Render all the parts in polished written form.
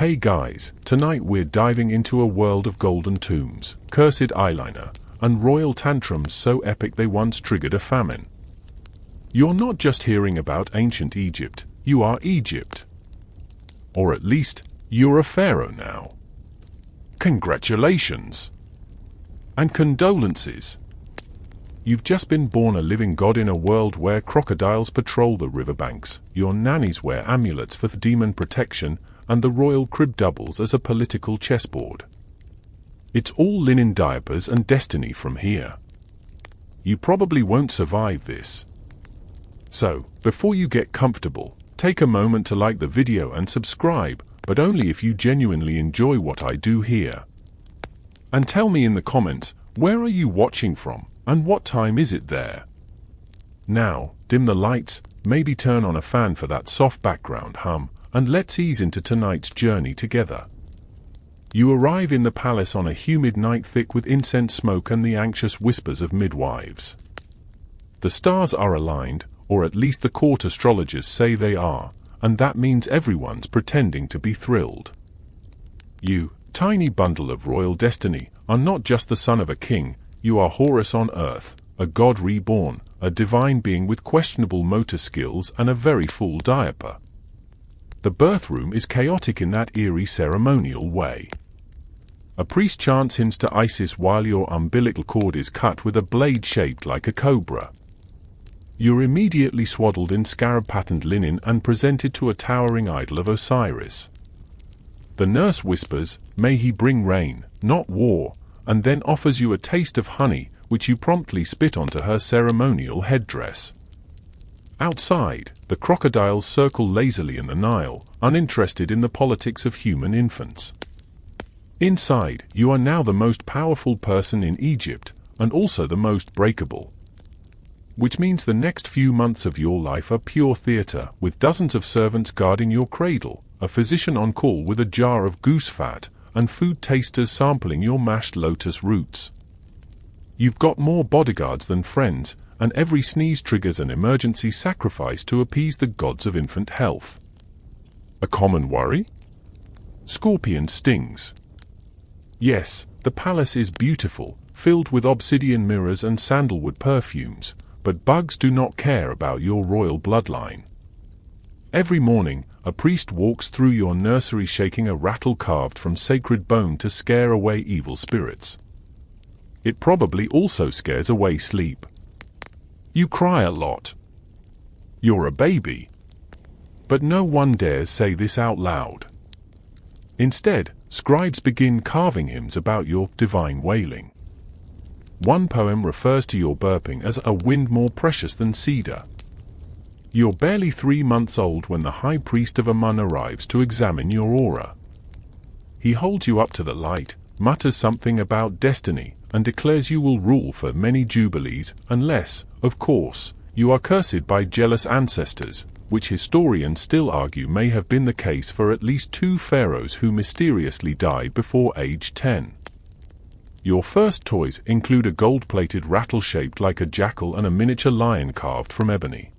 Hey guys, tonight we're diving into a world of golden tombs, cursed eyeliner, and royal tantrums so epic they once triggered a famine. You're not just hearing about ancient Egypt, you are Egypt. Or at least, you're a pharaoh now. Congratulations! And condolences! You've just been born a living god in a world where crocodiles patrol the riverbanks, your nannies wear amulets for demon protection, and the royal crib doubles as a political chessboard. It's all linen diapers and destiny from here. You probably won't survive this. So, before you get comfortable, take a moment to like the video and subscribe, but only if you genuinely enjoy what I do here. And tell me in the comments, where are you watching from, and what time is it there? Now, dim the lights, maybe turn on a fan for that soft background hum, and let's ease into tonight's journey together. You arrive in the palace on a humid night thick with incense smoke and the anxious whispers of midwives. The stars are aligned, or at least the court astrologers say they are, and that means everyone's pretending to be thrilled. You, tiny bundle of royal destiny, are not just the son of a king, you are Horus on earth, a god reborn, a divine being with questionable motor skills and a very full diaper. The birth room is chaotic in that eerie ceremonial way. A priest chants hymns to Isis while your umbilical cord is cut with a blade shaped like a cobra. You're immediately swaddled in scarab-patterned linen and presented to a towering idol of Osiris. The nurse whispers, "May he bring rain, not war," and then offers you a taste of honey, which you promptly spit onto her ceremonial headdress. Outside, the crocodiles circle lazily in the Nile, uninterested in the politics of human infants. Inside, you are now the most powerful person in Egypt, and also the most breakable. Which means the next few months of your life are pure theater, with dozens of servants guarding your cradle, a physician on call with a jar of goose fat, and food tasters sampling your mashed lotus roots. You've got more bodyguards than friends, and every sneeze triggers an emergency sacrifice to appease the gods of infant health. A common worry? Scorpion stings. Yes, the palace is beautiful, filled with obsidian mirrors and sandalwood perfumes, but bugs do not care about your royal bloodline. Every morning, a priest walks through your nursery shaking a rattle carved from sacred bone to scare away evil spirits. It probably also scares away sleep. You cry a lot. You're a baby. But no one dares say this out loud. Instead, scribes begin carving hymns about your divine wailing. One poem refers to your burping as a wind more precious than cedar. You're barely 3 months old when the high priest of Amun arrives to examine your aura. He holds you up to the light, mutters something about destiny, and declares you will rule for many jubilees, unless, of course, you are cursed by jealous ancestors, which historians still argue may have been the case for at least 2 pharaohs who mysteriously died before age 10. Your first toys include a gold-plated rattle shaped like a jackal and a miniature lion carved from ebony.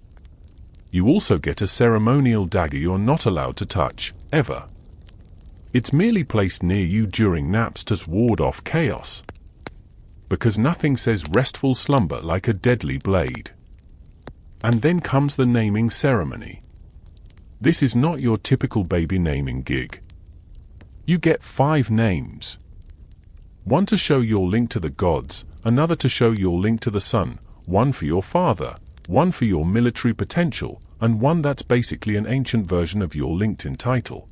You also get a ceremonial dagger you're not allowed to touch, ever. It's merely placed near you during naps to ward off chaos. Because nothing says restful slumber like a deadly blade. And then comes the naming ceremony. This is not your typical baby naming gig. You get 5 names. One to show your link to the gods, another to show your link to the sun, one for your father, one for your military potential, and one that's basically an ancient version of your LinkedIn title.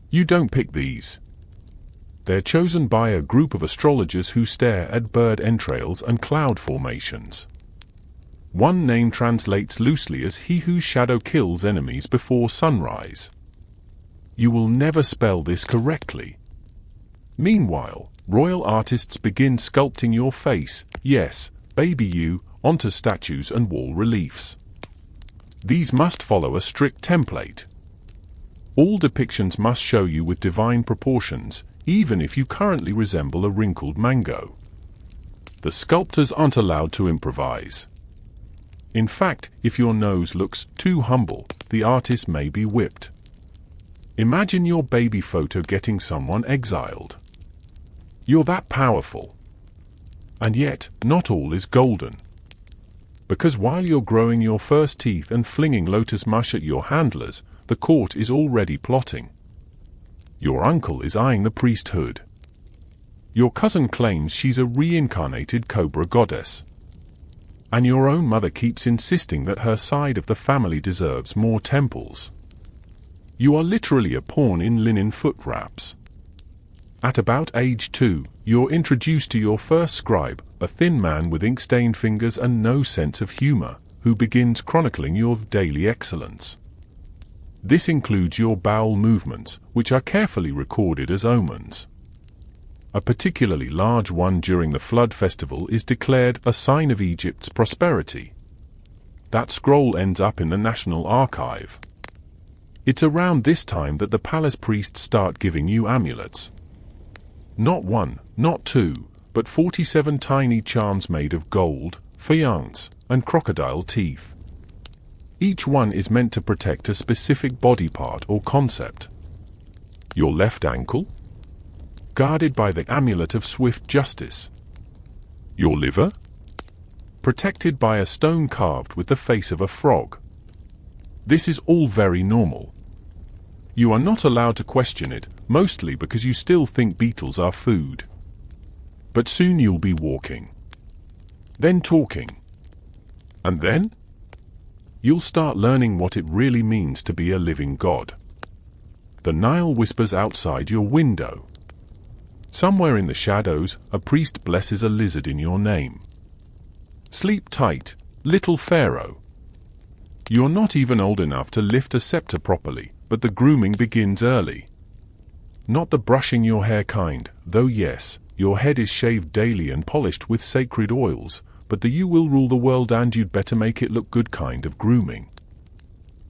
You don't pick these. They're chosen by a group of astrologers who stare at bird entrails and cloud formations. One name translates loosely as he whose shadow kills enemies before sunrise. You will never spell this correctly. Meanwhile, royal artists begin sculpting your face, yes, baby you, onto statues and wall reliefs. These must follow a strict template. All depictions must show you with divine proportions, even if you currently resemble a wrinkled mango. The sculptors aren't allowed to improvise. In fact, if your nose looks too humble, the artist may be whipped. Imagine your baby photo getting someone exiled. You're that powerful. And yet, not all is golden. Because while you're growing your first teeth and flinging lotus mush at your handlers, the court is already plotting. Your uncle is eyeing the priesthood. Your cousin claims she's a reincarnated cobra goddess. And your own mother keeps insisting that her side of the family deserves more temples. You are literally a pawn in linen foot wraps. At about age 2, you're introduced to your first scribe, a thin man with ink-stained fingers and no sense of humor, who begins chronicling your daily excellence. This includes your bowel movements, which are carefully recorded as omens. A particularly large one during the flood festival is declared a sign of Egypt's prosperity. That scroll ends up in the National Archive. It's around this time that the palace priests start giving you amulets. Not 1, not 2, but 47 tiny charms made of gold, faience, and crocodile teeth. Each one is meant to protect a specific body part or concept. Your left ankle? Guarded by the amulet of swift justice. Your liver? Protected by a stone carved with the face of a frog. This is all very normal. You are not allowed to question it, mostly because you still think beetles are food. But soon you'll be walking. Then talking. And then? You'll start learning what it really means to be a living god. The Nile whispers outside your window. Somewhere in the shadows, a priest blesses a lizard in your name. Sleep tight, little Pharaoh. You're not even old enough to lift a scepter properly, but the grooming begins early. Not the brushing your hair kind, though yes, your head is shaved daily and polished with sacred oils, but the you will rule the world and you'd better make it look good kind of grooming.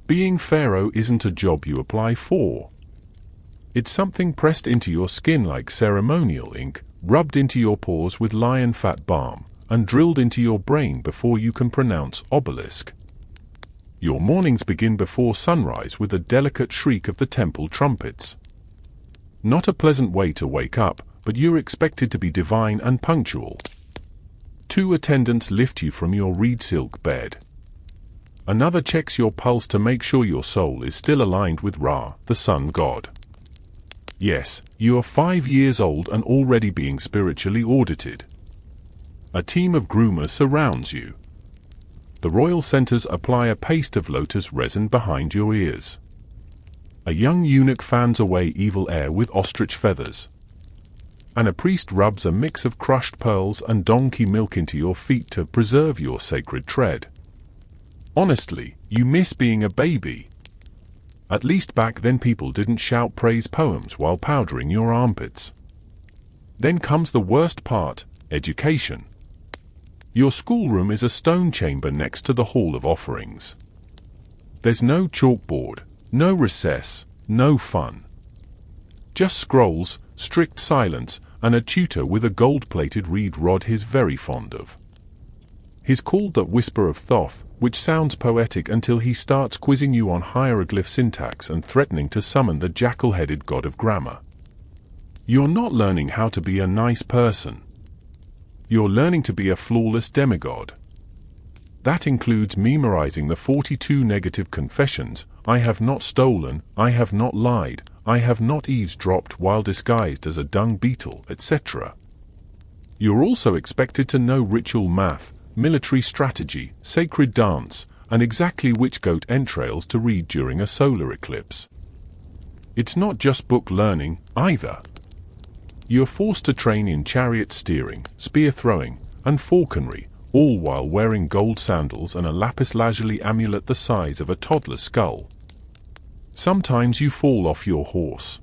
Being Pharaoh isn't a job you apply for. It's something pressed into your skin like ceremonial ink, rubbed into your pores with lion fat balm, and drilled into your brain before you can pronounce obelisk. Your mornings begin before sunrise with a delicate shriek of the temple trumpets. Not a pleasant way to wake up, but you're expected to be divine and punctual. 2 attendants lift you from your reed silk bed. Another checks your pulse to make sure your soul is still aligned with Ra, the sun god. Yes, you are 5 years old and already being spiritually audited. A team of groomers surrounds you. The royal centers apply a paste of lotus resin behind your ears. A young eunuch fans away evil air with ostrich feathers. And a priest rubs a mix of crushed pearls and donkey milk into your feet to preserve your sacred tread. Honestly, you miss being a baby. At least back then people didn't shout praise poems while powdering your armpits. Then comes the worst part, education. Your schoolroom is a stone chamber next to the Hall of Offerings. There's no chalkboard, no recess, no fun. Just scrolls, strict silence, and a tutor with a gold-plated reed rod he's very fond of. He's called the Whisper of Thoth, which sounds poetic until he starts quizzing you on hieroglyph syntax and threatening to summon the jackal-headed god of grammar. You're not learning how to be a nice person. You're learning to be a flawless demigod. That includes memorizing the 42 negative confessions: I have not stolen, I have not lied, I have not eavesdropped while disguised as a dung beetle, etc. You're also expected to know ritual math, military strategy, sacred dance, and exactly which goat entrails to read during a solar eclipse. It's not just book learning, either. You're forced to train in chariot steering, spear throwing, and falconry, all while wearing gold sandals and a lapis lazuli amulet the size of a toddler's skull. Sometimes you fall off your horse.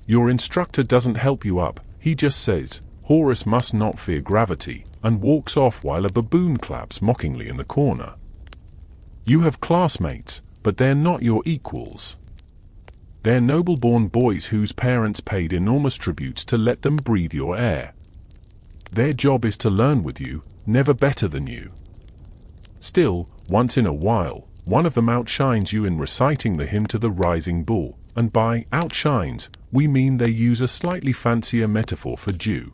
Your instructor doesn't help you up, he just says, "Horus must not fear gravity," and walks off while a baboon claps mockingly in the corner. You have classmates, but they're not your equals. They're noble-born boys whose parents paid enormous tributes to let them breathe your air. Their job is to learn with you, never better than you. Still, once in a while, one of them outshines you in reciting the hymn to the rising bull, and by outshines, we mean they use a slightly fancier metaphor for dew.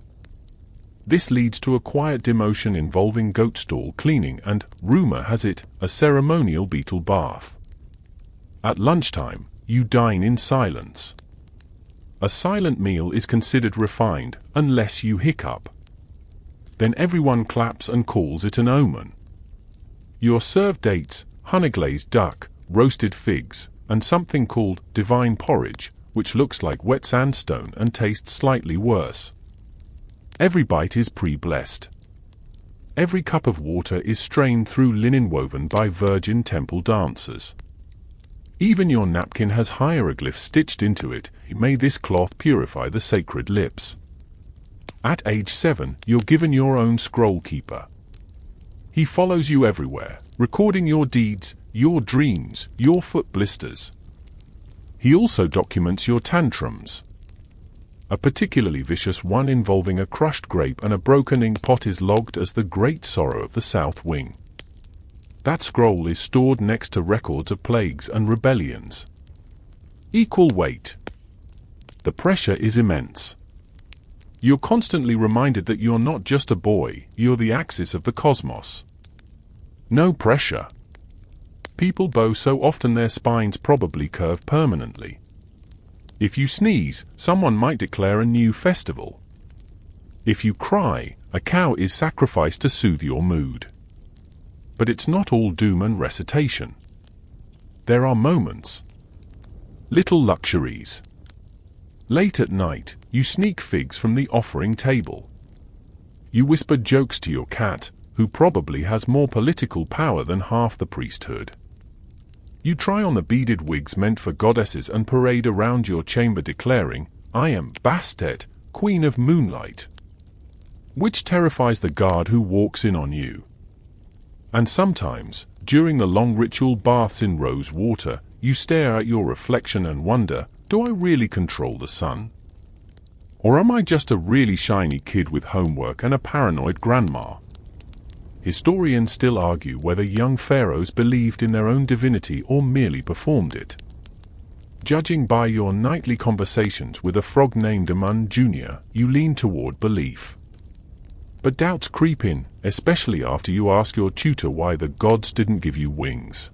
This leads to a quiet demotion involving goat stall cleaning and, rumor has it, a ceremonial beetle bath. At lunchtime, you dine in silence. A silent meal is considered refined, unless you hiccup. Then everyone claps and calls it an omen. You're served dates, honey-glazed duck, roasted figs, and something called divine porridge, which looks like wet sandstone and tastes slightly worse. Every bite is pre-blessed. Every cup of water is strained through linen woven by virgin temple dancers. Even your napkin has hieroglyphs stitched into it. May this cloth purify the sacred lips. At age 7, you're given your own scroll keeper. He follows you everywhere, recording your deeds, your dreams, your foot blisters. He also documents your tantrums. A particularly vicious one involving a crushed grape and a broken ink pot is logged as the great sorrow of the South Wing. That scroll is stored next to records of plagues and rebellions. Equal weight. The pressure is immense. You're constantly reminded that you're not just a boy, you're the axis of the cosmos. No pressure. People bow so often their spines probably curve permanently. If you sneeze, someone might declare a new festival. If you cry, a cow is sacrificed to soothe your mood. But it's not all doom and recitation. There are moments. Little luxuries. Late at night, you sneak figs from the offering table. You whisper jokes to your cat, who probably has more political power than half the priesthood. You try on the beaded wigs meant for goddesses and parade around your chamber declaring, "I am Bastet, Queen of Moonlight," which terrifies the guard who walks in on you. And sometimes, during the long ritual baths in rose water, you stare at your reflection and wonder, do I really control the sun? Or am I just a really shiny kid with homework and a paranoid grandma? Historians still argue whether young pharaohs believed in their own divinity or merely performed it. Judging by your nightly conversations with a frog named Amun Jr., you lean toward belief. But doubts creep in, especially after you ask your tutor why the gods didn't give you wings.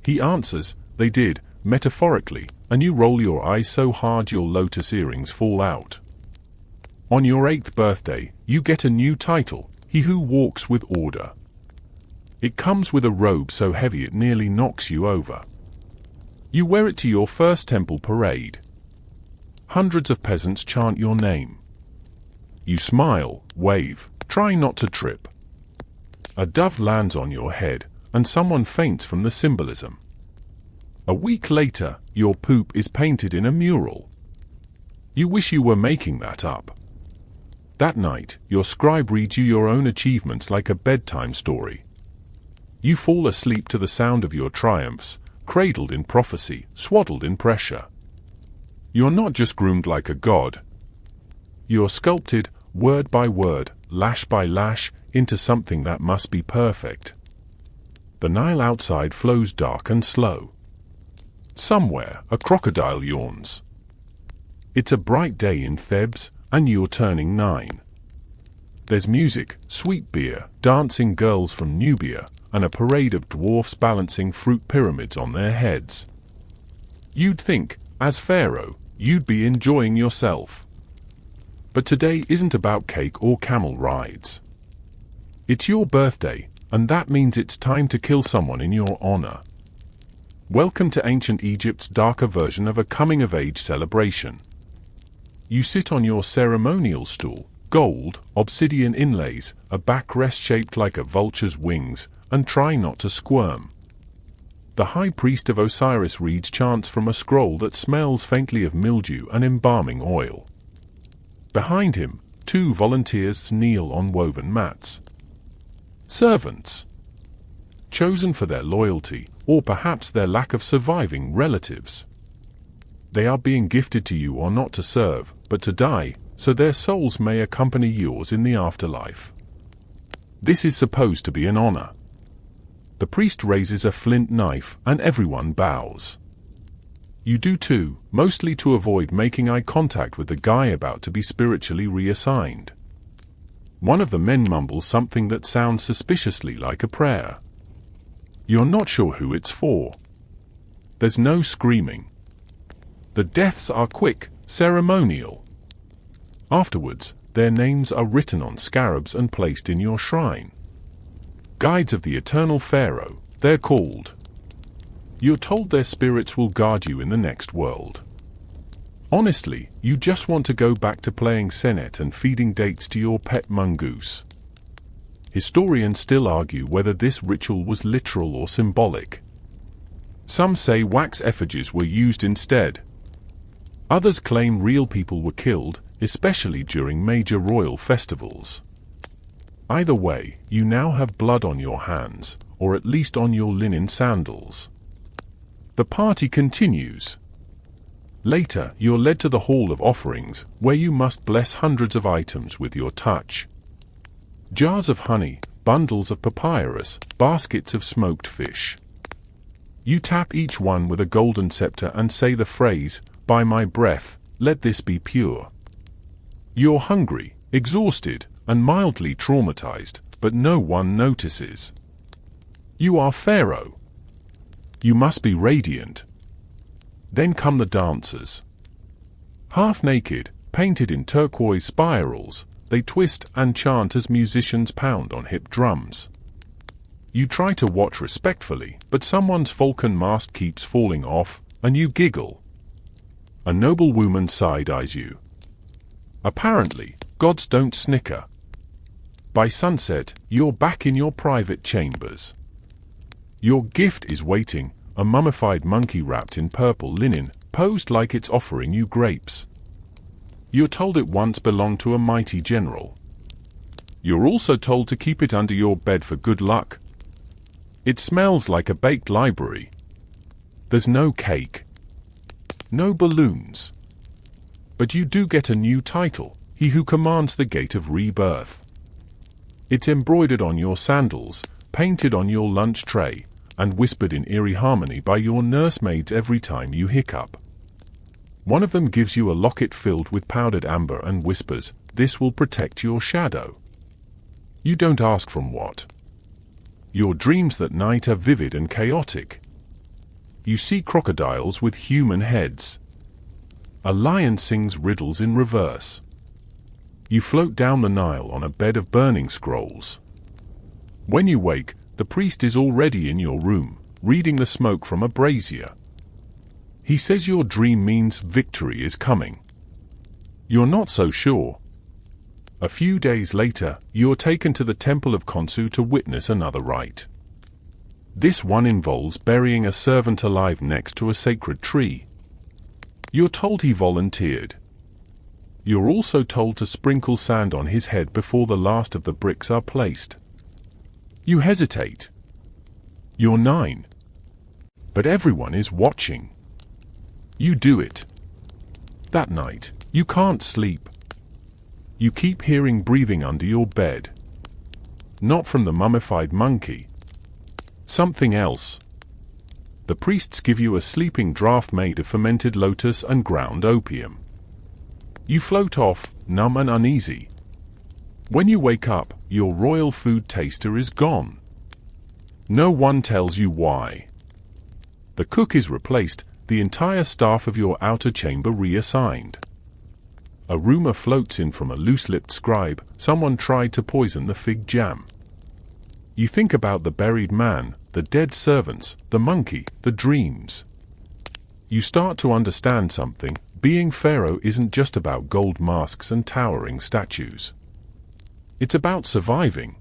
He answers, they did, metaphorically, and you roll your eyes so hard your lotus earrings fall out. On your 8th birthday, you get a new title, He Who Walks with Order. It comes with a robe so heavy it nearly knocks you over. You wear it to your first temple parade. Hundreds of peasants chant your name. You smile, wave, try not to trip. A dove lands on your head, and someone faints from the symbolism. A week later, your poop is painted in a mural. You wish you were making that up. That night, your scribe reads you your own achievements like a bedtime story. You fall asleep to the sound of your triumphs, cradled in prophecy, swaddled in pressure. You're not just groomed like a god. You're sculpted, word by word, lash by lash, into something that must be perfect. The Nile outside flows dark and slow. Somewhere, a crocodile yawns. It's a bright day in Thebes, and you're turning 9. There's music, sweet beer, dancing girls from Nubia, and a parade of dwarfs balancing fruit pyramids on their heads. You'd think, as Pharaoh, you'd be enjoying yourself. But today isn't about cake or camel rides. It's your birthday, and that means it's time to kill someone in your honor. Welcome to ancient Egypt's darker version of a coming-of-age celebration. You sit on your ceremonial stool, gold, obsidian inlays, a backrest shaped like a vulture's wings, and try not to squirm. The high priest of Osiris reads chants from a scroll that smells faintly of mildew and embalming oil. Behind him, 2 volunteers kneel on woven mats. Servants. Chosen for their loyalty, or perhaps their lack of surviving relatives. They are being gifted to you or not to serve, but to die, so their souls may accompany yours in the afterlife. This is supposed to be an honor. The priest raises a flint knife, and everyone bows. You do too, mostly to avoid making eye contact with the guy about to be spiritually reassigned. One of the men mumbles something that sounds suspiciously like a prayer. You're not sure who it's for. There's no screaming. The deaths are quick, ceremonial. Afterwards, their names are written on scarabs and placed in your shrine. Guides of the eternal Pharaoh, they're called. You're told their spirits will guard you in the next world. Honestly, you just want to go back to playing Senet and feeding dates to your pet mongoose. Historians still argue whether this ritual was literal or symbolic. Some say wax effigies were used instead. Others claim real people were killed, especially during major royal festivals. Either way, you now have blood on your hands, or at least on your linen sandals. The party continues. Later, you're led to the Hall of Offerings, where you must bless hundreds of items with your touch. Jars of honey, bundles of papyrus, baskets of smoked fish. You tap each one with a golden scepter and say the phrase, "By my breath, let this be pure." You're hungry, exhausted, and mildly traumatized, but no one notices. You are Pharaoh. You must be radiant. Then come the dancers. Half naked, painted in turquoise spirals, they twist and chant as musicians pound on hip drums. You try to watch respectfully, but someone's falcon mask keeps falling off, and you giggle. A noble woman side-eyes you. Apparently, gods don't snicker. By sunset, you're back in your private chambers. Your gift is waiting, a mummified monkey wrapped in purple linen, posed like it's offering you grapes. You're told it once belonged to a mighty general. You're also told to keep it under your bed for good luck. It smells like a baked library. There's no cake. No balloons. But you do get a new title, He Who Commands the Gate of Rebirth. It's embroidered on your sandals, painted on your lunch tray, and whispered in eerie harmony by your nursemaids every time you hiccup. One of them gives you a locket filled with powdered amber and whispers, "This will protect your shadow." You don't ask from what. Your dreams that night are vivid and chaotic. You see crocodiles with human heads. A lion sings riddles in reverse. You float down the Nile on a bed of burning scrolls. When you wake, the priest is already in your room, reading the smoke from a brazier. He says your dream means victory is coming. You're not so sure. A few days later, you're taken to the Temple of Khonsu to witness another rite. This one involves burying a servant alive next to a sacred tree. You're told he volunteered. You're also told to sprinkle sand on his head before the last of the bricks are placed. You hesitate. You're 9. But everyone is watching. You do it. That night, you can't sleep. You keep hearing breathing under your bed. Not from the mummified monkey. Something else. The priests give you a sleeping draught made of fermented lotus and ground opium. You float off, numb and uneasy. When you wake up, your royal food taster is gone. No one tells you why. The cook is replaced, the entire staff of your outer chamber reassigned. A rumor floats in from a loose-lipped scribe, someone tried to poison the fig jam. You think about the buried man, the dead servants, the monkey, the dreams. You start to understand something. Being Pharaoh isn't just about gold masks and towering statues. It's about surviving.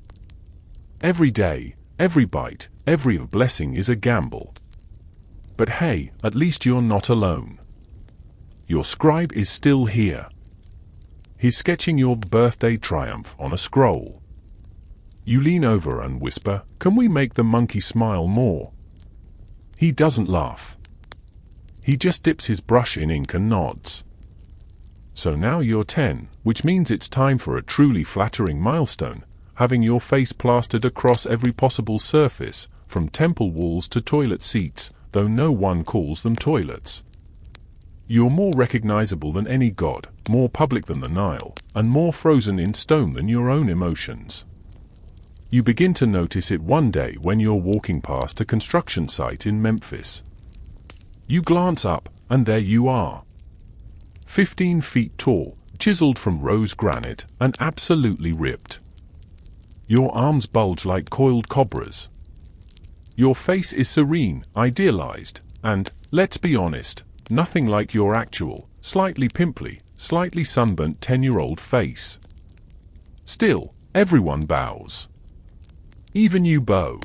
Every day, every bite, every blessing is a gamble. But hey, at least you're not alone. Your scribe is still here. He's sketching your birthday triumph on a scroll. You lean over and whisper, "Can we make the monkey smile more?" He doesn't laugh. He just dips his brush in ink and nods. So now you're 10, which means it's time for a truly flattering milestone, having your face plastered across every possible surface, from temple walls to toilet seats, though no one calls them toilets. You're more recognizable than any god, more public than the Nile, and more frozen in stone than your own emotions. You begin to notice it one day when you're walking past a construction site in Memphis. You glance up, and there you are. 15 feet tall, chiseled from rose granite, and absolutely ripped. Your arms bulge like coiled cobras. Your face is serene, idealized, and, let's be honest, nothing like your actual, slightly pimply, slightly sunburnt 10-year-old face. Still, everyone bows. Even you bow.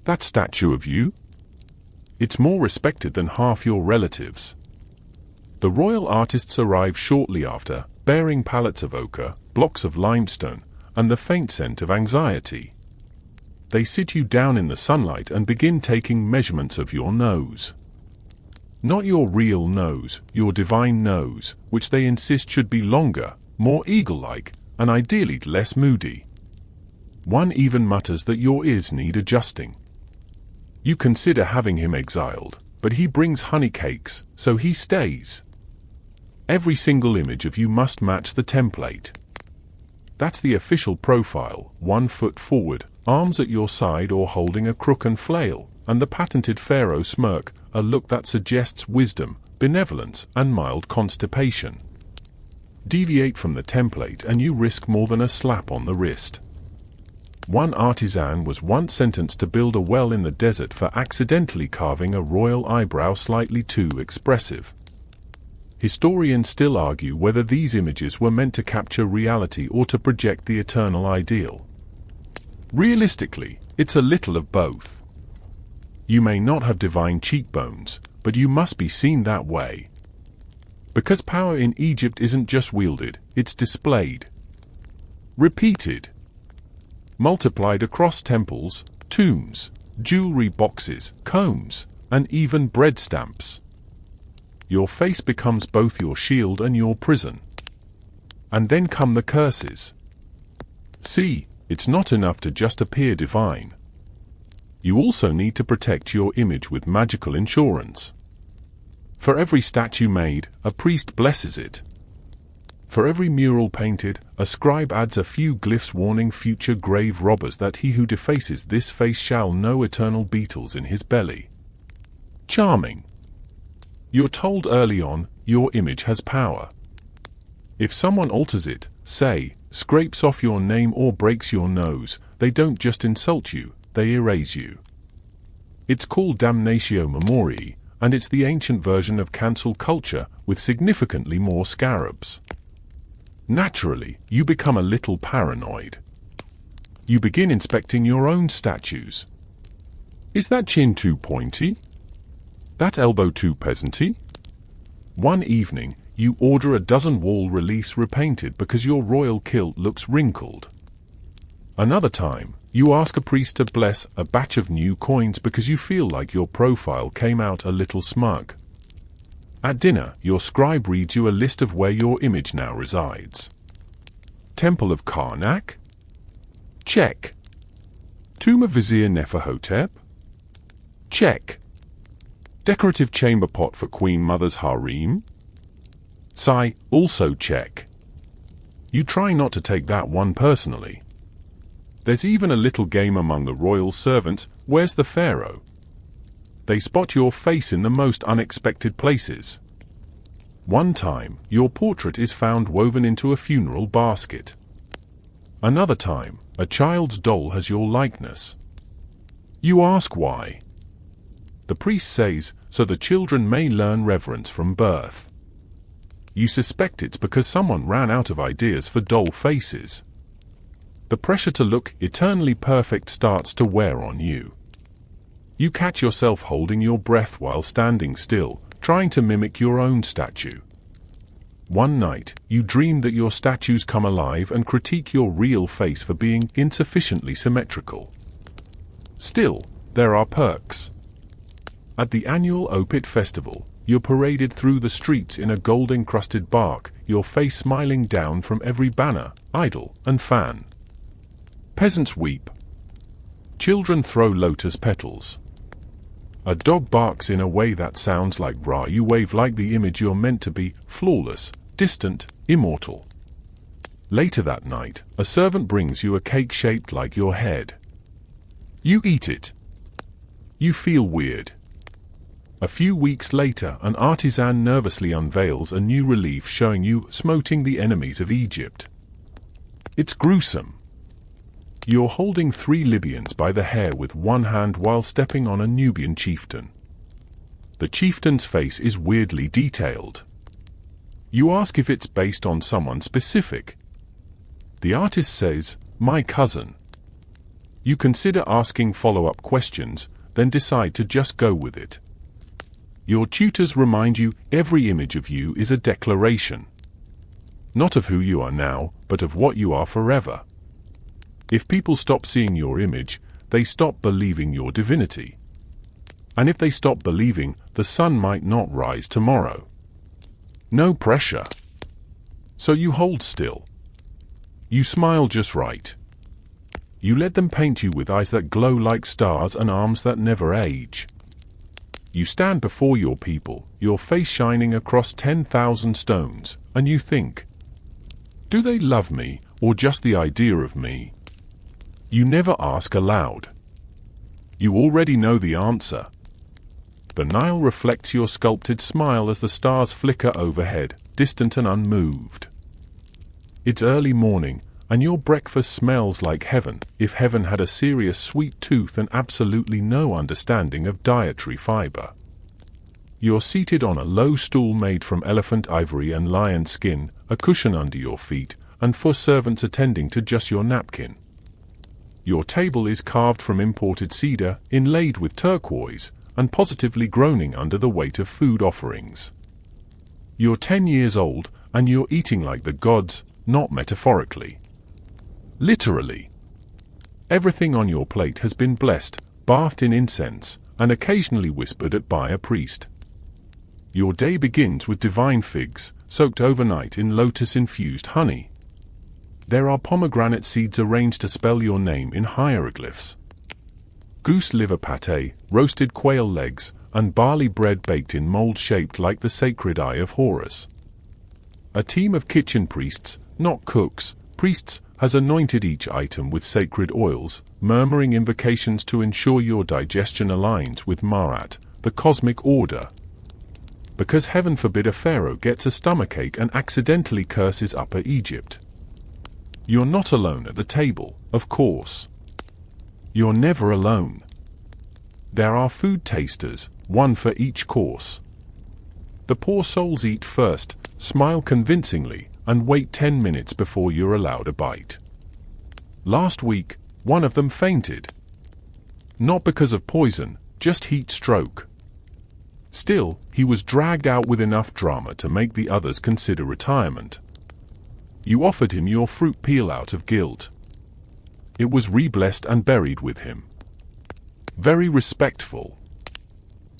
That statue of you? It's more respected than half your relatives. The royal artists arrive shortly after, bearing pallets of ochre, blocks of limestone, and the faint scent of anxiety. They sit you down in the sunlight and begin taking measurements of your nose. Not your real nose, your divine nose, which they insist should be longer, more eagle-like, and ideally less moody. One even mutters that your ears need adjusting. You consider having him exiled, but he brings honey cakes, so he stays. Every single image of you must match the template. That's the official profile, 1 foot forward, arms at your side or holding a crook and flail, and the patented pharaoh smirk, a look that suggests wisdom, benevolence, and mild constipation. Deviate from the template and you risk more than a slap on the wrist. One artisan was once sentenced to build a well in the desert for accidentally carving a royal eyebrow slightly too expressive. Historians still argue whether these images were meant to capture reality or to project the eternal ideal. Realistically, it's a little of both. You may not have divine cheekbones, but you must be seen that way. Because power in Egypt isn't just wielded, it's displayed. Repeated. Multiplied across temples, tombs, jewelry boxes, combs, and even bread stamps. Your face becomes both your shield and your prison. And then come the curses. See, it's not enough to just appear divine. You also need to protect your image with magical insurance. For every statue made, a priest blesses it. For every mural painted, a scribe adds a few glyphs warning future grave robbers that he who defaces this face shall know eternal beetles in his belly. Charming. You're told early on, your image has power. If someone alters it, say, scrapes off your name or breaks your nose, they don't just insult you, they erase you. It's called damnatio memoriae, and it's the ancient version of cancel culture with significantly more scarabs. Naturally, you become a little paranoid. You begin inspecting your own statues. Is that chin too pointy? That elbow too peasanty? One evening, you order a dozen wall reliefs repainted because your royal kilt looks wrinkled. Another time, you ask a priest to bless a batch of new coins because you feel like your profile came out a little smug. At dinner, your scribe reads you a list of where your image now resides. Temple of Karnak? Check. Tomb of Vizier Neferhotep? Check. Decorative chamber pot for Queen Mother's harem? Sigh, also check. You try not to take that one personally. There's even a little game among the royal servants, where's the pharaoh? They spot your face in the most unexpected places. One time, your portrait is found woven into a funeral basket. Another time, a child's doll has your likeness. You ask why. The priest says, so the children may learn reverence from birth. You suspect it's because someone ran out of ideas for doll faces. The pressure to look eternally perfect starts to wear on you. You catch yourself holding your breath while standing still, trying to mimic your own statue. One night, you dream that your statues come alive and critique your real face for being insufficiently symmetrical. Still, there are perks. At the annual Opit Festival, you're paraded through the streets in a gold-encrusted bark, your face smiling down from every banner, idol, and fan. Peasants weep. Children throw lotus petals. A dog barks in a way that sounds like rah. You wave like the image you're meant to be, flawless, distant, immortal. Later that night, a servant brings you a cake shaped like your head. You eat it. You feel weird. A few weeks later, an artisan nervously unveils a new relief showing you smoting the enemies of Egypt. It's gruesome. You're holding 3 Libyans by the hair with one hand while stepping on a Nubian chieftain. The chieftain's face is weirdly detailed. You ask if it's based on someone specific. The artist says, "My cousin." You consider asking follow-up questions, then decide to just go with it. Your tutors remind you every image of you is a declaration. Not of who you are now, but of what you are forever. If people stop seeing your image, they stop believing your divinity. And if they stop believing, the sun might not rise tomorrow. No pressure. So you hold still. You smile just right. You let them paint you with eyes that glow like stars and arms that never age. You stand before your people, your face shining across 10,000 stones, and you think, do they love me, or just the idea of me? You never ask aloud. You already know the answer. The Nile reflects your sculpted smile as the stars flicker overhead, distant and unmoved. It's early morning, and your breakfast smells like heaven, if heaven had a serious sweet tooth and absolutely no understanding of dietary fiber. You're seated on a low stool made from elephant ivory and lion skin, a cushion under your feet, and 4 servants attending to just your napkin. Your table is carved from imported cedar, inlaid with turquoise, and positively groaning under the weight of food offerings. You're 10 years old, and you're eating like the gods, not metaphorically. Literally. Everything on your plate has been blessed, bathed in incense, and occasionally whispered at by a priest. Your day begins with divine figs, soaked overnight in lotus-infused honey. There are pomegranate seeds arranged to spell your name in hieroglyphs. Goose liver pâté, roasted quail legs, and barley bread baked in mold shaped like the sacred eye of Horus. A team of kitchen priests, not cooks, priests, has anointed each item with sacred oils, murmuring invocations to ensure your digestion aligns with Ma'at, the cosmic order. Because heaven forbid a pharaoh gets a stomachache and accidentally curses Upper Egypt. You're not alone at the table, of course. You're never alone. There are food tasters, 1 for each course. The poor souls eat first, smile convincingly, and wait 10 minutes before you're allowed a bite. Last week, one of them fainted. Not because of poison, just heat stroke. Still, he was dragged out with enough drama to make the others consider retirement. You offered him your fruit peel out of guilt. It was re-blessed and buried with him. Very respectful.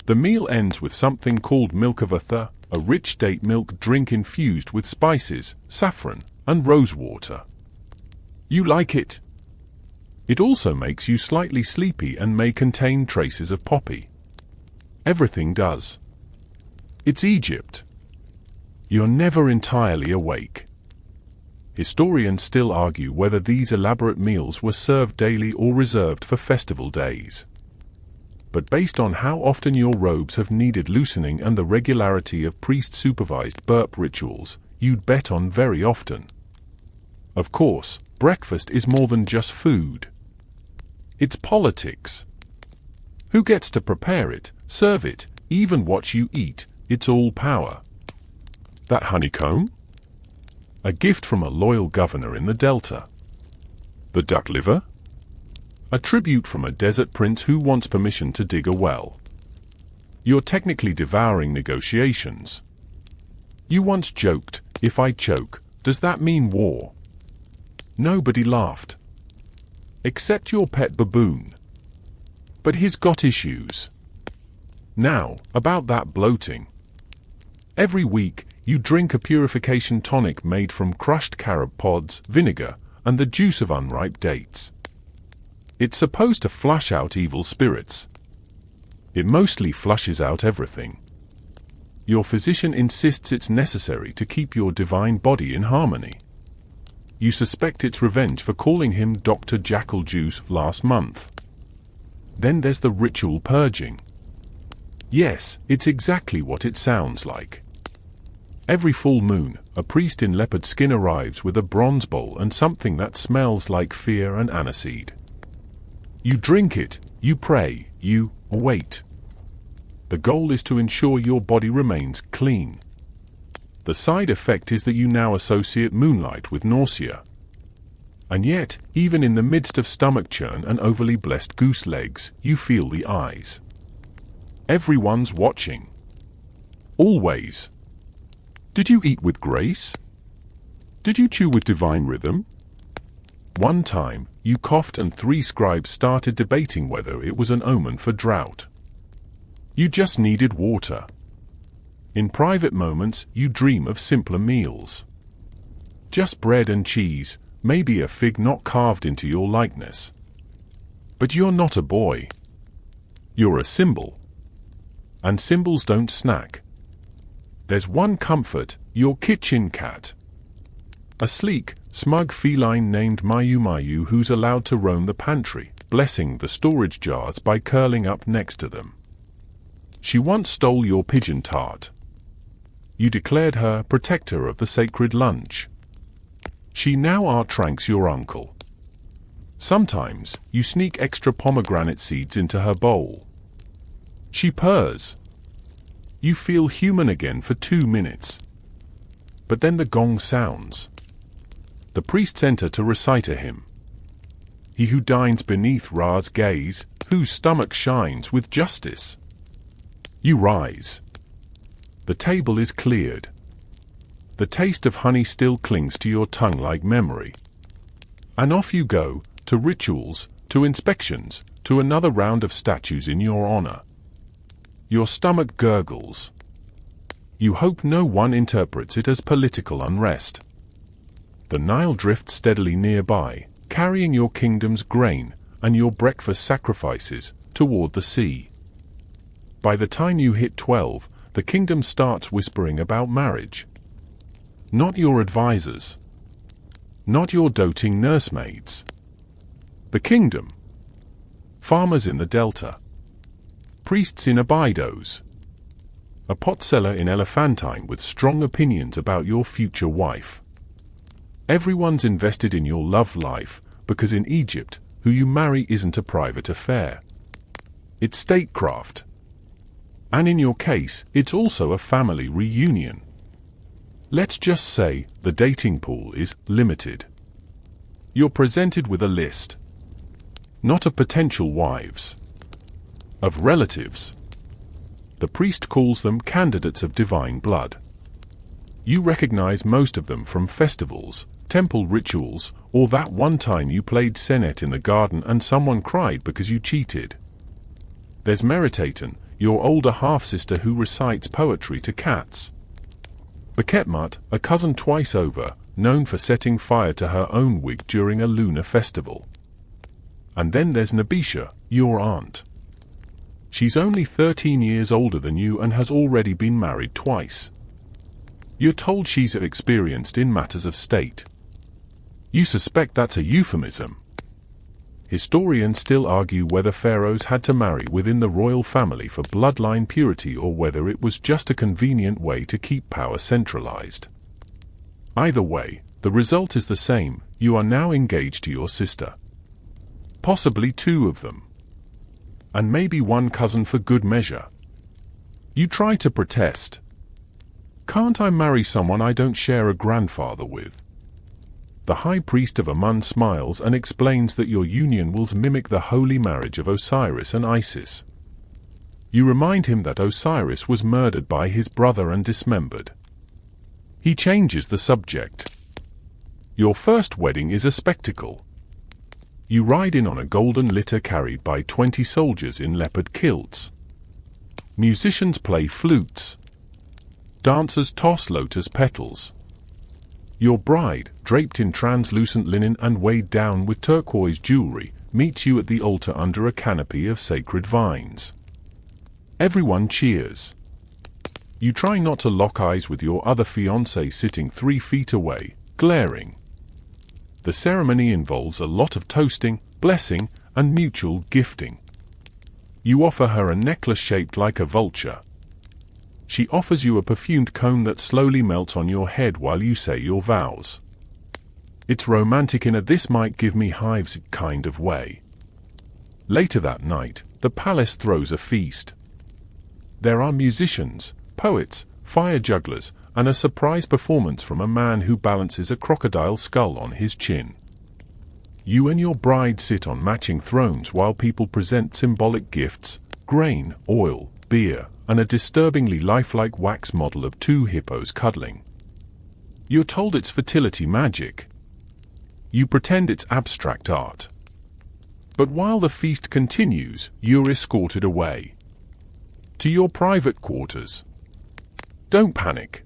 The meal ends with something called milkavatha, a rich date milk drink infused with spices, saffron, and rosewater. You like it. It also makes you slightly sleepy and may contain traces of poppy. Everything does. It's Egypt. You're never entirely awake. Historians still argue whether these elaborate meals were served daily or reserved for festival days. But based on how often your robes have needed loosening and the regularity of priest-supervised burp rituals, you'd bet on very often. Of course, breakfast is more than just food. It's politics. Who gets to prepare it, serve it, even what you eat? It's all power. That honeycomb? A gift from a loyal governor in the Delta. The duck liver? A tribute from a desert prince who wants permission to dig a well. You're technically devouring negotiations. You once joked, if I choke, does that mean war? Nobody laughed. Except your pet baboon. But he's got issues. Now, about that bloating. Every week, you drink a purification tonic made from crushed carob pods, vinegar, and the juice of unripe dates. It's supposed to flush out evil spirits. It mostly flushes out everything. Your physician insists it's necessary to keep your divine body in harmony. You suspect it's revenge for calling him Dr. Jackal Juice last month. Then there's the ritual purging. Yes, it's exactly what it sounds like. Every full moon, a priest in leopard skin arrives with a bronze bowl and something that smells like fear and aniseed. You drink it, you pray, you wait. The goal is to ensure your body remains clean. The side effect is that you now associate moonlight with nausea. And yet, even in the midst of stomach churn and overly blessed goose legs, you feel the eyes. Everyone's watching. Always. Did you eat with grace? Did you chew with divine rhythm? One time, you coughed and 3 scribes started debating whether it was an omen for drought. You just needed water. In private moments, you dream of simpler meals. Just bread and cheese, maybe a fig not carved into your likeness. But you're not a boy. You're a symbol. And symbols don't snack. There's one comfort, your kitchen cat. A sleek, smug feline named Mayu Mayu who's allowed to roam the pantry, blessing the storage jars by curling up next to them. She once stole your pigeon tart. You declared her protector of the sacred lunch. She now outranks your uncle. Sometimes, you sneak extra pomegranate seeds into her bowl. She purrs. You feel human again for 2 minutes. But then the gong sounds. The priests enter to recite a hymn. He who dines beneath Ra's gaze, whose stomach shines with justice. You rise. The table is cleared. The taste of honey still clings to your tongue like memory. And off you go, to rituals, to inspections, to another round of statues in your honor. Your stomach gurgles. You hope no one interprets it as political unrest. The Nile drifts steadily nearby, carrying your kingdom's grain and your breakfast sacrifices toward the sea. By the time you hit 12, the kingdom starts whispering about marriage. Not your advisors. Not your doting nursemaids. The kingdom. Farmers in the delta. Priests in Abydos. A potseller in Elephantine with strong opinions about your future wife. Everyone's invested in your love life, because in Egypt, who you marry isn't a private affair. It's statecraft. And in your case, it's also a family reunion. Let's just say the dating pool is limited. You're presented with a list. Not of potential wives. Of relatives. The priest calls them candidates of divine blood. You recognize most of them from festivals, temple rituals, or that one time you played senet in the garden and someone cried because you cheated. There's Meritaten, your older half-sister who recites poetry to cats. Baketmut, a cousin twice over, known for setting fire to her own wig during a lunar festival. And then there's Nabisha, your aunt. She's only 13 years older than you and has already been married twice. You're told she's experienced in matters of state. You suspect that's a euphemism. Historians still argue whether pharaohs had to marry within the royal family for bloodline purity or whether it was just a convenient way to keep power centralized. Either way, the result is the same: you are now engaged to your sister. Possibly 2 of them. And maybe one cousin for good measure. You try to protest. Can't I marry someone I don't share a grandfather with? The high priest of Amun smiles and explains that your union will mimic the holy marriage of Osiris and Isis. You remind him that Osiris was murdered by his brother and dismembered. He changes the subject. Your first wedding is a spectacle. You ride in on a golden litter carried by 20 soldiers in leopard kilts. Musicians play flutes. Dancers toss lotus petals. Your bride, draped in translucent linen and weighed down with turquoise jewelry, meets you at the altar under a canopy of sacred vines. Everyone cheers. You try not to lock eyes with your other fiancé sitting 3 feet away, glaring. The ceremony involves a lot of toasting, blessing, and mutual gifting. You offer her a necklace shaped like a vulture. She offers you a perfumed cone that slowly melts on your head while you say your vows. It's romantic in a "this might give me hives" kind of way. Later that night, the palace throws a feast. There are musicians, poets, fire jugglers, and a surprise performance from a man who balances a crocodile skull on his chin. You and your bride sit on matching thrones while people present symbolic gifts: grain, oil, beer, and a disturbingly lifelike wax model of 2 hippos cuddling. You're told it's fertility magic. You pretend it's abstract art. But while the feast continues, you're escorted away to your private quarters. Don't panic.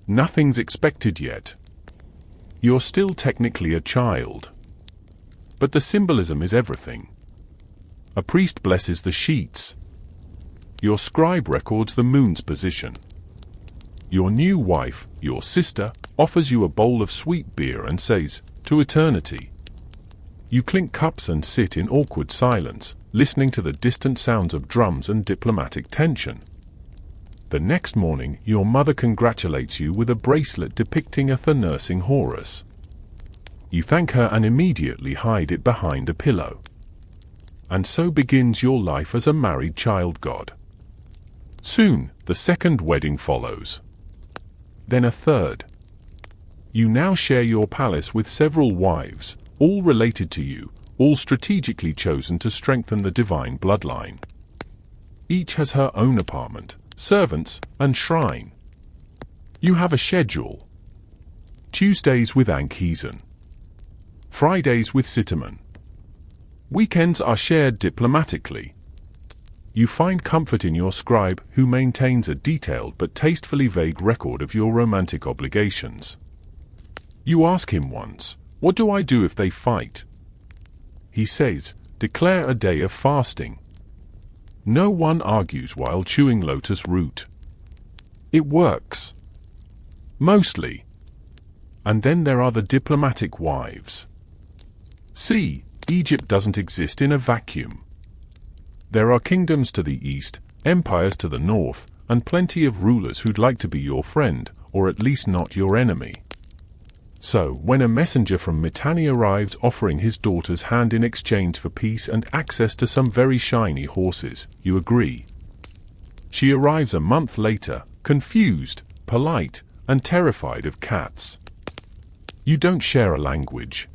Nothing's expected yet. You're still technically a child. But the symbolism is everything. A priest blesses the sheets. Your scribe records the moon's position. Your new wife, your sister, offers you a bowl of sweet beer and says, "To eternity." You clink cups and sit in awkward silence, listening to the distant sounds of drums and diplomatic tension. The next morning, your mother congratulates you with a bracelet depicting a nursing Horus. You thank her and immediately hide it behind a pillow. And so begins your life as a married child god. Soon, the second wedding follows. Then a third. You now share your palace with several wives, all related to you, all strategically chosen to strengthen the divine bloodline. Each has her own apartment, servants, and shrine. You have a schedule. Tuesdays with Anchizen. Fridays with Citamen. Weekends are shared diplomatically. You find comfort in your scribe, who maintains a detailed but tastefully vague record of your romantic obligations. You ask him once, "What do I do if they fight?" He says, "Declare a day of fasting." No one argues while chewing lotus root. It works. Mostly. And then there are the diplomatic wives. See, Egypt doesn't exist in a vacuum. There are kingdoms to the east, empires to the north, and plenty of rulers who'd like to be your friend, or at least not your enemy. So, when a messenger from Mitanni arrives offering his daughter's hand in exchange for peace and access to some very shiny horses, you agree. She arrives a month later, confused, polite, and terrified of cats. You don't share a language.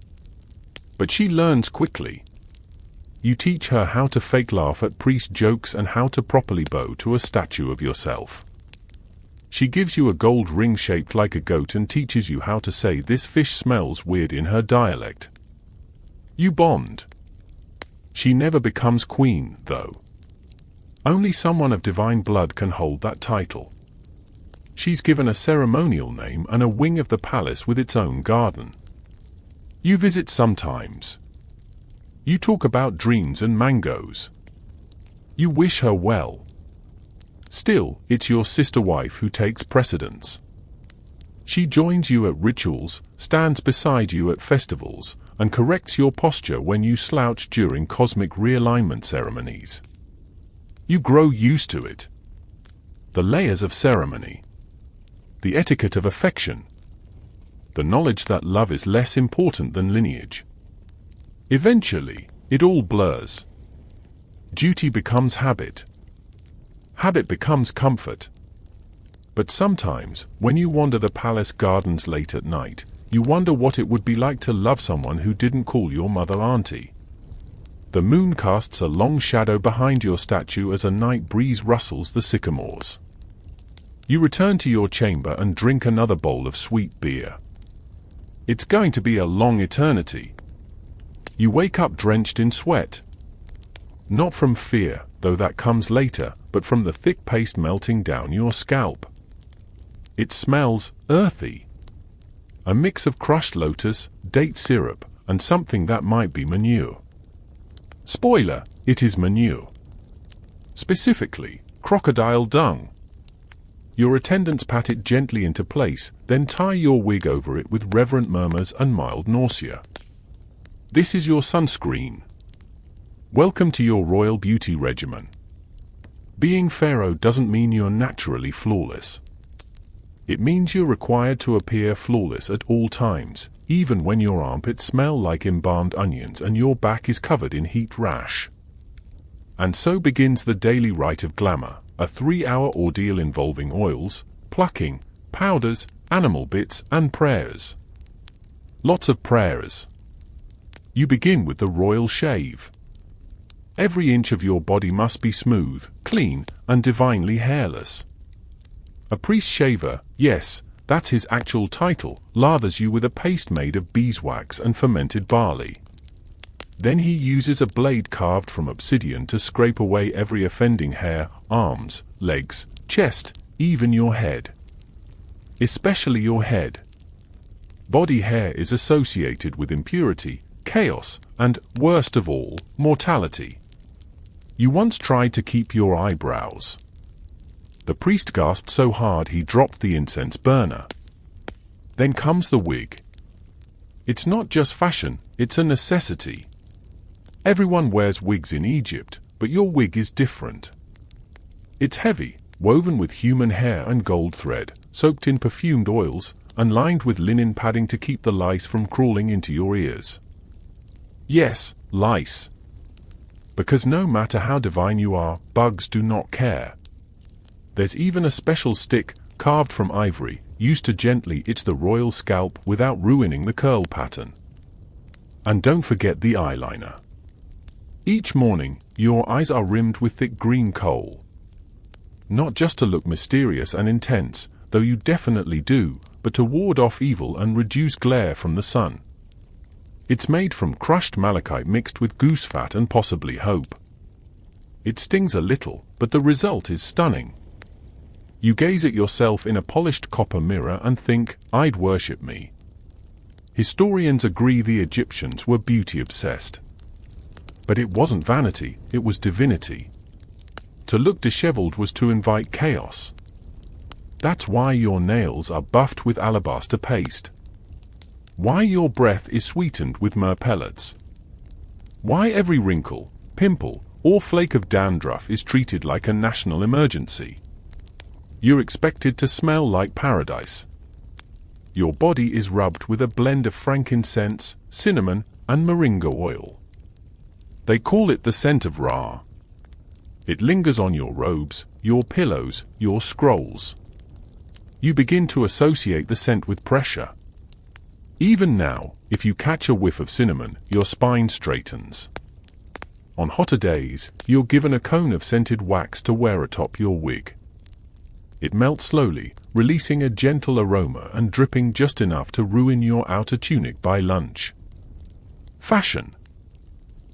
But she learns quickly. You teach her how to fake laugh at priest jokes and how to properly bow to a statue of yourself. She gives you a gold ring shaped like a goat and teaches you how to say "this fish smells weird" in her dialect. You bond. She never becomes queen, though. Only someone of divine blood can hold that title. She's given a ceremonial name and a wing of the palace with its own garden. You visit sometimes. You talk about dreams and mangoes. You wish her well. Still, it's your sister wife who takes precedence. She joins you at rituals, stands beside you at festivals, and corrects your posture when you slouch during cosmic realignment ceremonies. You grow used to it. The layers of ceremony. The etiquette of affection. The knowledge that love is less important than lineage. Eventually, it all blurs. Duty becomes habit. Habit becomes comfort. But sometimes, when you wander the palace gardens late at night, you wonder what it would be like to love someone who didn't call your mother auntie. The moon casts a long shadow behind your statue as a night breeze rustles the sycamores. You return to your chamber and drink another bowl of sweet beer. It's going to be a long eternity. You wake up drenched in sweat. Not from fear, though that comes later, but from the thick paste melting down your scalp. It smells earthy. A mix of crushed lotus, date syrup, and something that might be manure. Spoiler, it is manure. specifically crocodile dung. Your attendants pat it gently into place, then tie your wig over it with reverent murmurs and mild nausea. This is your sunscreen. Welcome to your royal beauty regimen. Being pharaoh doesn't mean you're naturally flawless. It means you're required to appear flawless at all times, even when your armpits smell like embalmed onions and your back is covered in heat rash. And so begins the daily rite of glamour, a 3-hour ordeal involving oils, plucking, powders, animal bits, and prayers. Lots of prayers. You begin with the royal shave. Every inch of your body must be smooth, clean, and divinely hairless. A priest shaver, yes, that's his actual title, lathers you with a paste made of beeswax and fermented barley. Then he uses a blade carved from obsidian to scrape away every offending hair, arms, legs, chest, even your head. Especially your head. Body hair is associated with impurity, chaos, and, worst of all, mortality. You once tried to keep your eyebrows. The priest gasped so hard he dropped the incense burner. Then comes the wig. It's not just fashion, it's a necessity. Everyone wears wigs in Egypt, but your wig is different. It's heavy, woven with human hair and gold thread, soaked in perfumed oils, and lined with linen padding to keep the lice from crawling into your ears. Yes, lice. Because no matter how divine you are, bugs do not care. There's even a special stick, carved from ivory, used to gently itch the royal scalp without ruining the curl pattern. And don't forget the eyeliner. Each morning, your eyes are rimmed with thick green coal. Not just to look mysterious and intense, though you definitely do, but to ward off evil and reduce glare from the sun. It's made from crushed malachite mixed with goose fat and possibly hope. It stings a little, but the result is stunning. You gaze at yourself in a polished copper mirror and think, I'd worship me. Historians agree the Egyptians were beauty-obsessed. But it wasn't vanity, it was divinity. To look disheveled was to invite chaos. That's why your nails are buffed with alabaster paste. Why your breath is sweetened with myrrh pellets. Why every wrinkle, pimple, or flake of dandruff is treated like a national emergency. You're expected to smell like paradise. Your body is rubbed with a blend of frankincense, cinnamon, and moringa oil. They call it the scent of Ra. It lingers on your robes, your pillows, your scrolls. You begin to associate the scent with pressure. Even now, if you catch a whiff of cinnamon, your spine straightens. On hotter days, you're given a cone of scented wax to wear atop your wig. It melts slowly, releasing a gentle aroma and dripping just enough to ruin your outer tunic by lunch. Fashion.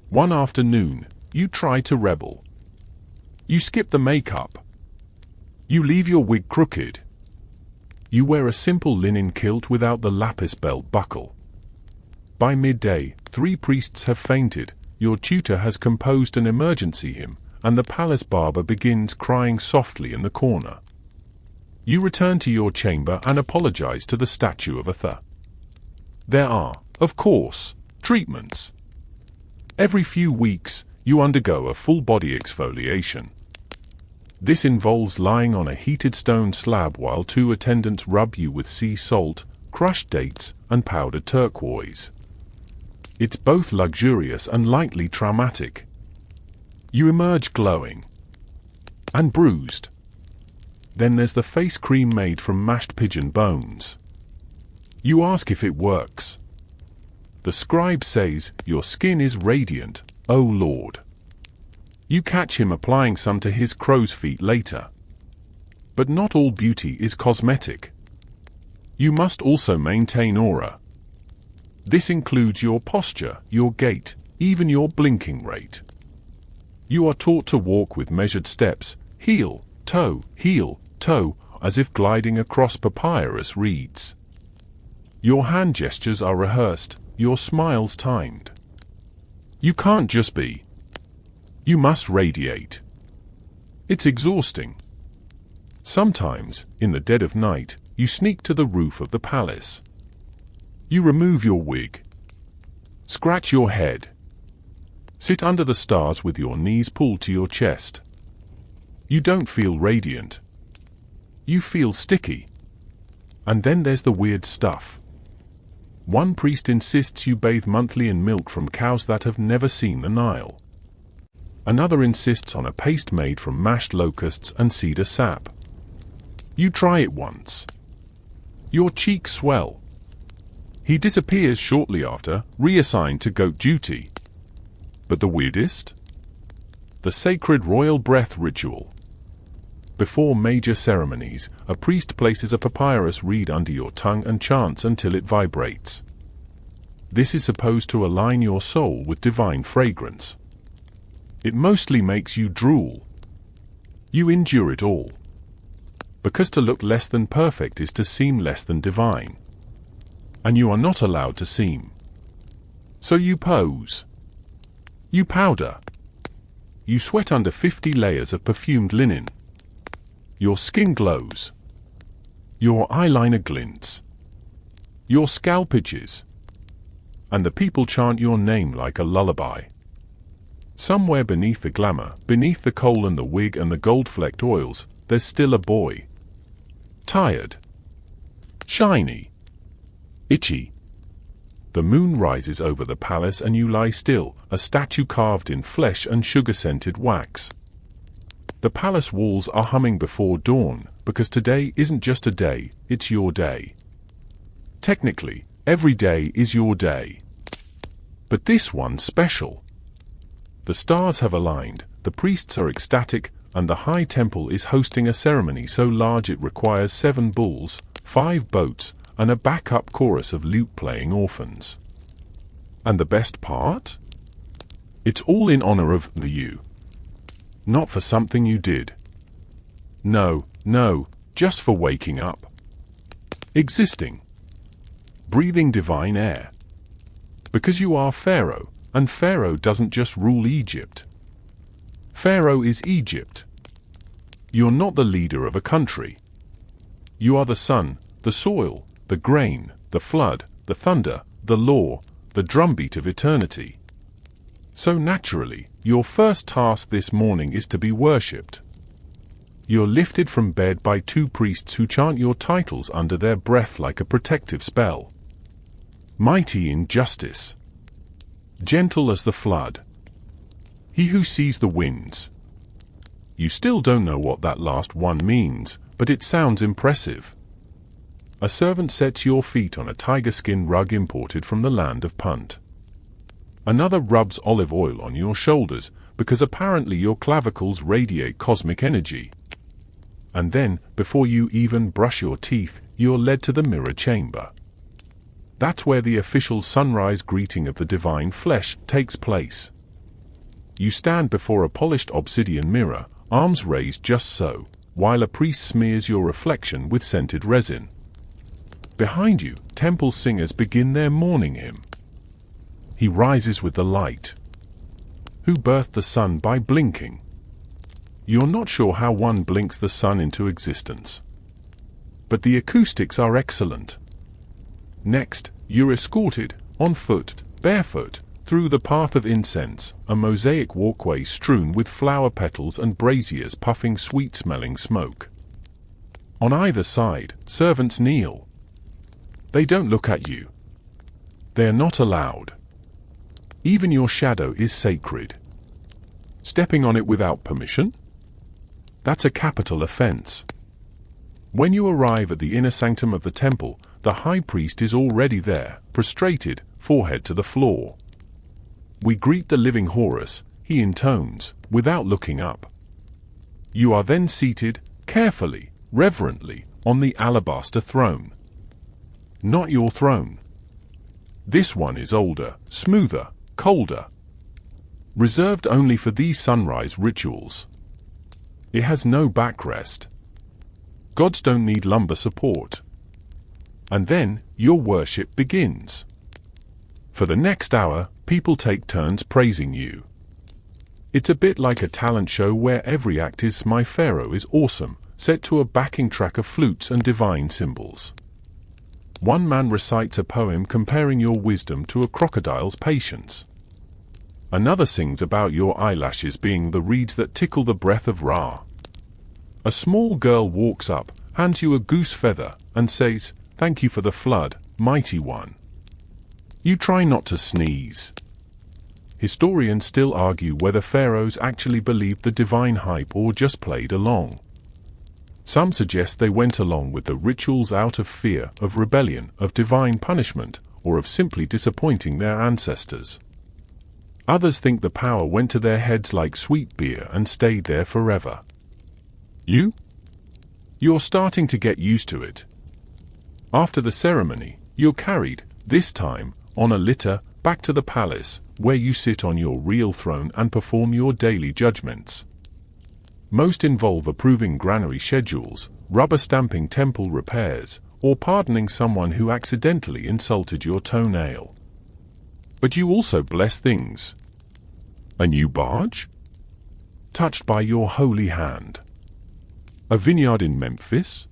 One afternoon, you try to rebel. You skip the makeup. You leave your wig crooked. You wear a simple linen kilt without the lapis belt buckle. By midday, 3 priests have fainted, your tutor has composed an emergency hymn, and the palace barber begins crying softly in the corner. You return to your chamber and apologize to the statue of Atha. There are, of course, treatments. Every few weeks, you undergo a full-body exfoliation. This involves lying on a heated stone slab while 2 attendants rub you with sea salt, crushed dates, and powdered turquoise. It's both luxurious and lightly traumatic. You emerge glowing and bruised. Then there's the face cream made from mashed pigeon bones. You ask if it works. The scribe says, your skin is radiant, O Lord. You catch him applying some to his crow's feet later. But not all beauty is cosmetic. You must also maintain aura. This includes your posture, your gait, even your blinking rate. You are taught to walk with measured steps, heel, toe, as if gliding across papyrus reeds. Your hand gestures are rehearsed, your smiles timed. You can't just be. You must radiate. It's exhausting. Sometimes, in the dead of night, you sneak to the roof of the palace. You remove your wig. Scratch your head. Sit under the stars with your knees pulled to your chest. You don't feel radiant. You feel sticky. And then there's the weird stuff. One priest insists you bathe monthly in milk from cows that have never seen the Nile. Another insists on a paste made from mashed locusts and cedar sap. You try it once. Your cheeks swell. He disappears shortly after, reassigned to goat duty. But the weirdest? The sacred royal breath ritual. Before major ceremonies, a priest places a papyrus reed under your tongue and chants until it vibrates. This is supposed to align your soul with divine fragrance. It mostly makes you drool. You endure it all. Because to look less than perfect is to seem less than divine. And you are not allowed to seem. So you pose. You powder. You sweat under 50 layers of perfumed linen. Your skin glows. Your eyeliner glints. Your scalp itches. And the people chant your name like a lullaby. Somewhere beneath the glamour, beneath the kohl and the wig and the gold-flecked oils, there's still a boy. Tired. Shiny. Itchy. The moon rises over the palace and you lie still, a statue carved in flesh and sugar-scented wax. The palace walls are humming before dawn, because today isn't just a day, it's your day. Technically, every day is your day. But this one's special. The stars have aligned, the priests are ecstatic, and the high temple is hosting a ceremony so large it requires 7 bulls, 5 boats, and a backup chorus of lute-playing orphans. And the best part? It's all in honor of the you. Not for something you did. No, just for waking up. Existing. Breathing divine air. Because you are Pharaoh, and Pharaoh doesn't just rule Egypt. Pharaoh is Egypt. You're not the leader of a country. You are the sun, the soil, the grain, the flood, the thunder, the law, the drumbeat of eternity. So naturally, your first task this morning is to be worshipped. You're lifted from bed by 2 priests who chant your titles under their breath like a protective spell. Mighty in justice. Gentle as the flood. He who sees the winds. You still don't know what that last one means, but it sounds impressive. A servant sets your feet on a tiger-skin rug imported from the land of Punt. Another rubs olive oil on your shoulders, because apparently your clavicles radiate cosmic energy. And then, before you even brush your teeth, you're led to the mirror chamber. That's where the official sunrise greeting of the divine flesh takes place. You stand before a polished obsidian mirror, arms raised just so, while a priest smears your reflection with scented resin. Behind you, temple singers begin their morning hymn. He rises with the light. Who birthed the sun by blinking? You're not sure how one blinks the sun into existence. But the acoustics are excellent. Next, you're escorted, on foot, barefoot, through the path of incense, a mosaic walkway strewn with flower petals and braziers puffing sweet-smelling smoke. On either side, servants kneel. They don't look at you. They're not allowed. Even your shadow is sacred. Stepping on it without permission? That's a capital offense. When you arrive at the inner sanctum of the temple, the high priest is already there, prostrated, forehead to the floor. We greet the living Horus, he intones, without looking up. You are then seated, carefully, reverently, on the alabaster throne. Not your throne. This one is older, smoother, colder. Reserved only for these sunrise rituals. It has no backrest. Gods don't need lumbar support. And then, your worship begins. For the next hour, people take turns praising you. It's a bit like a talent show where every act is "My Pharaoh is awesome," set to a backing track of flutes and divine symbols. One man recites a poem comparing your wisdom to a crocodile's patience. Another sings about your eyelashes being the reeds that tickle the breath of Ra. A small girl walks up, hands you a goose feather, and says, "Thank you for the flood, mighty one." You try not to sneeze. Historians still argue whether pharaohs actually believed the divine hype or just played along. Some suggest they went along with the rituals out of fear of rebellion, of divine punishment, or of simply disappointing their ancestors. Others think the power went to their heads like sweet beer and stayed there forever. You're starting to get used to it. After the ceremony, you're carried, this time, on a litter, back to the palace, where you sit on your real throne and perform your daily judgments. Most involve approving granary schedules, rubber-stamping temple repairs, or pardoning someone who accidentally insulted your toenail. But you also bless things. A new barge? Touched by your holy hand. A vineyard in Memphis?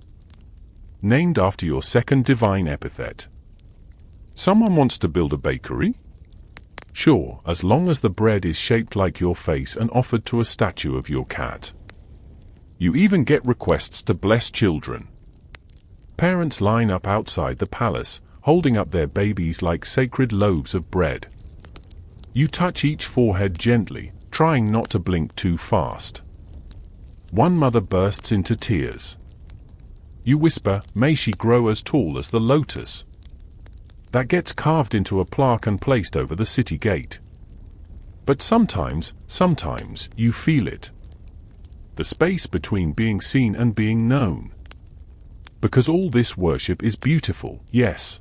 Named after your second divine epithet. Someone wants to build a bakery? Sure, as long as the bread is shaped like your face and offered to a statue of your cat. You even get requests to bless children. Parents line up outside the palace, holding up their babies like sacred loaves of bread. You touch each forehead gently, trying not to blink too fast. One mother bursts into tears. You whisper, "May she grow as tall as the lotus." That gets carved into a plaque and placed over the city gate. But sometimes you feel it. The space between being seen and being known. Because all this worship is beautiful, yes.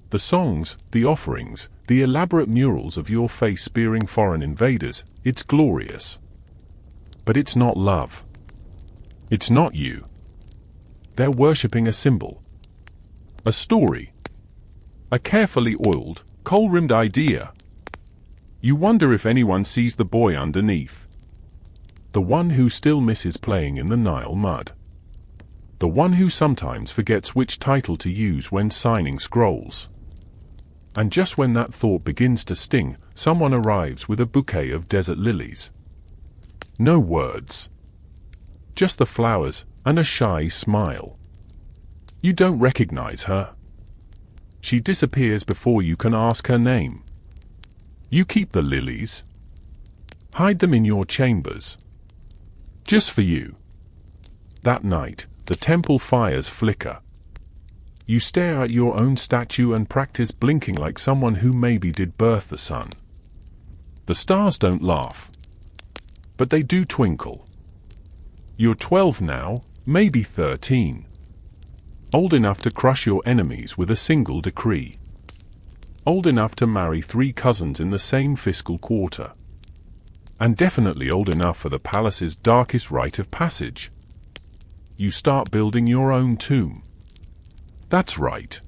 The songs, the offerings, the elaborate murals of your face spearing foreign invaders, it's glorious. But it's not love. It's not you. They're worshipping a symbol. A story. A carefully oiled, coal-rimmed idea. You wonder if anyone sees the boy underneath. The one who still misses playing in the Nile mud. The one who sometimes forgets which title to use when signing scrolls. And just when that thought begins to sting, someone arrives with a bouquet of desert lilies. No words. Just the flowers and a shy smile. You don't recognize her. She disappears before you can ask her name. You keep the lilies. Hide them in your chambers. Just for you. That night, the temple fires flicker. You stare at your own statue and practice blinking like someone who maybe did birth the sun. The stars don't laugh. But they do twinkle. You're 12 now, maybe 13. Old enough to crush your enemies with a single decree. Old enough to marry 3 cousins in the same fiscal quarter. And definitely old enough for the palace's darkest rite of passage. You start building your own tomb. That's right.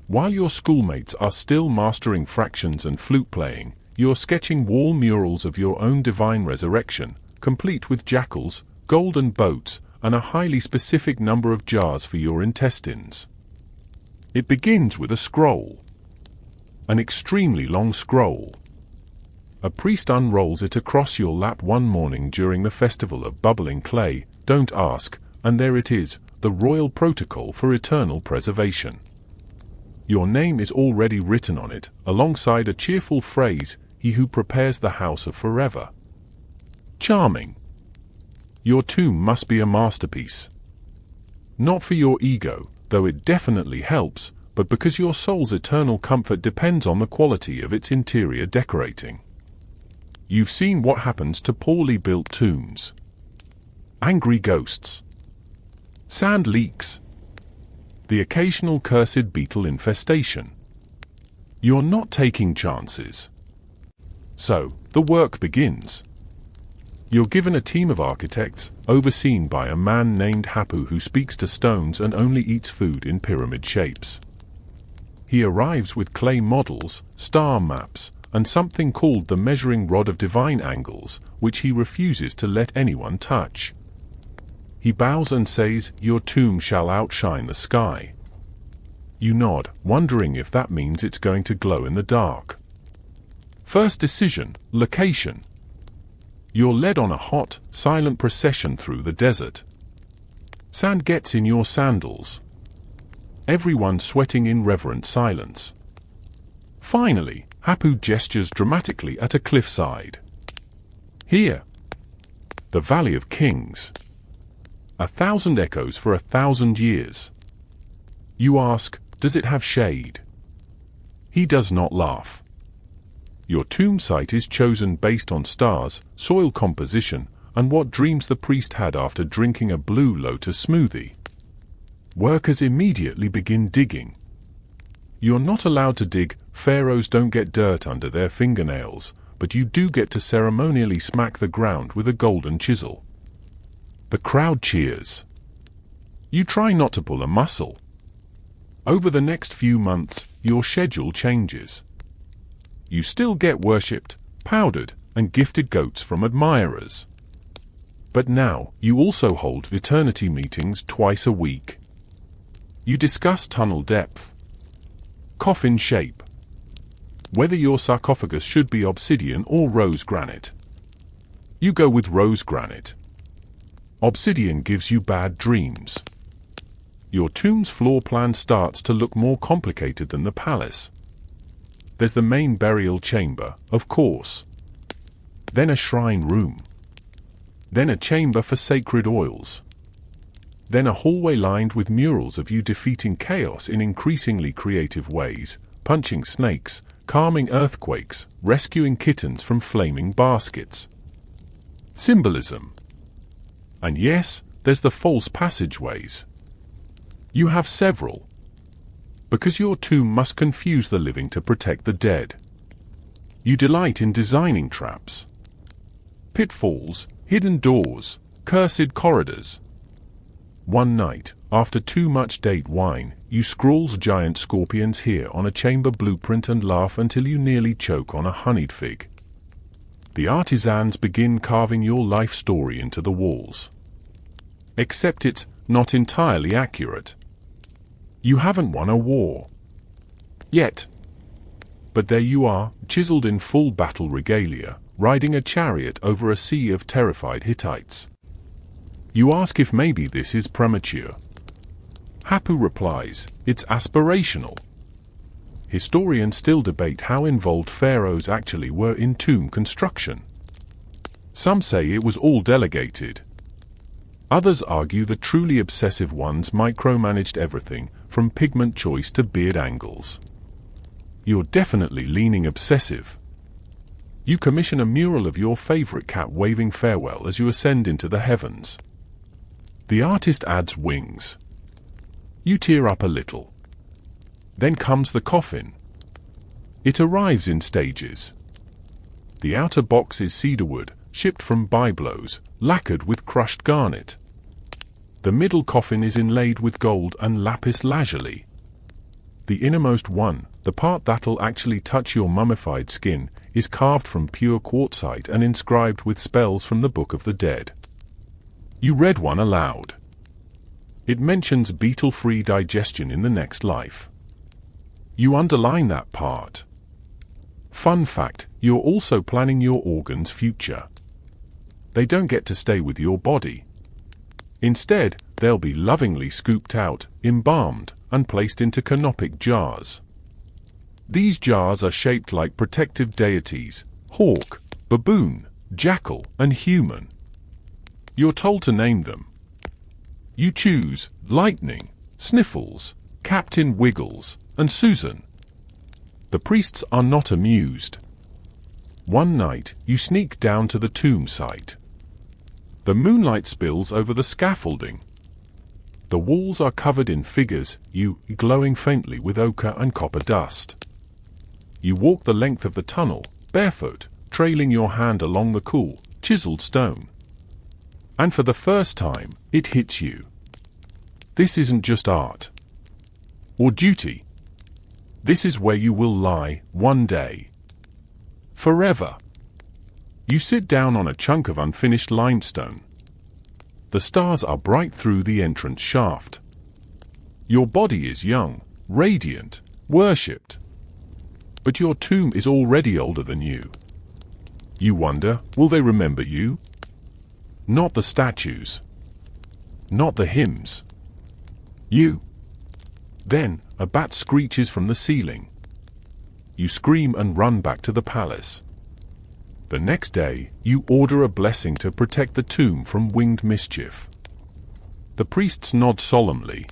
While your schoolmates are still mastering fractions and flute playing, you're sketching wall murals of your own divine resurrection, complete with jackals, golden boats, and a highly specific number of jars for your intestines. It begins with a scroll. An extremely long scroll. A priest unrolls it across your lap one morning during the festival of bubbling clay, don't ask, and there it is, the royal protocol for eternal preservation. Your name is already written on it, alongside a cheerful phrase, "He who prepares the house of forever." Charming. Your tomb must be a masterpiece. Not for your ego, though it definitely helps, but because your soul's eternal comfort depends on the quality of its interior decorating. You've seen what happens to poorly built tombs. Angry ghosts. Sand leaks. The occasional cursed beetle infestation. You're not taking chances. So, the work begins. You're given a team of architects, overseen by a man named Hapu who speaks to stones and only eats food in pyramid shapes. He arrives with clay models, star maps, and something called the measuring rod of divine angles, which he refuses to let anyone touch. He bows and says, "Your tomb shall outshine the sky." You nod, wondering if that means it's going to glow in the dark. First decision, location. You're led on a hot, silent procession through the desert. Sand gets in your sandals. Everyone sweating in reverent silence. Finally, Hapu gestures dramatically at a cliffside. Here. The Valley of Kings. 1,000 echoes for 1,000 years. You ask, does it have shade? He does not laugh. Your tomb site is chosen based on stars, soil composition, and what dreams the priest had after drinking a blue lotus smoothie. Workers immediately begin digging. You're not allowed to dig, pharaohs don't get dirt under their fingernails, but you do get to ceremonially smack the ground with a golden chisel. The crowd cheers. You try not to pull a muscle. Over the next few months, your schedule changes. You still get worshipped, powdered, and gifted goats from admirers. But now, you also hold eternity meetings twice a week. You discuss tunnel depth, coffin shape, whether your sarcophagus should be obsidian or rose granite. You go with rose granite. Obsidian gives you bad dreams. Your tomb's floor plan starts to look more complicated than the palace. There's the main burial chamber, of course. Then a shrine room. Then a chamber for sacred oils. Then a hallway lined with murals of you defeating chaos in increasingly creative ways, punching snakes, calming earthquakes, rescuing kittens from flaming baskets. Symbolism. And yes, there's the false passageways. You have several. Because your tomb must confuse the living to protect the dead. You delight in designing traps. Pitfalls, hidden doors, cursed corridors. One night, after too much date wine, you scrawl giant scorpions here on a chamber blueprint and laugh until you nearly choke on a honeyed fig. The artisans begin carving your life story into the walls. Except it's not entirely accurate. You haven't won a war. Yet. But there you are, chiseled in full battle regalia, riding a chariot over a sea of terrified Hittites. You ask if maybe this is premature. Hapu replies, it's aspirational. Historians still debate how involved pharaohs actually were in tomb construction. Some say it was all delegated. Others argue the truly obsessive ones micromanaged everything, from pigment choice to beard angles. You're definitely leaning obsessive. You commission a mural of your favorite cat waving farewell as you ascend into the heavens. The artist adds wings. You tear up a little. Then comes the coffin. It arrives in stages. The outer box is cedarwood, shipped from Byblos, lacquered with crushed garnet. The middle coffin is inlaid with gold and lapis lazuli. The innermost one, the part that'll actually touch your mummified skin, is carved from pure quartzite and inscribed with spells from the Book of the Dead. You read one aloud. It mentions beetle-free digestion in the next life. You underline that part. Fun fact, you're also planning your organs' future. They don't get to stay with your body. Instead, they'll be lovingly scooped out, embalmed, and placed into canopic jars. These jars are shaped like protective deities: hawk, baboon, jackal, and human. You're told to name them. You choose Lightning, Sniffles, Captain Wiggles, and Susan. The priests are not amused. One night, you sneak down to the tomb site. The moonlight spills over the scaffolding. The walls are covered in figures, you glowing faintly with ochre and copper dust. You walk the length of the tunnel, barefoot, trailing your hand along the cool, chiseled stone. And for the first time, it hits you. This isn't just art. Or duty. This is where you will lie, one day. Forever. You sit down on a chunk of unfinished limestone. The stars are bright through the entrance shaft. Your body is young, radiant, worshipped. But your tomb is already older than you. You wonder, will they remember you? Not the statues. Not the hymns. You. Then, a bat screeches from the ceiling. You scream and run back to the palace. The next day, you order a blessing to protect the tomb from winged mischief. The priests nod solemnly.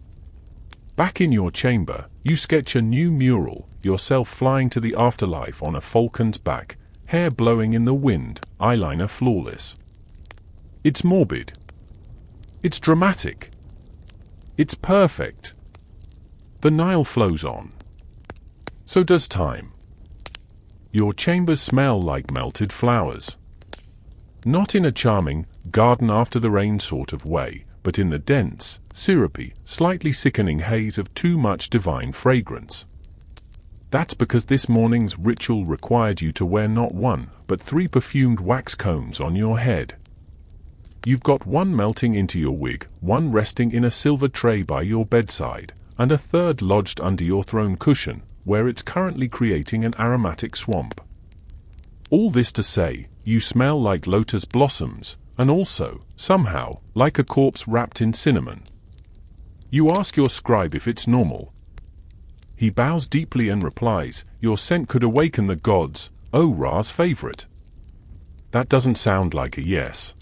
Back in your chamber, you sketch a new mural, yourself flying to the afterlife on a falcon's back, hair blowing in the wind, eyeliner flawless. It's morbid. It's dramatic. It's perfect. The Nile flows on. So does time. Your chambers smell like melted flowers. Not in a charming, garden after the rain sort of way, but in the dense, syrupy, slightly sickening haze of too much divine fragrance. That's because this morning's ritual required you to wear not one, but 3 perfumed wax combs on your head. You've got one melting into your wig, one resting in a silver tray by your bedside, and a third lodged under your throne cushion, where it's currently creating an aromatic swamp. All this to say, you smell like lotus blossoms, and also, somehow, like a corpse wrapped in cinnamon. You ask your scribe if it's normal. He bows deeply and replies, your scent could awaken the gods, O Ra's favorite. That doesn't sound like a yes.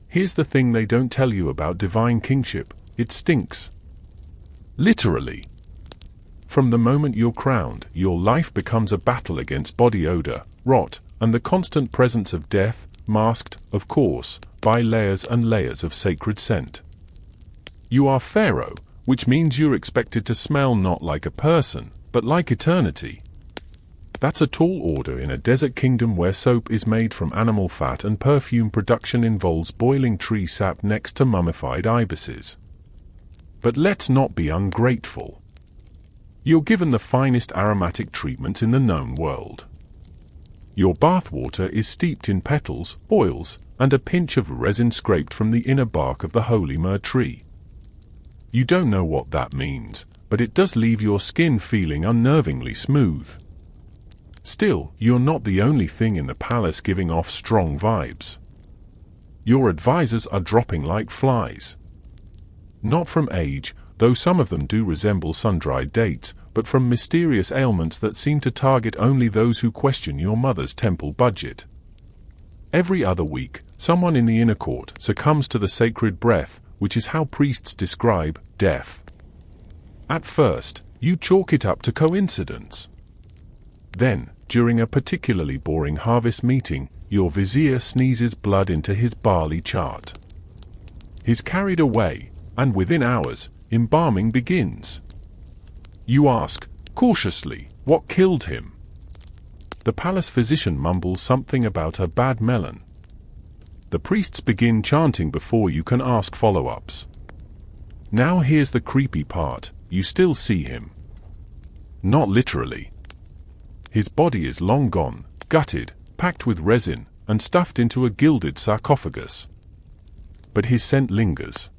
Here's the thing they don't tell you about divine kingship, it stinks. Literally. From the moment you're crowned, your life becomes a battle against body odor, rot, and the constant presence of death, masked, of course, by layers and layers of sacred scent. You are Pharaoh, which means you're expected to smell not like a person, but like eternity. That's a tall order in a desert kingdom where soap is made from animal fat and perfume production involves boiling tree sap next to mummified ibises. But let's not be ungrateful. You're given the finest aromatic treatments in the known world. Your bathwater is steeped in petals, oils, and a pinch of resin scraped from the inner bark of the holy myrrh tree. You don't know what that means, but it does leave your skin feeling unnervingly smooth. Still, you're not the only thing in the palace giving off strong vibes. Your advisors are dropping like flies. Not from age, though some of them do resemble sun-dried dates, but from mysterious ailments that seem to target only those who question your mother's temple budget. Every other week, someone in the inner court succumbs to the sacred breath, which is how priests describe death. At first, you chalk it up to coincidence. Then, during a particularly boring harvest meeting, your vizier sneezes blood into his barley chart. He's carried away, and within hours, embalming begins. You ask, cautiously, what killed him? The palace physician mumbles something about a bad melon. The priests begin chanting before you can ask follow-ups. Now here's the creepy part, you still see him. Not literally. His body is long gone, gutted, packed with resin, and stuffed into a gilded sarcophagus. But his scent lingers.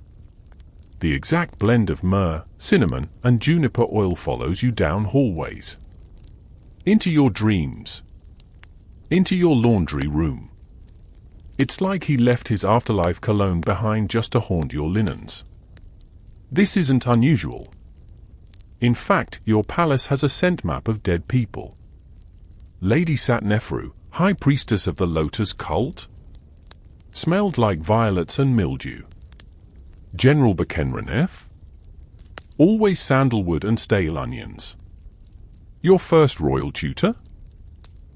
The exact blend of myrrh, cinnamon, and juniper oil follows you down hallways. Into your dreams. Into your laundry room. It's like he left his afterlife cologne behind just to haunt your linens. This isn't unusual. In fact, your palace has a scent map of dead people. Lady Satnefru, high priestess of the Lotus cult, smelled like violets and mildew. General Bekenrenef, always sandalwood and stale onions. Your first royal tutor,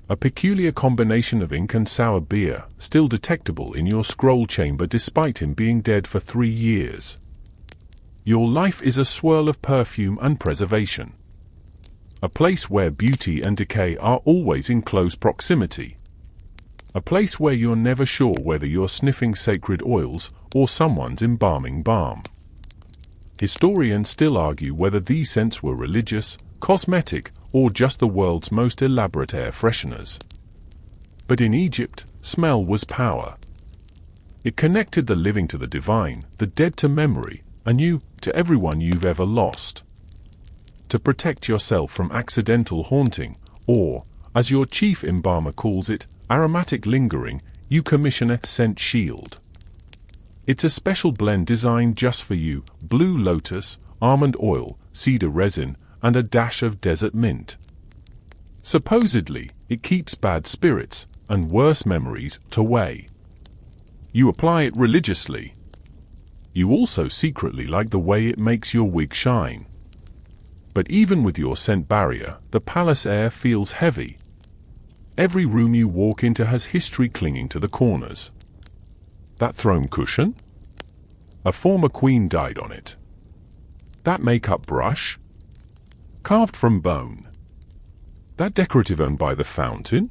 a peculiar combination of ink and sour beer, still detectable in your scroll chamber despite him being dead for 3 years. Your life is a swirl of perfume and preservation. A place where beauty and decay are always in close proximity. A place where you're never sure whether you're sniffing sacred oils or someone's embalming balm. Historians still argue whether these scents were religious, cosmetic, or just the world's most elaborate air fresheners. But in Egypt, smell was power. It connected the living to the divine, the dead to memory, and you to everyone you've ever lost. To protect yourself from accidental haunting, or, as your chief embalmer calls it, aromatic lingering, you commission a scent shield. It's a special blend designed just for you: blue lotus, almond oil, cedar resin, and a dash of desert mint. Supposedly, it keeps bad spirits and worse memories away. You apply it religiously. You also secretly like the way it makes your wig shine. But even with your scent barrier, the palace air feels heavy. Every room you walk into has history clinging to the corners. That throne cushion? A former queen died on it. That makeup brush? Carved from bone. That decorative urn by the fountain?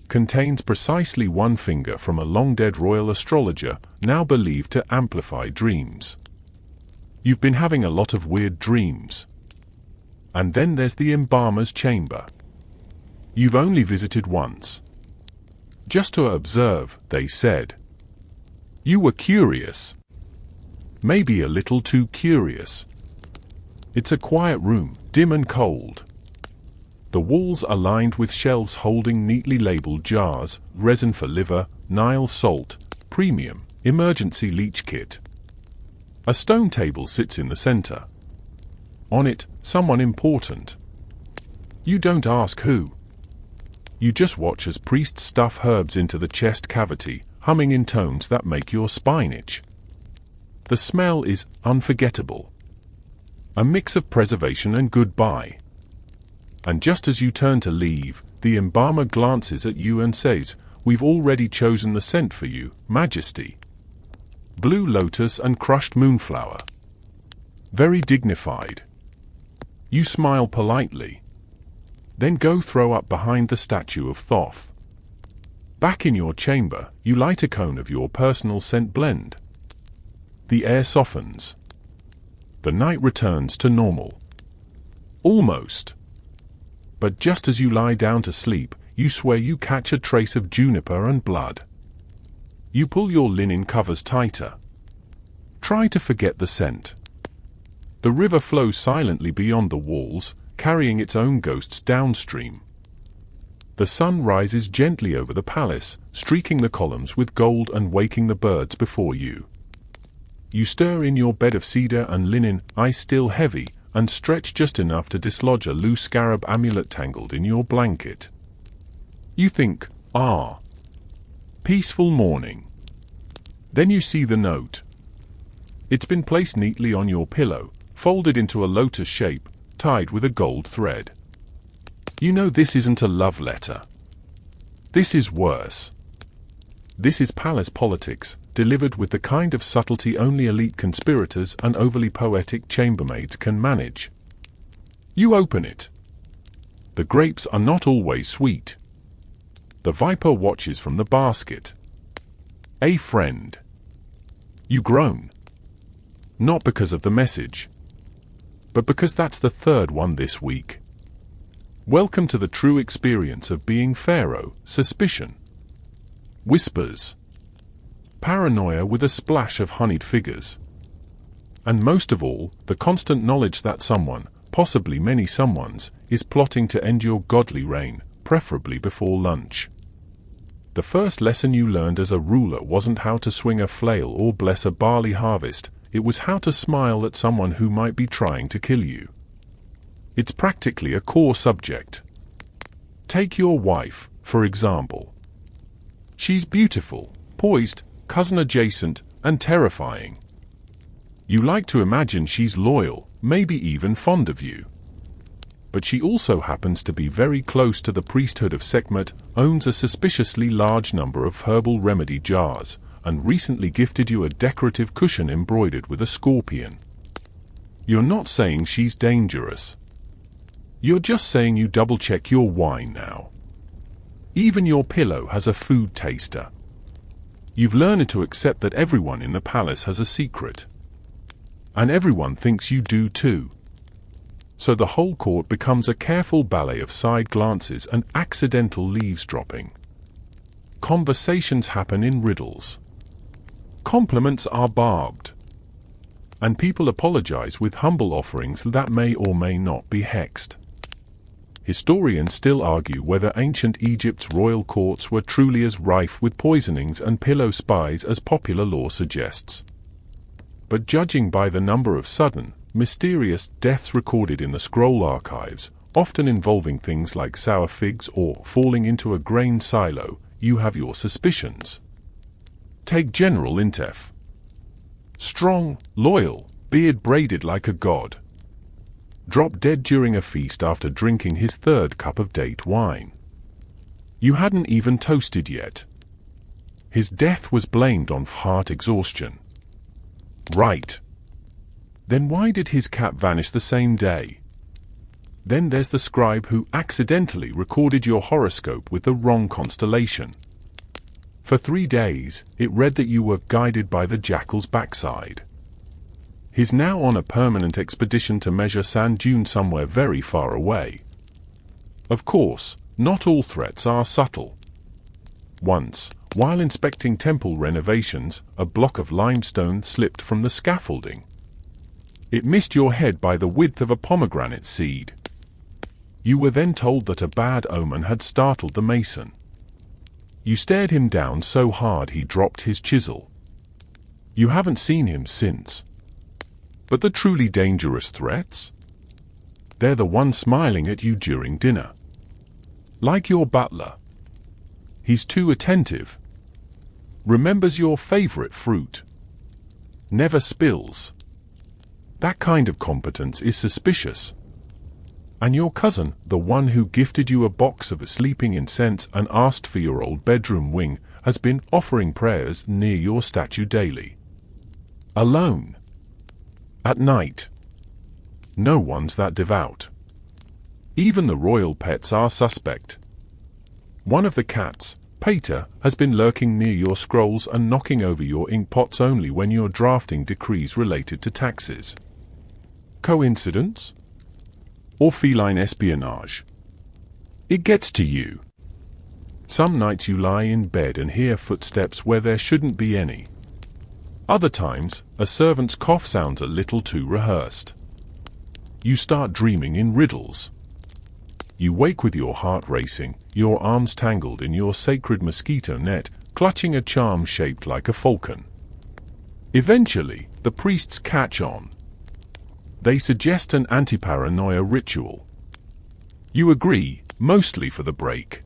Contains precisely one finger from a long-dead royal astrologer, now believed to amplify dreams. You've been having a lot of weird dreams. And then there's the embalmer's chamber. You've only visited once. Just to observe, they said. You were curious. Maybe a little too curious. It's a quiet room, dim and cold. The walls are lined with shelves holding neatly labeled jars: resin for liver, Nile salt, premium, emergency leech kit. A stone table sits in the center. On it, someone important. You don't ask who. You just watch as priests stuff herbs into the chest cavity, humming in tones that make your spine itch. The smell is unforgettable. A mix of preservation and goodbye. And just as you turn to leave, the embalmer glances at you and says, "We've already chosen the scent for you, Majesty. Blue lotus and crushed moonflower." Very dignified. You smile politely. Then go throw up behind the statue of Thoth. Back in your chamber, you light a cone of your personal scent blend. The air softens. The night returns to normal. Almost. But just as you lie down to sleep, you swear you catch a trace of juniper and blood. You pull your linen covers tighter. Try to forget the scent. The river flows silently beyond the walls, carrying its own ghosts downstream. The sun rises gently over the palace, streaking the columns with gold and waking the birds before you. You stir in your bed of cedar and linen, ice still heavy, and stretch just enough to dislodge a loose scarab amulet tangled in your blanket. You think, peaceful morning. Then you see the note. It's been placed neatly on your pillow, folded into a lotus shape, tied with a gold thread. You know this isn't a love letter. This is worse. This is palace politics, delivered with the kind of subtlety only elite conspirators and overly poetic chambermaids can manage. You open it. The grapes are not always sweet. The viper watches from the basket. A friend. You groan. Not because of the message, but because that's the third one this week. Welcome to the true experience of being Pharaoh: suspicion, whispers, paranoia with a splash of honeyed figures. And most of all, the constant knowledge that someone, possibly many someones, is plotting to end your godly reign, preferably before lunch. The first lesson you learned as a ruler wasn't how to swing a flail or bless a barley harvest, it was how to smile at someone who might be trying to kill you. It's practically a core subject. Take your wife, for example. She's beautiful, poised, cousin adjacent, and terrifying. You like to imagine she's loyal, maybe even fond of you. But she also happens to be very close to the priesthood of Sekhmet, owns a suspiciously large number of herbal remedy jars, and recently gifted you a decorative cushion embroidered with a scorpion. You're not saying she's dangerous. You're just saying you double-check your wine now. Even your pillow has a food taster. You've learned to accept that everyone in the palace has a secret. And everyone thinks you do too. So the whole court becomes a careful ballet of side glances and accidental leaves dropping. Conversations happen in riddles. Compliments are barbed. And people apologize with humble offerings that may or may not be hexed. Historians still argue whether ancient Egypt's royal courts were truly as rife with poisonings and pillow spies as popular lore suggests. But judging by the number of sudden, mysterious deaths recorded in the scroll archives, often involving things like sour figs or falling into a grain silo, you have your suspicions. Take General Intef. Strong, loyal, beard braided like a god. Dropped dead during a feast after drinking his third cup of date wine. You hadn't even toasted yet. His death was blamed on heart exhaustion. Right. Then why did his cat vanish the same day? Then there's the scribe who accidentally recorded your horoscope with the wrong constellation. For 3 days, it read that you were guided by the jackal's backside. He's now on a permanent expedition to measure sand dune somewhere very far away. Of course, not all threats are subtle. Once, while inspecting temple renovations, a block of limestone slipped from the scaffolding. It missed your head by the width of a pomegranate seed. You were then told that a bad omen had startled the mason. You stared him down so hard he dropped his chisel. You haven't seen him since. But the truly dangerous threats? They're the ones smiling at you during dinner. Like your butler. He's too attentive. Remembers your favorite fruit. Never spills. That kind of competence is suspicious. And your cousin, the one who gifted you a box of sleeping incense and asked for your old bedroom wing, has been offering prayers near your statue daily. Alone. At night. No one's that devout. Even the royal pets are suspect. One of the cats, Pater, has been lurking near your scrolls and knocking over your ink pots only when you're drafting decrees related to taxes. Coincidence? Or feline espionage? It gets to you. Some nights you lie in bed and hear footsteps where there shouldn't be any. Other times, a servant's cough sounds a little too rehearsed. You start dreaming in riddles. You wake with your heart racing, your arms tangled in your sacred mosquito net, clutching a charm shaped like a falcon. Eventually, the priests catch on. They suggest an anti-paranoia ritual. You agree, mostly for the break.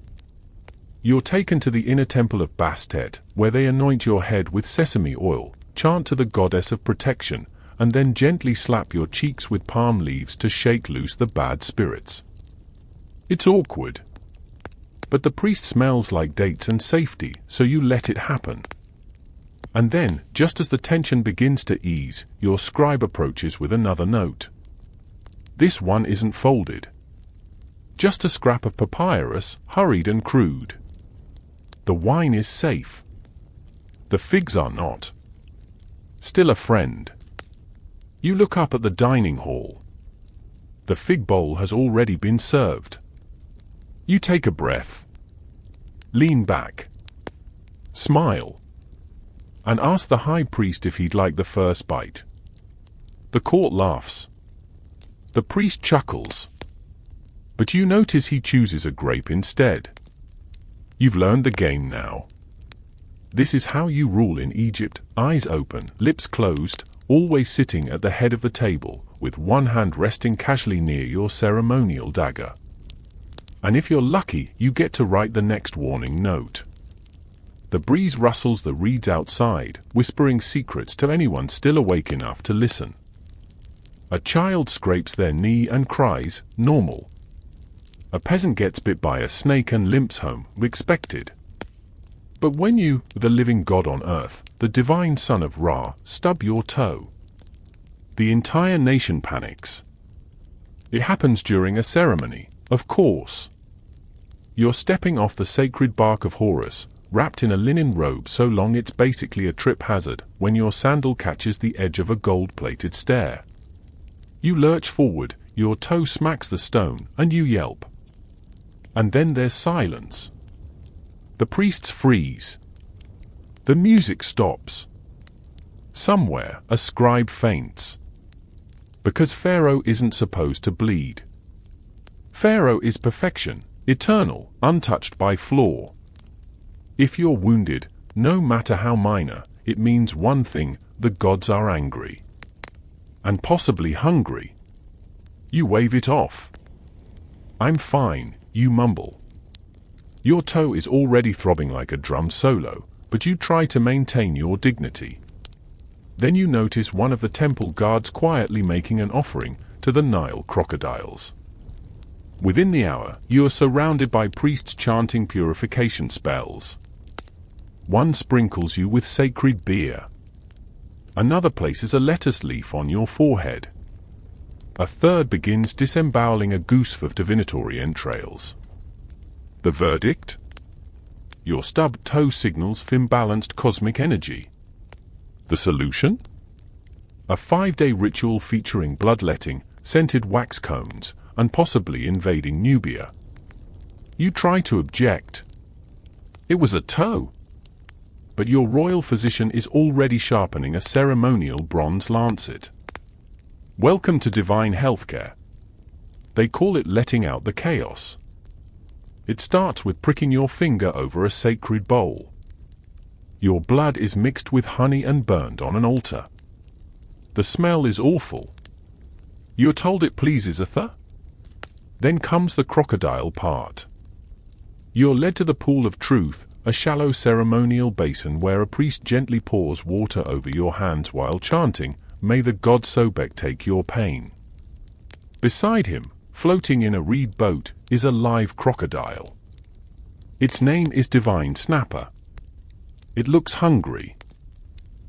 You're taken to the inner temple of Bastet, where they anoint your head with sesame oil, chant to the goddess of protection, and then gently slap your cheeks with palm leaves to shake loose the bad spirits. It's awkward. But the priest smells like dates and safety, so you let it happen. And then, just as the tension begins to ease, your scribe approaches with another note. This one isn't folded. Just a scrap of papyrus, hurried and crude. The wine is safe. The figs are not. Still a friend. You look up at the dining hall. The fig bowl has already been served. You take a breath. Lean back. Smile. And ask the high priest if he'd like the first bite. The court laughs. The priest chuckles. But you notice he chooses a grape instead. You've learned the game now. This is how you rule in Egypt, eyes open, lips closed, always sitting at the head of the table, with one hand resting casually near your ceremonial dagger. And if you're lucky, you get to write the next warning note. The breeze rustles the reeds outside, whispering secrets to anyone still awake enough to listen. A child scrapes their knee and cries, normal. A peasant gets bit by a snake and limps home, expected. But when you, the living God on earth, the divine son of Ra, stub your toe, the entire nation panics. It happens during a ceremony, of course. You're stepping off the sacred bark of Horus, wrapped in a linen robe so long it's basically a trip hazard, when your sandal catches the edge of a gold-plated stair. You lurch forward, your toe smacks the stone, and you yelp. And then there's silence. The priests freeze. The music stops. Somewhere, a scribe faints. Because Pharaoh isn't supposed to bleed. Pharaoh is perfection, eternal, untouched by flaw. If you're wounded, no matter how minor, it means one thing: the gods are angry. And possibly hungry. You wave it off. "I'm fine," you mumble. Your toe is already throbbing like a drum solo, but you try to maintain your dignity. Then you notice one of the temple guards quietly making an offering to the Nile crocodiles. Within the hour, you are surrounded by priests chanting purification spells. One sprinkles you with sacred beer. Another places a lettuce leaf on your forehead. A third begins disemboweling a goose of divinatory entrails. The verdict? Your stubbed toe signals imbalanced cosmic energy. The solution? A 5-day ritual featuring bloodletting, scented wax cones, and possibly invading Nubia. You try to object. It was a toe. But your royal physician is already sharpening a ceremonial bronze lancet. Welcome to divine healthcare. They call it letting out the chaos. It starts with pricking your finger over a sacred bowl. Your blood is mixed with honey and burned on an altar. The smell is awful. You're told it pleases Atha? Then comes the crocodile part. You're led to the pool of truth, a shallow ceremonial basin where a priest gently pours water over your hands while chanting, "May the god Sobek take your pain." Beside him, floating in a reed boat, is a live crocodile. Its name is Divine Snapper. It looks hungry.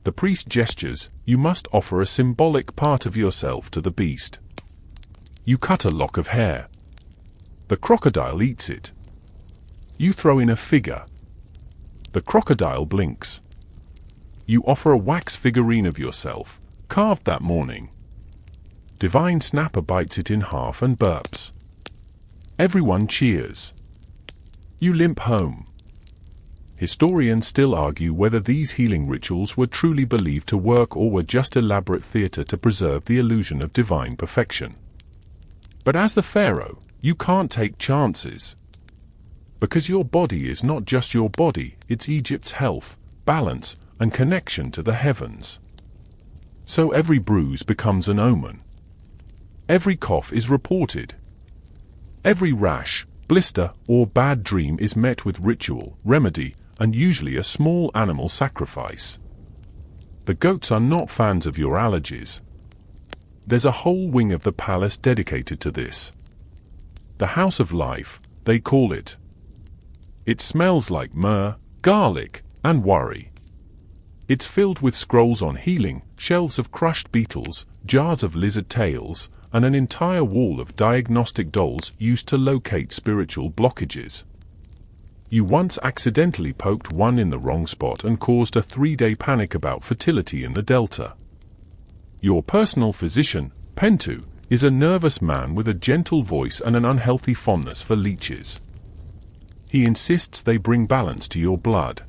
The priest gestures, you must offer a symbolic part of yourself to the beast. You cut a lock of hair. The crocodile eats it. You throw in a figure. The crocodile blinks. You offer a wax figurine of yourself, carved that morning. Divine Snapper bites it in half and burps. Everyone cheers. You limp home. Historians still argue whether these healing rituals were truly believed to work or were just elaborate theater to preserve the illusion of divine perfection. But as the pharaoh, you can't take chances. Because your body is not just your body, it's Egypt's health, balance, and connection to the heavens. So every bruise becomes an omen. Every cough is reported. Every rash, blister, or bad dream is met with ritual, remedy, and usually a small animal sacrifice. The goats are not fans of your allergies. There's a whole wing of the palace dedicated to this. The House of Life, they call it. It smells like myrrh, garlic, and worry. It's filled with scrolls on healing, shelves of crushed beetles, jars of lizard tails, and an entire wall of diagnostic dolls used to locate spiritual blockages. You once accidentally poked one in the wrong spot and caused a 3-day panic about fertility in the Delta. Your personal physician, Pentu, is a nervous man with a gentle voice and an unhealthy fondness for leeches. He insists they bring balance to your blood.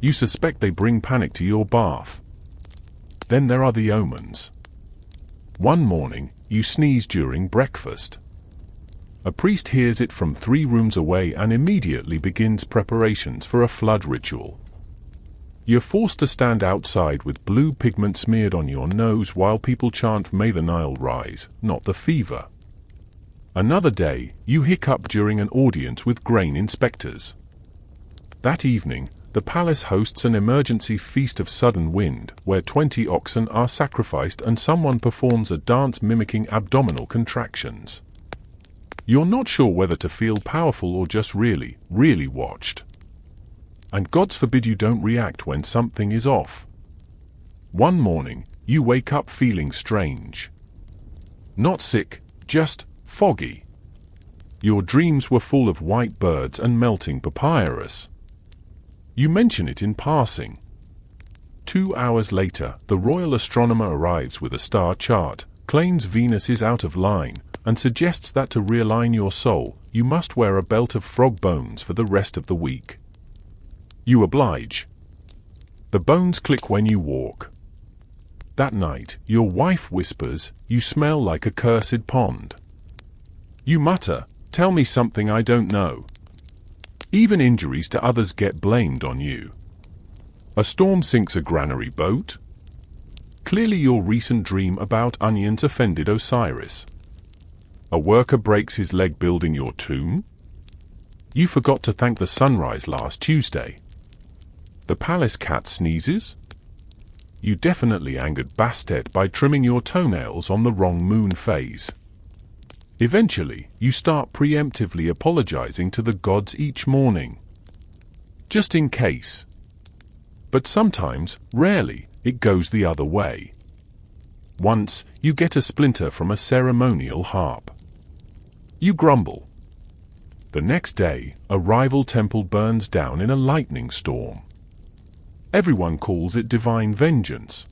You suspect they bring panic to your bath. Then there are the omens. One morning, you sneeze during breakfast. A priest hears it from 3 rooms away and immediately begins preparations for a flood ritual. You're forced to stand outside with blue pigment smeared on your nose while people chant "May the Nile rise," not the fever. Another day, you hiccup during an audience with grain inspectors. That evening, the palace hosts an emergency feast of sudden wind, where 20 oxen are sacrificed and someone performs a dance mimicking abdominal contractions. You're not sure whether to feel powerful or just really, really watched. And gods forbid you don't react when something is off. One morning, you wake up feeling strange. Not sick, just foggy. Your dreams were full of white birds and melting papyrus. You mention it in passing. 2 hours later, the royal astronomer arrives with a star chart, claims Venus is out of line, and suggests that to realign your soul, you must wear a belt of frog bones for the rest of the week. You oblige. The bones click when you walk. That night, your wife whispers, "You smell like a cursed pond." You mutter, "Tell me something I don't know." Even injuries to others get blamed on you. A storm sinks a granary boat. Clearly your recent dream about onions offended Osiris. A worker breaks his leg building your tomb. You forgot to thank the sunrise last Tuesday. The palace cat sneezes. You definitely angered Bastet by trimming your toenails on the wrong moon phase. Eventually, you start preemptively apologizing to the gods each morning. Just in case. But sometimes, rarely, it goes the other way. Once, you get a splinter from a ceremonial harp. You grumble. The next day, a rival temple burns down in a lightning storm. Everyone calls it divine vengeance.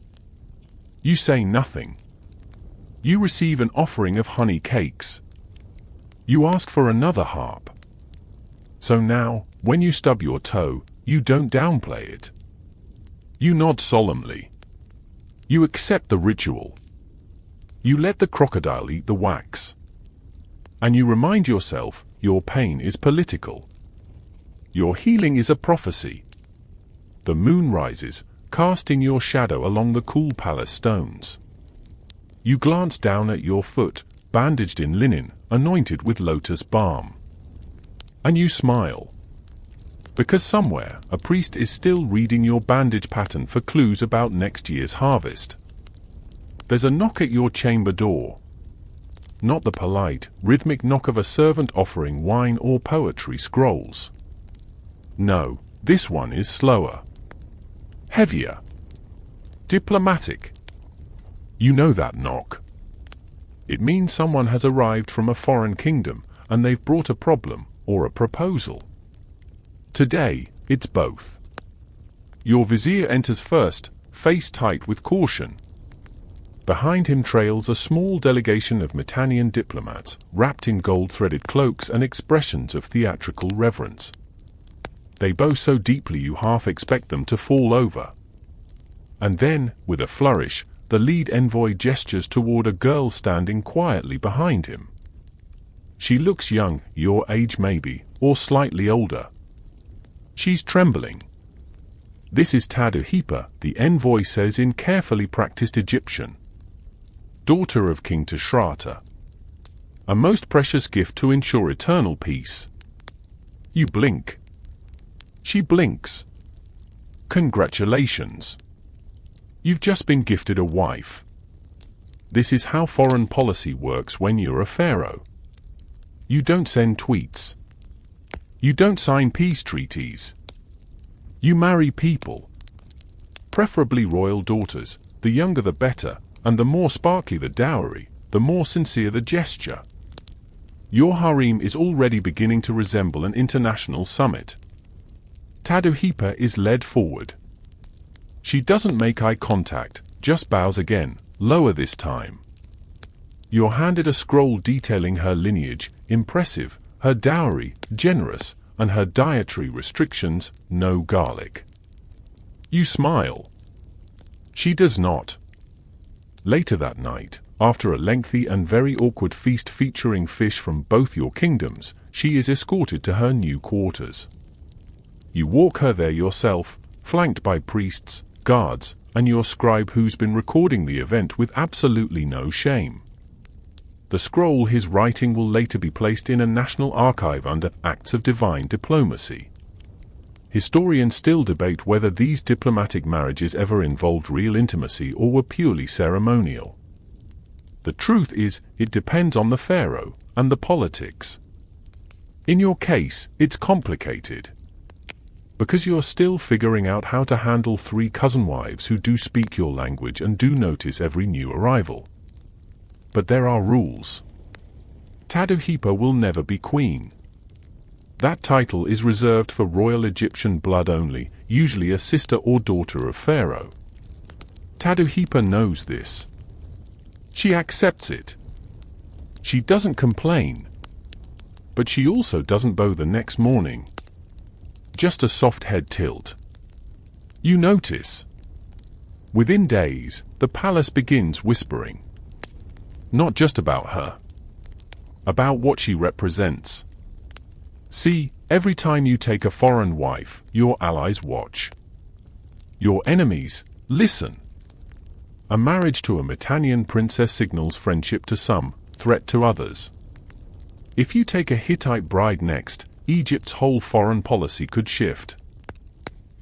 You say nothing. You receive an offering of honey cakes. You ask for another harp. So now, when you stub your toe, you don't downplay it. You nod solemnly. You accept the ritual. You let the crocodile eat the wax. And you remind yourself, your pain is political. Your healing is a prophecy. The moon rises, casting your shadow along the cool palace stones. You glance down at your foot, bandaged in linen, anointed with lotus balm. And you smile. Because somewhere, a priest is still reading your bandage pattern for clues about next year's harvest. There's a knock at your chamber door. Not the polite, rhythmic knock of a servant offering wine or poetry scrolls. No, this one is slower. Heavier. Diplomatic. You know that knock. It means someone has arrived from a foreign kingdom, and they've brought a problem, or a proposal. Today, it's both. Your vizier enters first, face tight with caution. Behind him trails a small delegation of Mitannian diplomats, wrapped in gold-threaded cloaks and expressions of theatrical reverence. They bow so deeply you half expect them to fall over. And then, with a flourish, the lead envoy gestures toward a girl standing quietly behind him. She looks young, your age maybe, or slightly older. She's trembling. This is Taduhipa, the envoy says in carefully practiced Egyptian. Daughter of King Tishrata. A most precious gift to ensure eternal peace. You blink. She blinks. Congratulations. You've just been gifted a wife. This is how foreign policy works when you're a pharaoh. You don't send tweets. You don't sign peace treaties. You marry people. Preferably royal daughters, the younger the better, and the more sparkly the dowry, the more sincere the gesture. Your harem is already beginning to resemble an international summit. Taduhipa is led forward. She doesn't make eye contact, just bows again, lower this time. You're handed a scroll detailing her lineage, impressive, her dowry, generous, and her dietary restrictions, no garlic. You smile. She does not. Later that night, after a lengthy and very awkward feast featuring fish from both your kingdoms, she is escorted to her new quarters. You walk her there yourself, flanked by priests, guards, and your scribe who's been recording the event with absolutely no shame. The scroll his writing will later be placed in a national archive under Acts of Divine Diplomacy. Historians still debate whether these diplomatic marriages ever involved real intimacy or were purely ceremonial. The truth is, it depends on the pharaoh and the politics. In your case, it's complicated. Because you're still figuring out how to handle 3 cousin wives who do speak your language and do notice every new arrival. But there are rules. Taduhipa will never be queen. That title is reserved for royal Egyptian blood only, usually a sister or daughter of Pharaoh. Taduhipa knows this. She accepts it. She doesn't complain. But she also doesn't bow the next morning. just a soft head tilt. You notice. Within days, the palace begins whispering. Not just about her. About what she represents. See, every time you take a foreign wife, your allies watch. Your enemies listen. A marriage to a Mitannian princess signals friendship to some, threat to others. If you take a Hittite bride next, Egypt's whole foreign policy could shift.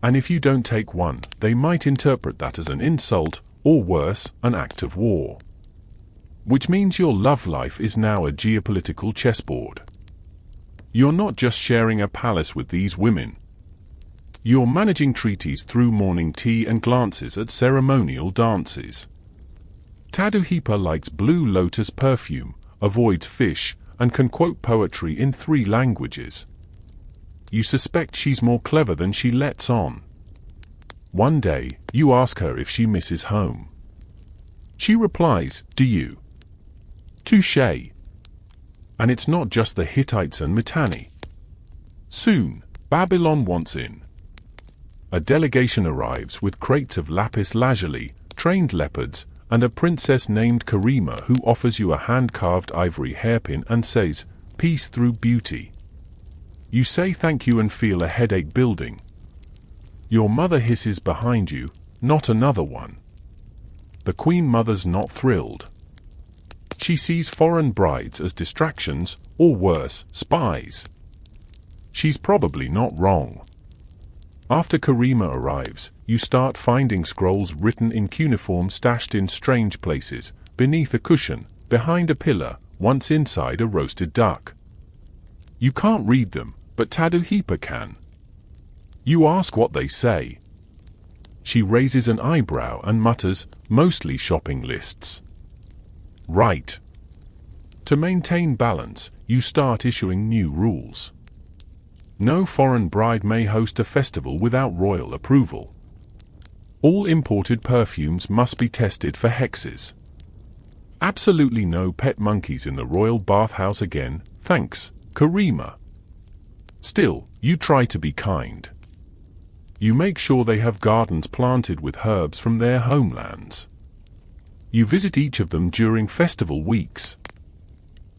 And if you don't take one, they might interpret that as an insult, or worse, an act of war. Which means your love life is now a geopolitical chessboard. You're not just sharing a palace with these women. You're managing treaties through morning tea and glances at ceremonial dances. Taduhipa likes Blue Lotus perfume, avoids fish, and can quote poetry in 3 languages. You suspect she's more clever than she lets on. One day, you ask her if she misses home. She replies, "Do you?" Touché. And it's not just the Hittites and Mitanni. Soon, Babylon wants in. A delegation arrives with crates of lapis lazuli, trained leopards, and a princess named Karima who offers you a hand-carved ivory hairpin and says, "Peace through beauty." You say thank you and feel a headache building. Your mother hisses behind you, "Not another one." The Queen Mother's not thrilled. She sees foreign brides as distractions, or worse, spies. She's probably not wrong. After Karima arrives, you start finding scrolls written in cuneiform stashed in strange places, beneath a cushion, behind a pillar, once inside a roasted duck. You can't read them, but Taduhipa can. You ask what they say. She raises an eyebrow and mutters, "Mostly shopping lists." Right. To maintain balance, you start issuing new rules. No foreign bride may host a festival without royal approval. All imported perfumes must be tested for hexes. Absolutely no pet monkeys in the royal bathhouse again, thanks, Karima. Still, you try to be kind. You make sure they have gardens planted with herbs from their homelands. You visit each of them during festival weeks.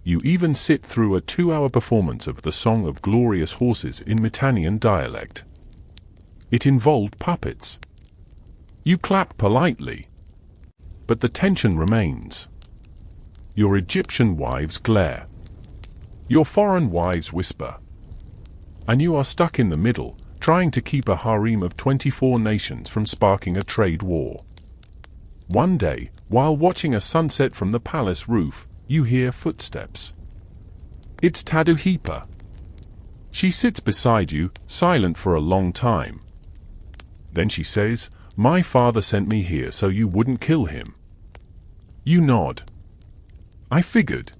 You even sit through a 2-hour performance of the Song of Glorious Horses in Mitannian dialect. It involved puppets. You clap politely. But the tension remains. Your Egyptian wives glare. Your foreign wives whisper. And you are stuck in the middle, trying to keep a harem of 24 nations from sparking a trade war. One day, while watching a sunset from the palace roof, you hear footsteps. It's Taduhipa. She sits beside you, silent for a long time. Then she says, "My father sent me here so you wouldn't kill him." You nod. "I figured."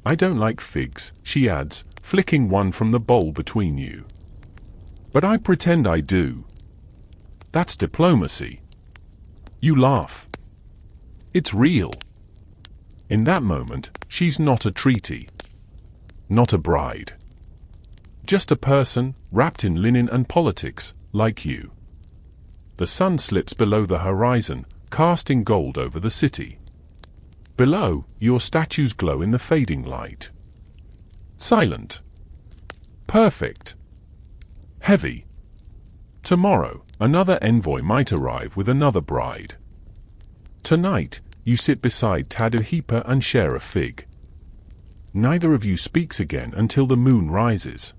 "I don't like figs," she adds, flicking one from the bowl between you. "But I pretend I do." That's diplomacy. You laugh. It's real. In that moment, she's not a treaty. Not a bride. Just a person, wrapped in linen and politics, like you. The sun slips below the horizon, casting gold over the city. Below, your statues glow in the fading light. Silent. Perfect. Heavy. Tomorrow, another envoy might arrive with another bride. Tonight, you sit beside Taduhipa and share a fig. Neither of you speaks again until the moon rises.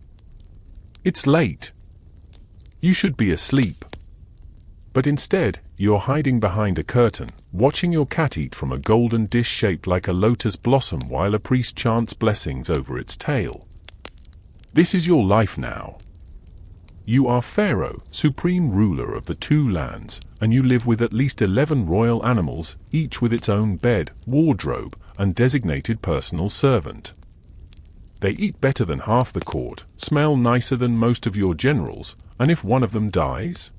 It's late. You should be asleep. But instead, you're hiding behind a curtain, watching your cat eat from a golden dish shaped like a lotus blossom while a priest chants blessings over its tail. This is your life now. You are Pharaoh, supreme ruler of the 2 lands, and you live with at least 11 royal animals, each with its own bed, wardrobe, and designated personal servant. They eat better than half the court, smell nicer than most of your generals, and if one of them dies?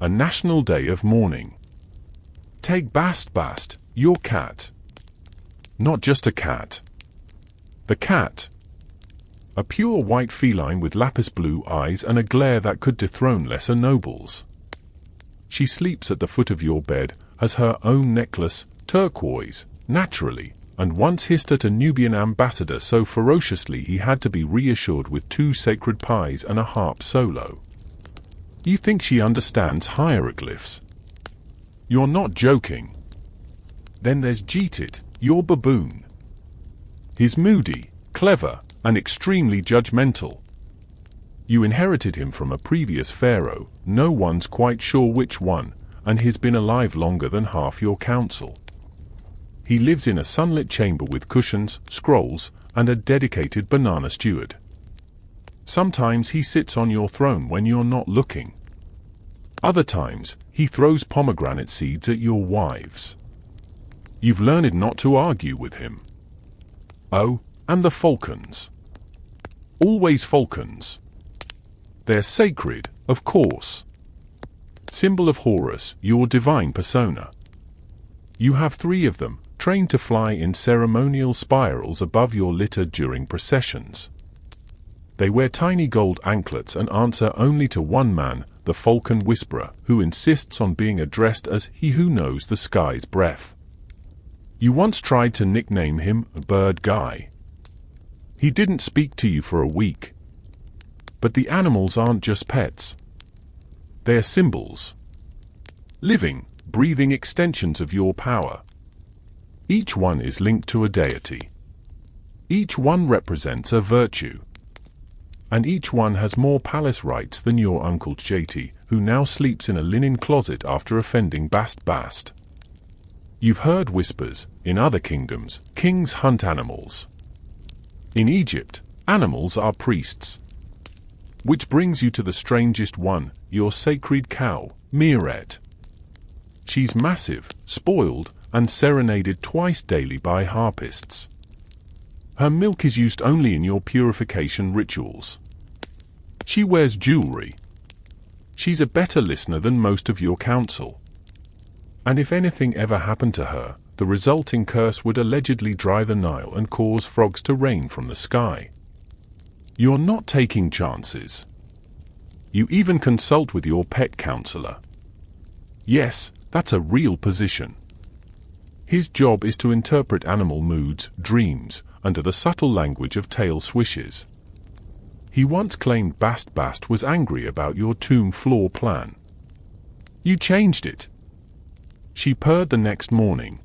A national day of mourning. Take Bast, your cat. Not just a cat. The cat a pure white feline with lapis blue eyes and a glare that could dethrone lesser nobles. She sleeps at the foot of your bed, has her own necklace, turquoise, naturally, and once hissed at a Nubian ambassador so ferociously he had to be reassured with 2 sacred pies and a harp solo. You think she understands hieroglyphs? You're not joking. Then there's Jeetit, your baboon. He's moody, clever, and extremely judgmental. You inherited him from a previous pharaoh, no one's quite sure which one, and he's been alive longer than half your council. He lives in a sunlit chamber with cushions, scrolls, and a dedicated banana steward. Sometimes he sits on your throne when you're not looking. Other times, he throws pomegranate seeds at your wives. You've learned not to argue with him. Oh, and the falcons. Always falcons. They're sacred, of course. Symbol of Horus, your divine persona. You have 3 of them, trained to fly in ceremonial spirals above your litter during processions. They wear tiny gold anklets and answer only to one man, the Falcon Whisperer, who insists on being addressed as he who knows the sky's breath. You once tried to nickname him Bird Guy. He didn't speak to you for a week. But the animals aren't just pets. They're symbols. Living, breathing extensions of your power. Each one is linked to a deity. Each one represents a virtue. And each one has more palace rights than your Uncle JT, who now sleeps in a linen closet after offending Bast. You've heard whispers, in other kingdoms, kings hunt animals. In Egypt, animals are priests. Which brings you to the strangest one, your sacred cow, Meerut. She's massive, spoiled, and serenaded twice daily by harpists. Her milk is used only in your purification rituals. She wears jewelry. She's a better listener than most of your council. And if anything ever happened to her, the resulting curse would allegedly dry the Nile and cause frogs to rain from the sky. You're not taking chances. You even consult with your pet counselor. Yes, that's a real position. His job is to interpret animal moods, dreams, under the subtle language of tail swishes. He once claimed Bast was angry about your tomb floor plan. You changed it. She purred the next morning.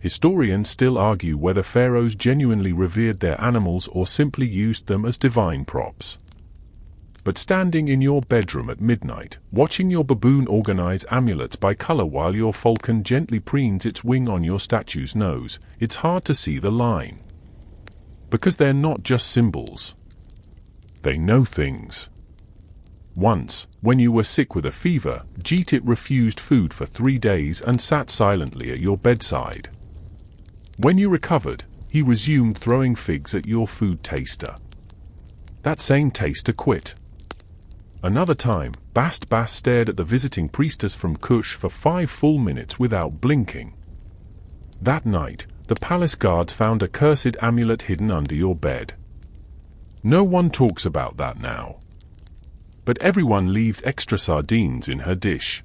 Historians still argue whether pharaohs genuinely revered their animals or simply used them as divine props. But standing in your bedroom at midnight, watching your baboon organize amulets by color while your falcon gently preens its wing on your statue's nose, it's hard to see the line. Because they're not just symbols. They know things. Once, when you were sick with a fever, Jeetit refused food for 3 days and sat silently at your bedside. When you recovered, he resumed throwing figs at your food taster. That same taster quit. Another time, Bast stared at the visiting priestess from Kush for 5 full minutes without blinking. That night, the palace guards found a cursed amulet hidden under your bed. No one talks about that now. But everyone leaves extra sardines in her dish.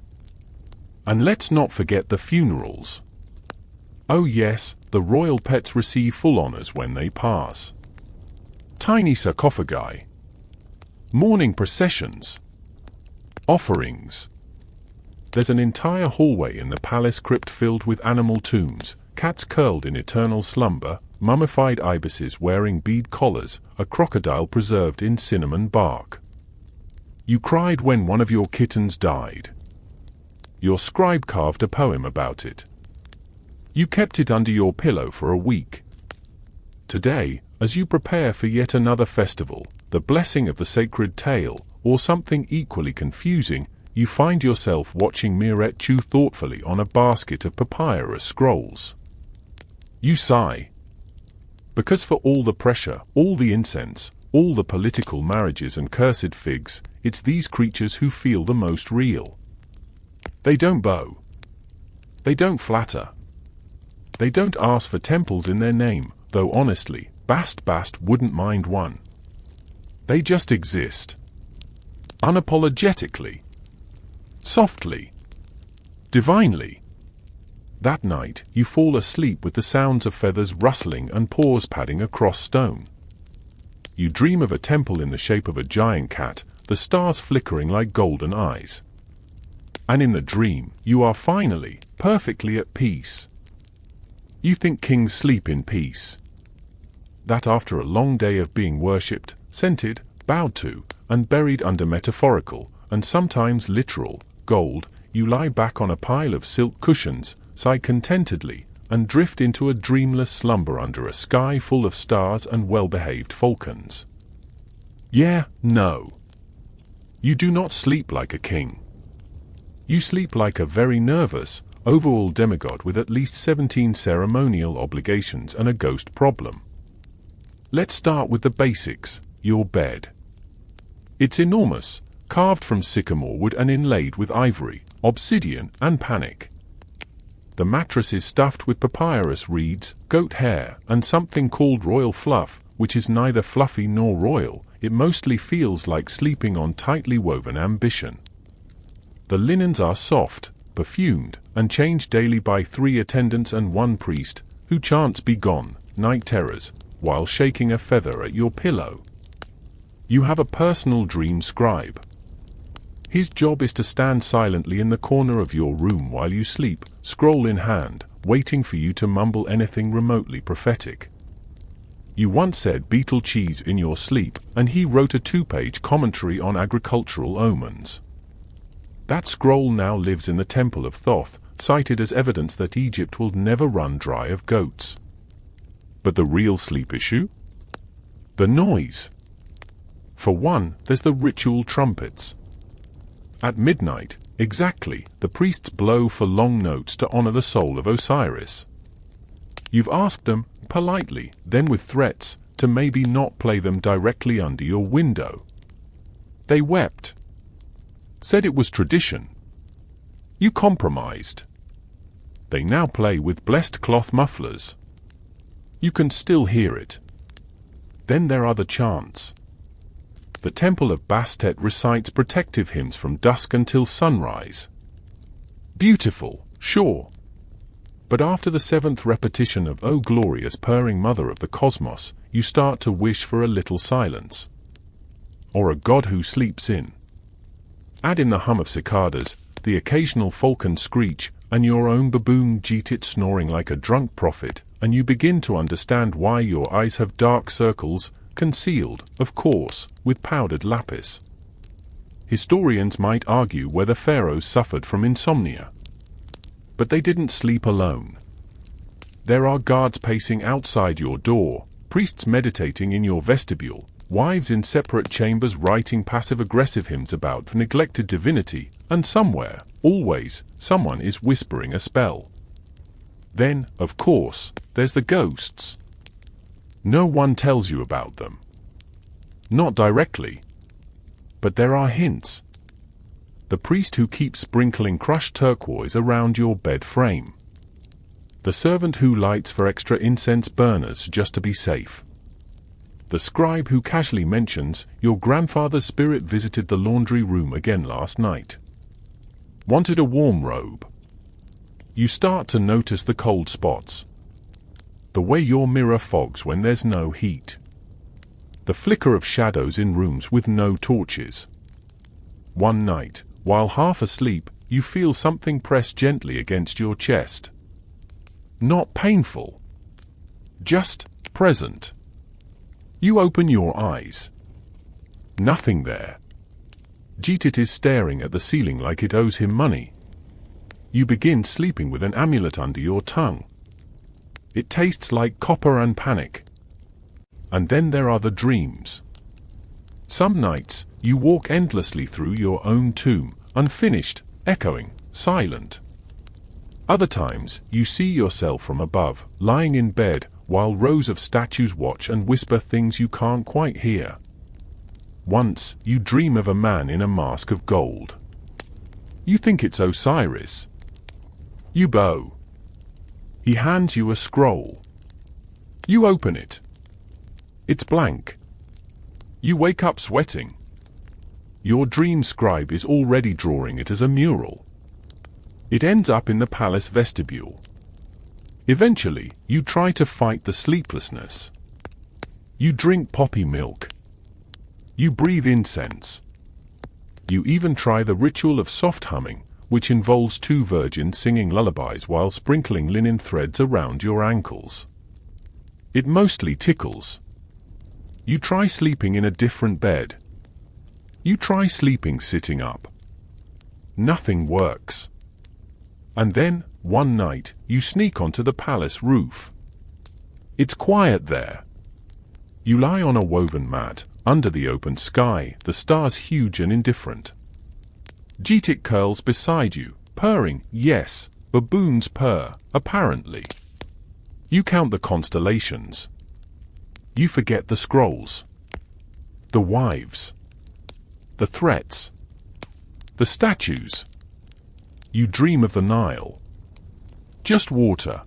And let's not forget the funerals. Oh yes, the royal pets receive full honors when they pass. Tiny sarcophagi. Mourning processions. Offerings. There's an entire hallway in the palace crypt filled with animal tombs, cats curled in eternal slumber, mummified ibises wearing bead collars, a crocodile preserved in cinnamon bark. You cried when one of your kittens died. Your scribe carved a poem about it. You kept it under your pillow for a week. Today, as you prepare for yet another festival, the blessing of the sacred tale, or something equally confusing, you find yourself watching Meerut chew thoughtfully on a basket of papyrus scrolls. You sigh. Because for all the pressure, all the incense, all the political marriages and cursed figs, it's these creatures who feel the most real. They don't bow. They don't flatter. They don't ask for temples in their name, though honestly, Bast wouldn't mind one. They just exist. Unapologetically. Softly. Divinely. That night, you fall asleep with the sounds of feathers rustling and paws padding across stone. You dream of a temple in the shape of a giant cat, the stars flickering like golden eyes. And in the dream, you are finally, perfectly at peace. You think kings sleep in peace. That after a long day of being worshipped, scented, bowed to, and buried under metaphorical, and sometimes literal, gold, you lie back on a pile of silk cushions, sigh contentedly, and drift into a dreamless slumber under a sky full of stars and well-behaved falcons. Yeah, no. You do not sleep like a king. You sleep like a very nervous, overall demigod with at least 17 ceremonial obligations and a ghost problem. Let's start with the basics, your bed. It's enormous, carved from sycamore wood and inlaid with ivory, obsidian, and panic. The mattress is stuffed with papyrus reeds, goat hair, and something called royal fluff, which is neither fluffy nor royal. It mostly feels like sleeping on tightly woven ambition. The linens are soft, perfumed, and changed daily by 3 attendants and 1 priest, who chants "Begone, night terrors," while shaking a feather at your pillow. You have a personal dream scribe. His job is to stand silently in the corner of your room while you sleep, scroll in hand, waiting for you to mumble anything remotely prophetic. You once said beetle cheese in your sleep, and he wrote a 2-page commentary on agricultural omens. That scroll now lives in the Temple of Thoth, cited as evidence that Egypt will never run dry of goats. But the real sleep issue? The noise. For one, there's the ritual trumpets. At midnight, exactly, the priests blow for long notes to honor the soul of Osiris. You've asked them, politely, then with threats, to maybe not play them directly under your window. They wept. Said it was tradition. You compromised. They now play with blessed cloth mufflers. You can still hear it. Then there are the chants. The temple of Bastet recites protective hymns from dusk until sunrise. Beautiful, sure. But after the 7th repetition of "O glorious purring mother of the cosmos," you start to wish for a little silence. Or a god who sleeps in. Add in the hum of cicadas, the occasional falcon screech, and your own baboon Jeetit snoring like a drunk prophet, and you begin to understand why your eyes have dark circles, concealed, of course, with powdered lapis. Historians might argue whether pharaohs suffered from insomnia. But they didn't sleep alone. There are guards pacing outside your door, priests meditating in your vestibule, wives in separate chambers writing passive-aggressive hymns about neglected divinity, and somewhere, always, someone is whispering a spell. Then, of course, there's the ghosts. No one tells you about them. Not directly. But there are hints. The priest who keeps sprinkling crushed turquoise around your bed frame. The servant who lights for extra incense burners just to be safe. The scribe who casually mentions, "Your grandfather's spirit visited the laundry room again last night. Wanted a warm robe." You start to notice the cold spots. The way your mirror fogs when there's no heat. The flicker of shadows in rooms with no torches. One night, while half asleep, you feel something press gently against your chest. Not painful. Just present. You open your eyes. Nothing there. Jeetit is staring at the ceiling like it owes him money. You begin sleeping with an amulet under your tongue. It tastes like copper and panic. And then there are the dreams. Some nights, you walk endlessly through your own tomb, unfinished, echoing, silent. Other times, you see yourself from above, lying in bed, while rows of statues watch and whisper things you can't quite hear. Once, you dream of a man in a mask of gold. You think it's Osiris. You bow. He hands you a scroll. You open it. It's blank. You wake up sweating. Your dream scribe is already drawing it as a mural. It ends up in the palace vestibule. Eventually, you try to fight the sleeplessness. You drink poppy milk. You breathe incense. You even try the ritual of soft humming, which involves two virgins singing lullabies while sprinkling linen threads around your ankles. It mostly tickles. You try sleeping in a different bed. You try sleeping sitting up. Nothing works. And then, one night, you sneak onto the palace roof. It's quiet there. You lie on a woven mat, under the open sky, the stars huge and indifferent. Geetic curls beside you, purring, yes, baboons purr, apparently. You count the constellations. You forget the scrolls. The wives. The threats. The statues. You dream of the Nile. Just water.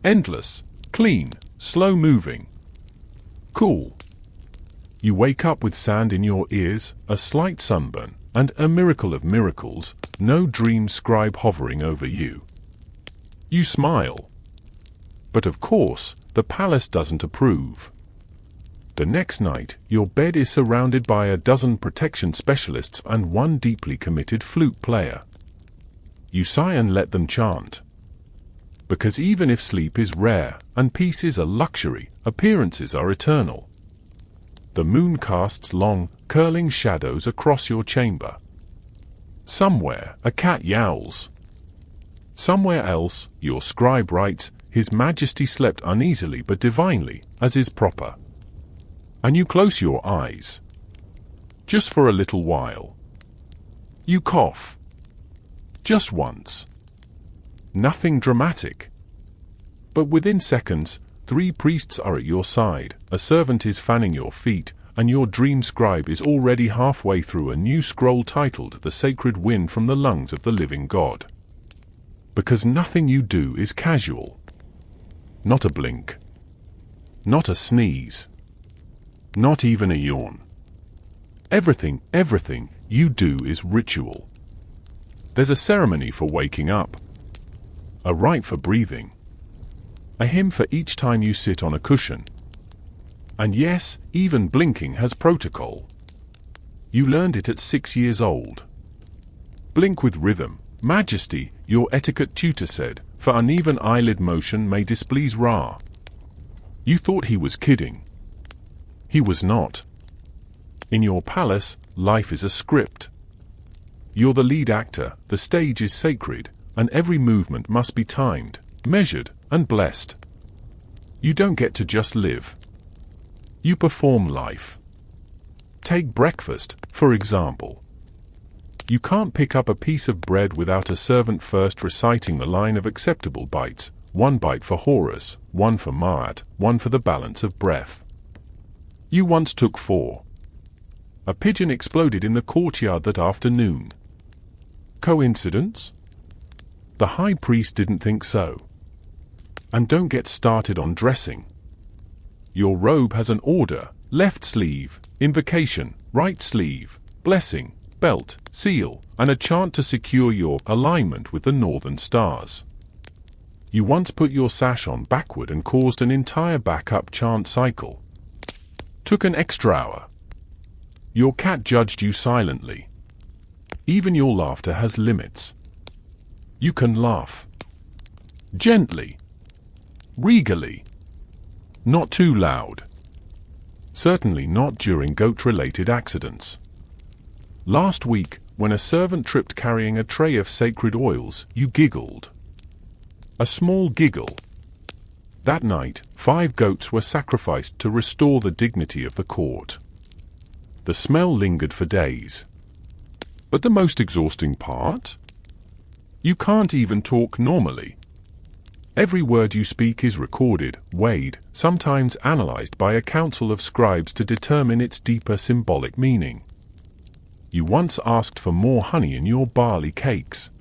Endless, clean, slow-moving. Cool. You wake up with sand in your ears, a slight sunburn, and a miracle of miracles, no dream scribe hovering over you. You smile. But of course, the palace doesn't approve. The next night, your bed is surrounded by a dozen protection specialists and one deeply committed flute player. You sigh and let them chant. Because even if sleep is rare, and peace is a luxury, appearances are eternal. The moon casts long, curling shadows across your chamber. Somewhere, a cat yowls. Somewhere else, your scribe writes, His Majesty slept uneasily but divinely, as is proper. And you close your eyes. Just for a little while. You cough. Just once. Nothing dramatic. But within seconds, 3 priests are at your side, a servant is fanning your feet, and your dream scribe is already halfway through a new scroll titled The Sacred Wind from the Lungs of the Living God. Because nothing you do is casual. Not a blink. Not a sneeze. Not even a yawn. Everything you do is ritual. There's a ceremony for waking up. A rite for breathing. A hymn for each time you sit on a cushion. And yes, even blinking has protocol. You learned it at 6 years old. Blink with rhythm, Majesty, your etiquette tutor said, for uneven eyelid motion may displease Ra. You thought he was kidding. He was not. In your palace, life is a script. You're the lead actor, the stage is sacred, and every movement must be timed, measured, and blessed. You don't get to just live. You perform life. Take breakfast, for example. You can't pick up a piece of bread without a servant first reciting the line of acceptable bites, 1 bite for Horus, 1 for Ma'at, 1 for the balance of breath. You once took 4. A pigeon exploded in the courtyard that afternoon. Coincidence? The high priest didn't think so. And don't get started on dressing. Your robe has an order, left sleeve, invocation, right sleeve, blessing, belt, seal, and a chant to secure your alignment with the northern stars. You once put your sash on backward and caused an entire backup chant cycle. Took an extra hour. Your cat judged you silently. Even your laughter has limits. You can laugh. Gently. Regally. Not too loud. Certainly not during goat-related accidents. Last week, when a servant tripped carrying a tray of sacred oils, you giggled. A small giggle. That night, 5 goats were sacrificed to restore the dignity of the court. The smell lingered for days. But the most exhausting part? You can't even talk normally. Every word you speak is recorded, weighed, sometimes analyzed by a council of scribes to determine its deeper symbolic meaning. You once asked for more honey in your barley cakes.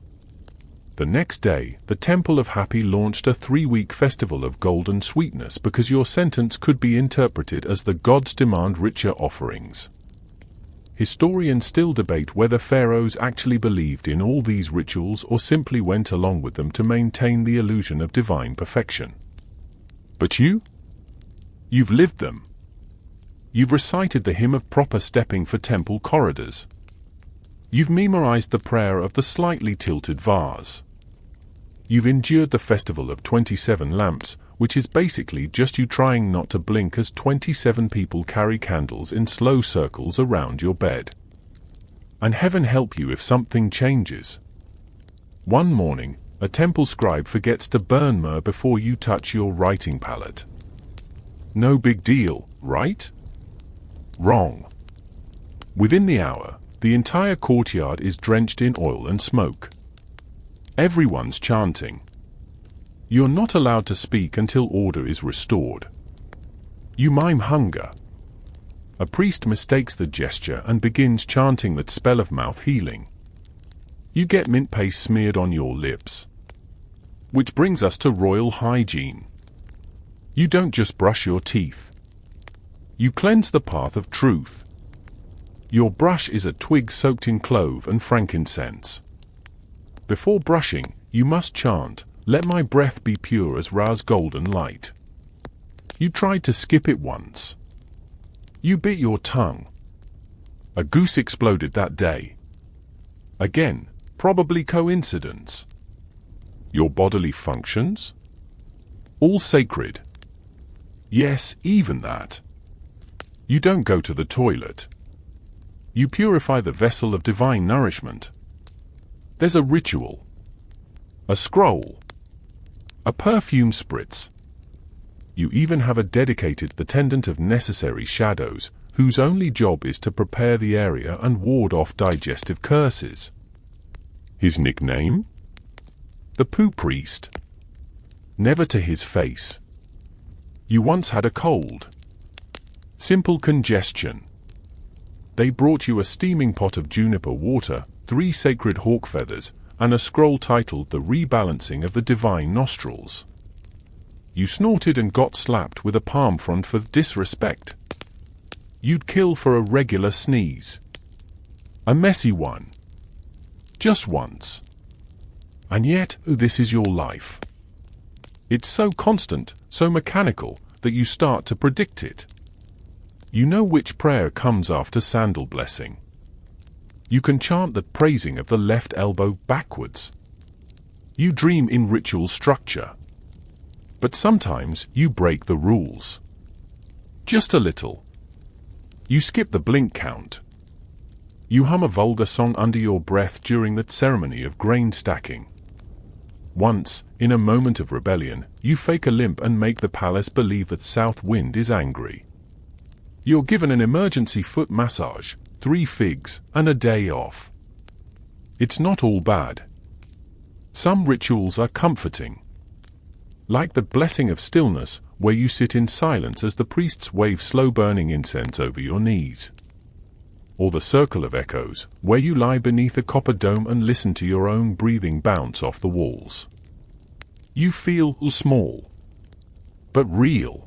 The next day, the Temple of Happy launched a 3-week festival of golden sweetness because your sentence could be interpreted as the gods demand richer offerings. Historians still debate whether pharaohs actually believed in all these rituals or simply went along with them to maintain the illusion of divine perfection. But you've lived them. You've recited the hymn of proper stepping for temple corridors. You've memorized the prayer of the slightly tilted vase. You've endured the festival of 27 lamps, which is basically just you trying not to blink as 27 people carry candles in slow circles around your bed. And heaven help you if something changes. One morning, a temple scribe forgets to burn myrrh before you touch your writing palette. No big deal, right? Wrong. Within the hour, the entire courtyard is drenched in oil and smoke. Everyone's chanting. You're not allowed to speak until order is restored. You mime hunger. A priest mistakes the gesture and begins chanting that spell of mouth healing. You get mint paste smeared on your lips. Which brings us to royal hygiene. You don't just brush your teeth. You cleanse the path of truth. Your brush is a twig soaked in clove and frankincense. Before brushing, you must chant, "Let my breath be pure as Ra's golden light." You tried to skip it once. You bit your tongue. A goose exploded that day. Again, probably coincidence. Your bodily functions? All sacred. Yes, even that. You don't go to the toilet. You purify the vessel of divine nourishment. There's a ritual. A scroll. A perfume spritz. You even have a dedicated attendant of necessary shadows, whose only job is to prepare the area and ward off digestive curses. His nickname? The Poo Priest. Never to his face. You once had a cold. Simple congestion. They brought you a steaming pot of juniper water, 3 sacred hawk feathers, and a scroll titled The Rebalancing of the Divine Nostrils. You snorted and got slapped with a palm frond for disrespect. You'd kill for a regular sneeze. A messy one. Just once. And yet, this is your life. It's so constant, so mechanical, that you start to predict it. You know which prayer comes after sandal blessing. You can chant the praising of the left elbow backwards. You dream in ritual structure. But sometimes you break the rules. Just a little. You skip the blink count. You hum a vulgar song under your breath during the ceremony of grain stacking. Once, in a moment of rebellion, you fake a limp and make the palace believe that south wind is angry. You're given an emergency foot massage, 3 figs, and a day off. It's not all bad. Some rituals are comforting. Like the blessing of stillness, where you sit in silence as the priests wave slow-burning incense over your knees. Or the circle of echoes, where you lie beneath a copper dome and listen to your own breathing bounce off the walls. You feel small, but real.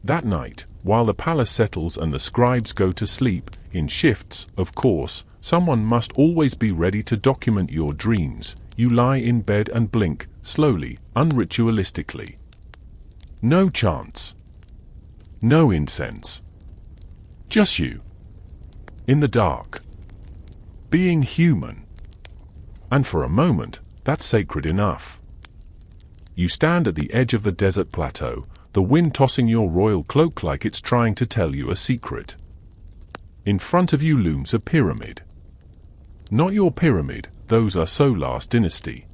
That night, while the palace settles and the scribes go to sleep, in shifts, of course, someone must always be ready to document your dreams. You lie in bed and blink, slowly, unritualistically. No chants. No incense. Just you. In the dark. Being human. And for a moment, that's sacred enough. You stand at the edge of the desert plateau, the wind tossing your royal cloak like it's trying to tell you a secret. In front of you looms a pyramid. Not your pyramid, those are so last dynasty.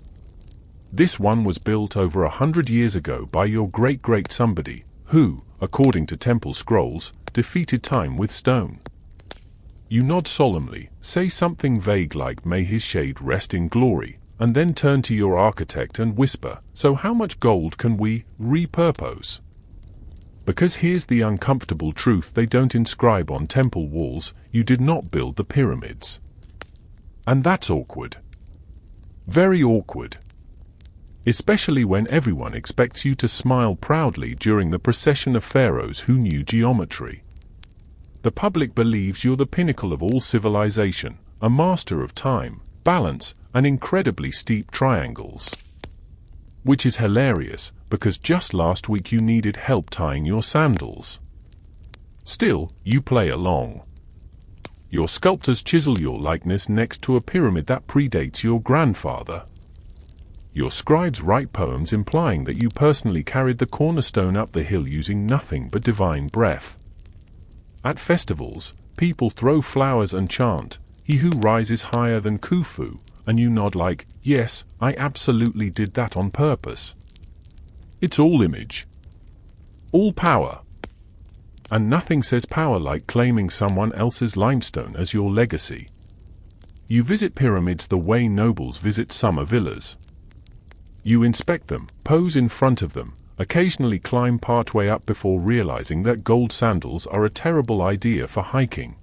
This one was built over 100 years ago by your great-great somebody, who, according to temple scrolls, defeated time with stone. You nod solemnly, say something vague like "May his shade rest in glory," and then turn to your architect and whisper, "So how much gold can we repurpose?" Because here's the uncomfortable truth they don't inscribe on temple walls: you did not build the pyramids. And that's awkward. Very awkward. Especially when everyone expects you to smile proudly during the procession of pharaohs who knew geometry. The public believes you're the pinnacle of all civilization, a master of time, balance, and incredibly steep triangles. Which is hilarious, because just last week you needed help tying your sandals. Still, you play along. Your sculptors chisel your likeness next to a pyramid that predates your grandfather. Your scribes write poems implying that you personally carried the cornerstone up the hill using nothing but divine breath. At festivals, people throw flowers and chant, "He who rises higher than Khufu," and you nod like, "Yes, I absolutely did that on purpose." It's all image. All power. And nothing says power like claiming someone else's limestone as your legacy. You visit pyramids the way nobles visit summer villas. You inspect them, pose in front of them, occasionally climb partway up before realizing that gold sandals are a terrible idea for hiking.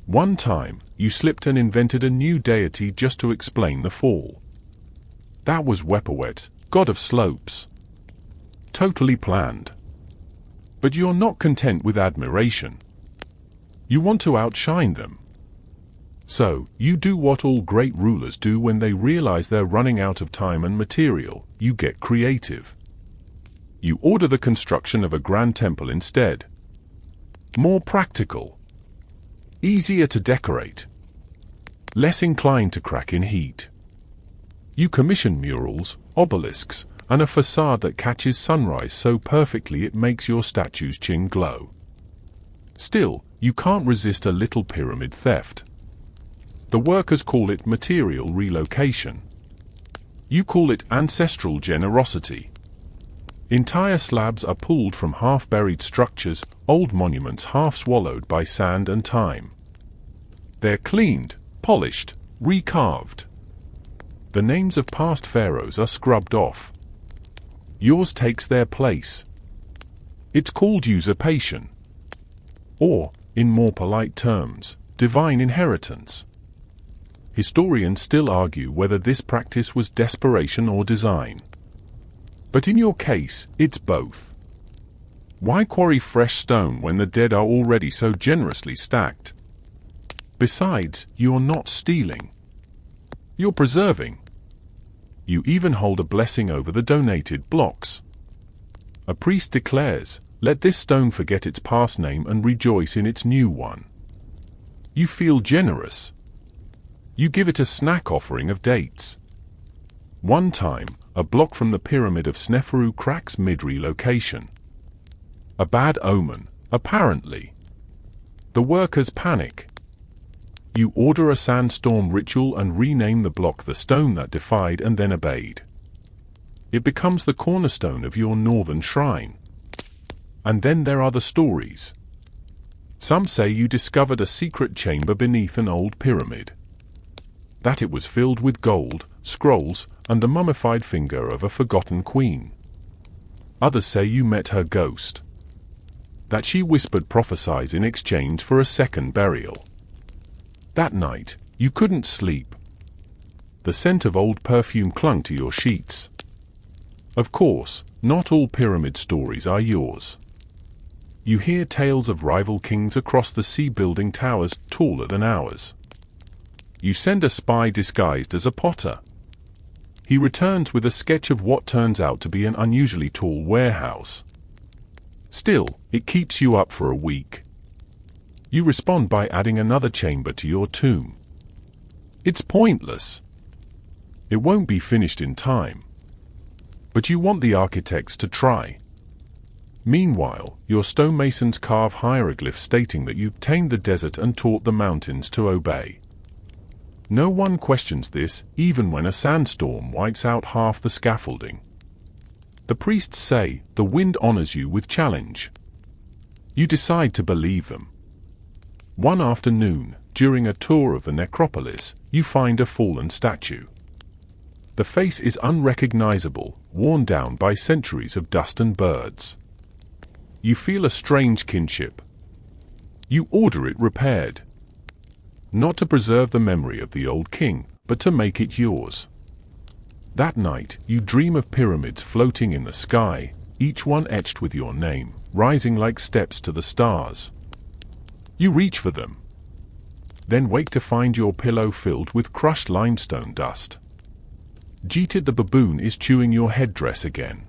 One time, you slipped and invented a new deity just to explain the fall. That was Wepawet, god of slopes. Totally planned. But you're not content with admiration. You want to outshine them. So, you do what all great rulers do when they realize they're running out of time and material: you get creative. You order the construction of a grand temple instead. More practical. Easier to decorate. Less inclined to crack in heat. You commission murals, obelisks, and a facade that catches sunrise so perfectly it makes your statue's chin glow. Still, you can't resist a little pyramid theft. The workers call it material relocation. You call it ancestral generosity. Entire slabs are pulled from half-buried structures, old monuments half-swallowed by sand and time. They're cleaned, polished, recarved. The names of past pharaohs are scrubbed off. Yours takes their place. It's called usurpation. Or, in more polite terms, divine inheritance. Historians still argue whether this practice was desperation or design. But in your case, it's both. Why quarry fresh stone when the dead are already so generously stacked? Besides, you're not stealing. You're preserving. You even hold a blessing over the donated blocks. A priest declares, "Let this stone forget its past name and rejoice in its new one." You feel generous. You give it a snack offering of dates. One time, a block from the pyramid of Sneferu cracks mid-relocation. A bad omen, apparently. The workers panic. You order a sandstorm ritual and rename the block the stone that defied and then obeyed. It becomes the cornerstone of your northern shrine. And then there are the stories. Some say you discovered a secret chamber beneath an old pyramid. That it was filled with gold, scrolls, and the mummified finger of a forgotten queen. Others say you met her ghost. That she whispered prophecies in exchange for a second burial. That night, you couldn't sleep. The scent of old perfume clung to your sheets. Of course, not all pyramid stories are yours. You hear tales of rival kings across the sea building towers taller than ours. You send a spy disguised as a potter. He returns with a sketch of what turns out to be an unusually tall warehouse. Still, it keeps you up for a week. You respond by adding another chamber to your tomb. It's pointless. It won't be finished in time. But you want the architects to try. Meanwhile, your stonemasons carve hieroglyphs stating that you've tamed the desert and taught the mountains to obey. No one questions this, even when a sandstorm wipes out half the scaffolding. The priests say, the wind honors you with challenge. You decide to believe them. One afternoon, during a tour of the necropolis, you find a fallen statue. The face is unrecognizable, worn down by centuries of dust and birds. You feel a strange kinship. You order it repaired. Not to preserve the memory of the old king, but to make it yours. That night, you dream of pyramids floating in the sky, each one etched with your name, rising like steps to the stars. You reach for them, then wake to find your pillow filled with crushed limestone dust. Jeeted the baboon is chewing your headdress again.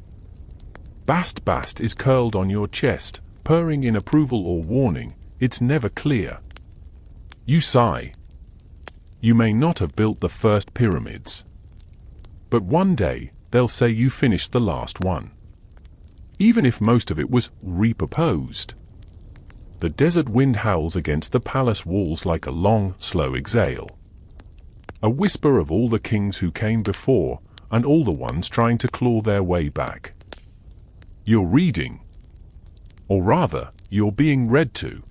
Bast is curled on your chest, purring in approval or warning. It's never clear. You sigh. You may not have built the first pyramids, but one day they'll say you finished the last one, even if most of it was repurposed. The desert wind howls against the palace walls like a long, slow exhale. A whisper of all the kings who came before, and all the ones trying to claw their way back. You're reading. Or rather, you're being read to.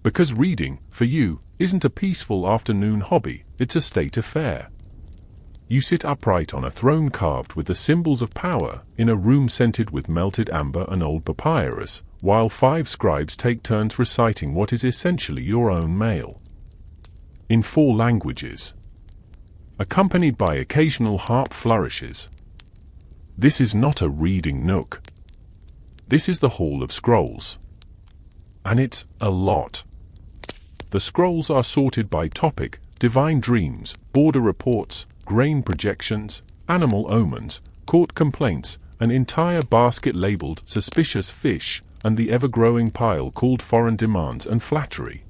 Because reading, for you, isn't a peaceful afternoon hobby, it's a state affair. You sit upright on a throne carved with the symbols of power, in a room scented with melted amber and old papyrus, while 5 scribes take turns reciting what is essentially your own mail. In 4 languages, accompanied by occasional harp flourishes. This is not a reading nook. This is the Hall of Scrolls. And it's a lot. The scrolls are sorted by topic: divine dreams, border reports, grain projections, animal omens, court complaints, an entire basket labeled suspicious fish, and the ever-growing pile called foreign demands and flattery.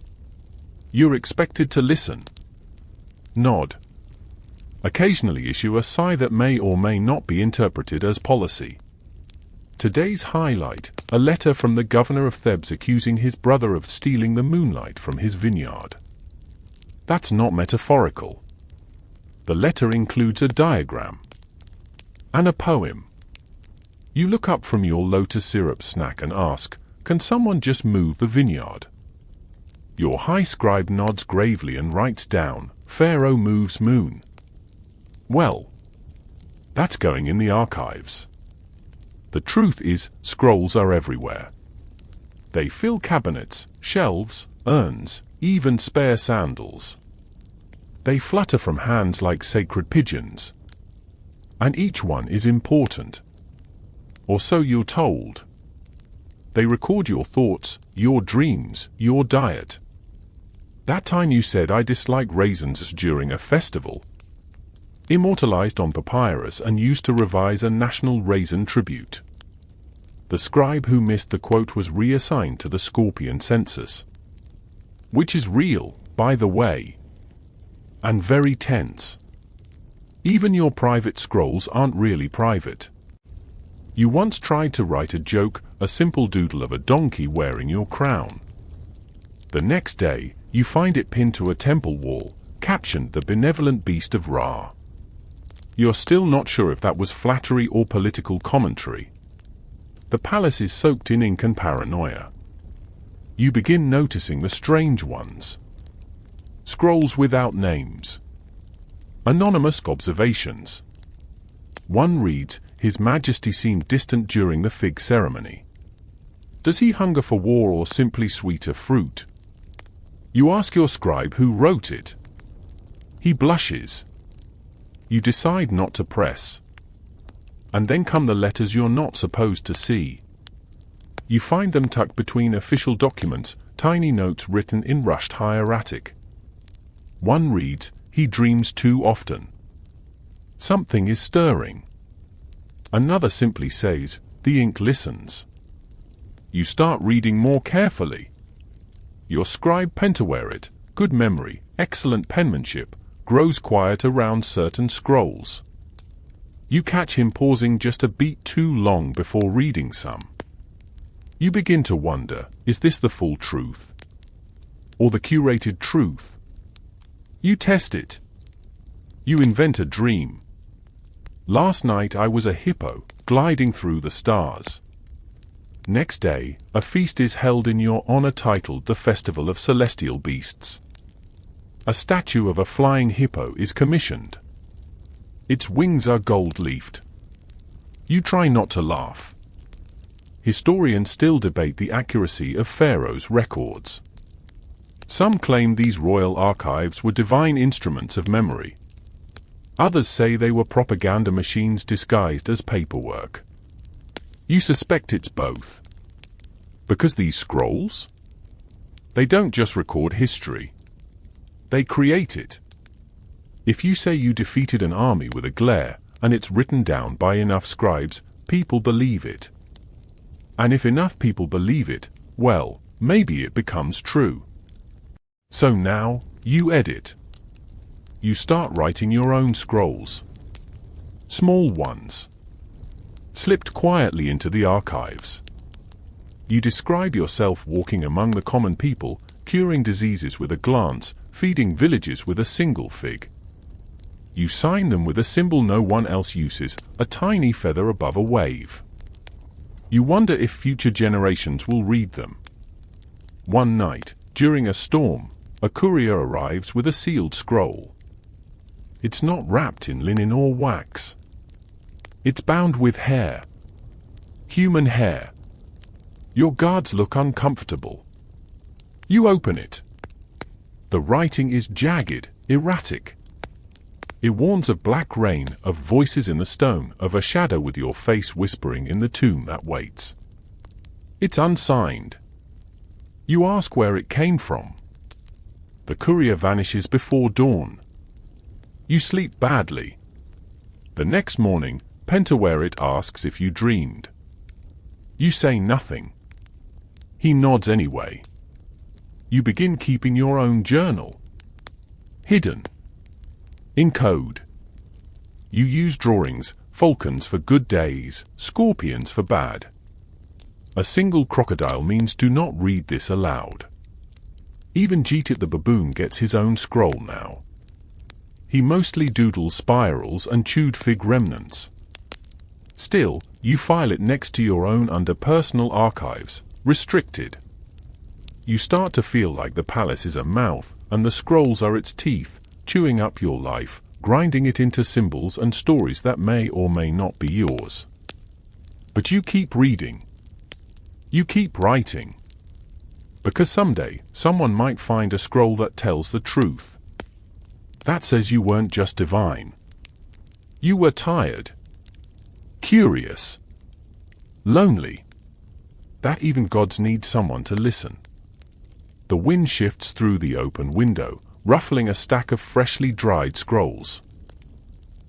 You're expected to listen, nod, occasionally issue a sigh that may or may not be interpreted as policy. Today's highlight: a letter from the governor of Thebes accusing his brother of stealing the moonlight from his vineyard. That's not metaphorical. The letter includes a diagram and a poem. You look up from your lotus syrup snack and ask, "Can someone just move the vineyard?" Your high scribe nods gravely and writes down, "Pharaoh moves moon." Well, that's going in the archives. The truth is, scrolls are everywhere. They fill cabinets, shelves, urns, even spare sandals. They flutter from hands like sacred pigeons. And each one is important. Or so you're told. They record your thoughts, your dreams, your diet. That time you said I dislike raisins during a festival. Immortalized on papyrus and used to revise a national raisin tribute. The scribe who missed the quote was reassigned to the Scorpion census. Which is real, by the way. And very tense. Even your private scrolls aren't really private. You once tried to write a joke, a simple doodle of a donkey wearing your crown. The next day, you find it pinned to a temple wall, captioned "The Benevolent Beast of Ra." You're still not sure if that was flattery or political commentary. The palace is soaked in ink and paranoia. You begin noticing the strange ones. Scrolls without names. Anonymous observations. One reads, "His Majesty seemed distant during the fig ceremony." Does he hunger for war or simply sweeter fruit? You ask your scribe who wrote it. He blushes. You decide not to press. And then come the letters you're not supposed to see. You find them tucked between official documents, tiny notes written in rushed hieratic. One reads, "He dreams too often. Something is stirring." Another simply says, "The ink listens." You start reading more carefully. Your scribe Pentawerit, good memory, excellent penmanship, grows quiet around certain scrolls. You catch him pausing just a beat too long before reading some. You begin to wonder, is this the full truth? Or the curated truth? You test it. You invent a dream. Last night I was a hippo, gliding through the stars. Next day, a feast is held in your honor titled the Festival of Celestial Beasts. A statue of a flying hippo is commissioned. Its wings are gold-leafed. You try not to laugh. Historians still debate the accuracy of Pharaoh's records. Some claim these royal archives were divine instruments of memory. Others say they were propaganda machines disguised as paperwork. You suspect it's both. Because these scrolls? They don't just record history. They create it. If you say you defeated an army with a glare, and it's written down by enough scribes, people believe it. And if enough people believe it, well, maybe it becomes true. So now, you edit. You start writing your own scrolls. Small ones. Slipped quietly into the archives. You describe yourself walking among the common people, curing diseases with a glance, feeding villages with a single fig. You sign them with a symbol no one else uses, a tiny feather above a wave. You wonder if future generations will read them. One night, during a storm, a courier arrives with a sealed scroll. It's not wrapped in linen or wax. It's bound with hair. Human hair. Your guards look uncomfortable. You open it. The writing is jagged, erratic. It warns of black rain, of voices in the stone, of a shadow with your face whispering in the tomb that waits. It's unsigned. You ask where it came from. The courier vanishes before dawn. You sleep badly. The next morning, Pentawerit asks if you dreamed. You say nothing. He nods anyway. You begin keeping your own journal. Hidden. In code. You use drawings, falcons for good days, scorpions for bad. A single crocodile means do not read this aloud. Even Jeetit the baboon gets his own scroll now. He mostly doodles spirals and chewed fig remnants. Still, you file it next to your own under personal archives, restricted. You start to feel like the palace is a mouth, and the scrolls are its teeth, chewing up your life, grinding it into symbols and stories that may or may not be yours. But you keep reading. You keep writing. Because someday, someone might find a scroll that tells the truth. That says you weren't just divine. You were tired. Curious. Lonely. That even gods need someone to listen. The wind shifts through the open window, ruffling a stack of freshly dried scrolls.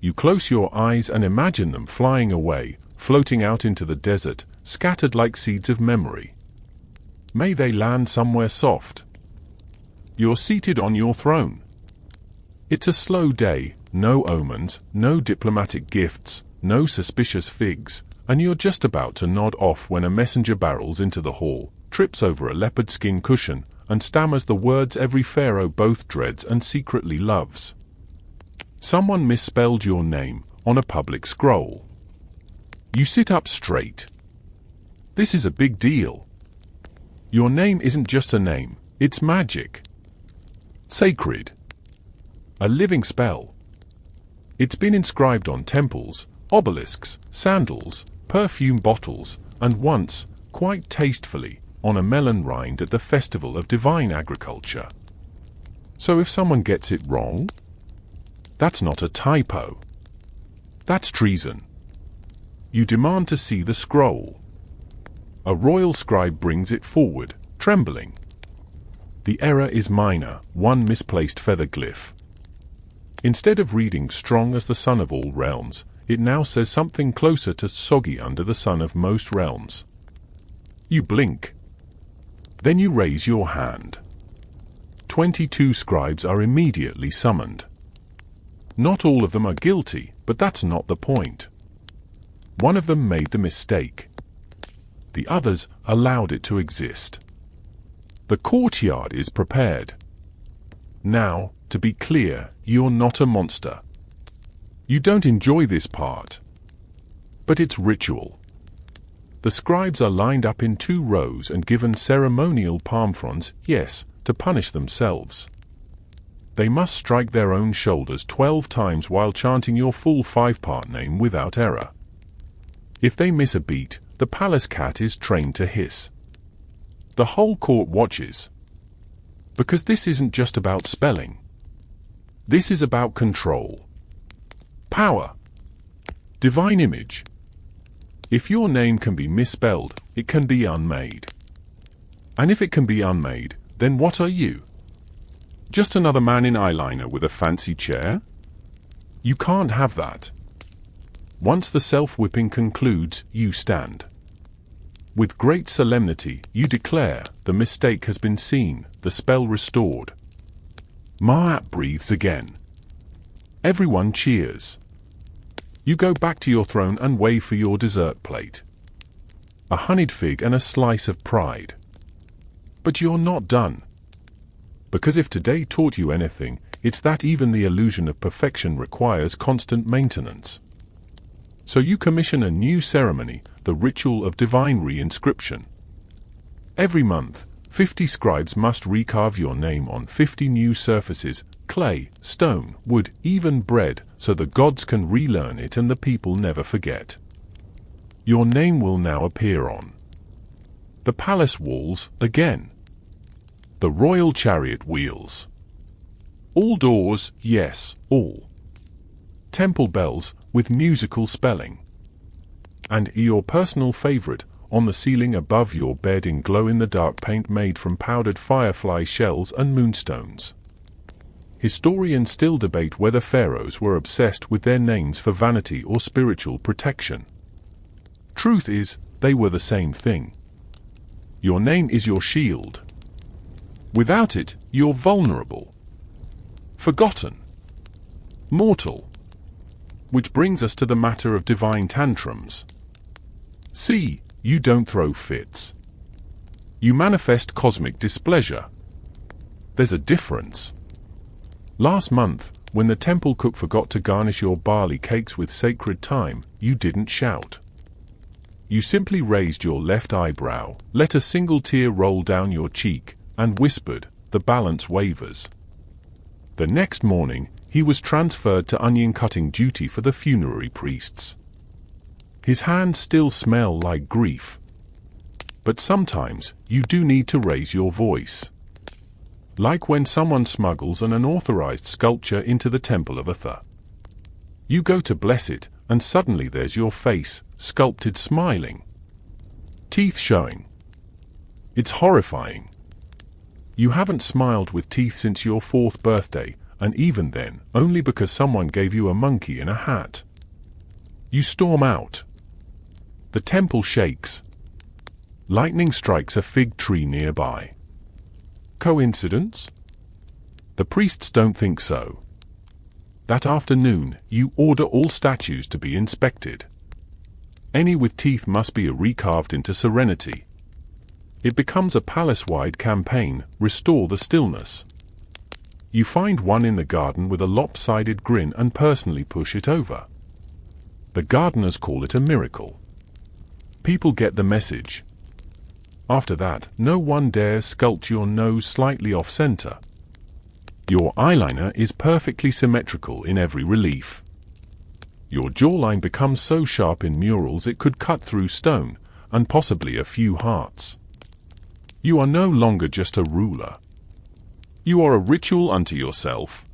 You close your eyes and imagine them flying away, floating out into the desert, scattered like seeds of memory. May they land somewhere soft. You're seated on your throne. It's a slow day, no omens, no diplomatic gifts, no suspicious figs, and you're just about to nod off when a messenger barrels into the hall, trips over a leopard skin cushion, and stammers the words every pharaoh both dreads and secretly loves. Someone misspelled your name on a public scroll. You sit up straight. This is a big deal. Your name isn't just a name, it's magic. Sacred. A living spell. It's been inscribed on temples, obelisks, sandals, perfume bottles, and once, quite tastefully, on a melon rind at the Festival of Divine Agriculture. So if someone gets it wrong, that's not a typo. That's treason. You demand to see the scroll. A royal scribe brings it forward, trembling. The error is minor, one misplaced feather glyph. Instead of reading strong as the sun of all realms, it now says something closer to soggy under the sun of most realms. You blink. Then you raise your hand. 22 scribes are immediately summoned. Not all of them are guilty, but that's not the point. One of them made the mistake. The others allowed it to exist. The courtyard is prepared. Now, to be clear, you're not a monster. You don't enjoy this part. But it's ritual. The scribes are lined up in 2 rows and given ceremonial palm fronds, yes, to punish themselves. They must strike their own shoulders 12 times while chanting your full 5-part name without error. If they miss a beat, the palace cat is trained to hiss. The whole court watches. Because this isn't just about spelling. This is about control. Power. Divine image. If your name can be misspelled, it can be unmade. And if it can be unmade, then what are you? Just another man in eyeliner with a fancy chair? You can't have that. Once the self-whipping concludes, you stand. With great solemnity, you declare, the mistake has been seen, the spell restored. Ma'at breathes again. Everyone cheers. You go back to your throne and wave for your dessert plate. A honeyed fig and a slice of pride. But you're not done. Because if today taught you anything, it's that even the illusion of perfection requires constant maintenance. So you commission a new ceremony, the ritual of divine reinscription. Every month, 50 scribes must recarve your name on 50 new surfaces, clay, stone, wood, even bread, so the gods can relearn it and the people never forget. Your name will now appear on the palace walls again. The royal chariot wheels. All doors, yes, all. Temple bells, with musical spelling. And your personal favorite, on the ceiling above your bed in glow-in-the-dark paint made from powdered firefly shells and moonstones. Historians still debate whether pharaohs were obsessed with their names for vanity or spiritual protection. Truth is, they were the same thing. Your name is your shield. Without it, you're vulnerable. Forgotten. Mortal. Which brings us to the matter of divine tantrums. See, you don't throw fits. You manifest cosmic displeasure. There's a difference. Last month, when the temple cook forgot to garnish your barley cakes with sacred thyme, you didn't shout. You simply raised your left eyebrow, let a single tear roll down your cheek, and whispered, "The balance wavers." The next morning, he was transferred to onion-cutting duty for the funerary priests. His hands still smell like grief. But sometimes, you do need to raise your voice. Like when someone smuggles an unauthorized sculpture into the temple of Atha. You go to bless it, and suddenly there's your face, sculpted smiling. Teeth showing. It's horrifying. You haven't smiled with teeth since your 4th birthday, and even then, only because someone gave you a monkey in a hat. You storm out. The temple shakes. Lightning strikes a fig tree nearby. Coincidence? The priests don't think so. That afternoon, you order all statues to be inspected. Any with teeth must be recarved into serenity. It becomes a palace-wide campaign, restore the stillness. You find one in the garden with a lopsided grin and personally push it over. The gardeners call it a miracle. People get the message. After that, no one dares sculpt your nose slightly off-center. Your eyeliner is perfectly symmetrical in every relief. Your jawline becomes so sharp in murals it could cut through stone, and possibly a few hearts. You are no longer just a ruler. You are a ritual unto yourself.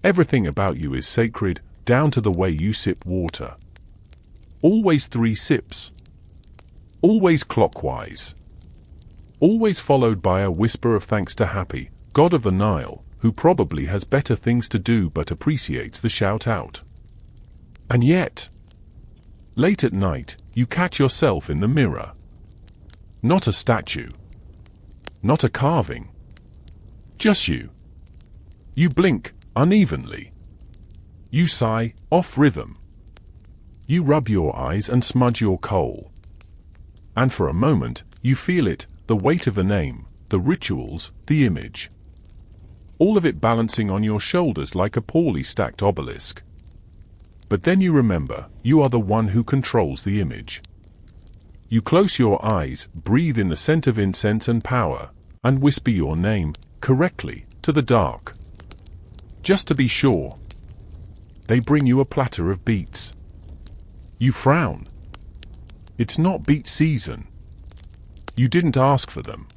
Everything about you is sacred, down to the way you sip water. Always 3 sips. Always clockwise. Always followed by a whisper of thanks to Happy, god of the Nile, who probably has better things to do but appreciates the shout-out. And yet, late at night, you catch yourself in the mirror. Not a statue. Not a carving. Just you. You blink, unevenly. You sigh, off rhythm. You rub your eyes and smudge your coal. And for a moment, you feel it, the weight of the name, the rituals, the image. All of it balancing on your shoulders like a poorly stacked obelisk. But then you remember, you are the one who controls the image. You close your eyes, breathe in the scent of incense and power, and whisper your name, correctly, to the dark. Just to be sure. They bring you a platter of beets. You frown. It's not beet season. You didn't ask for them.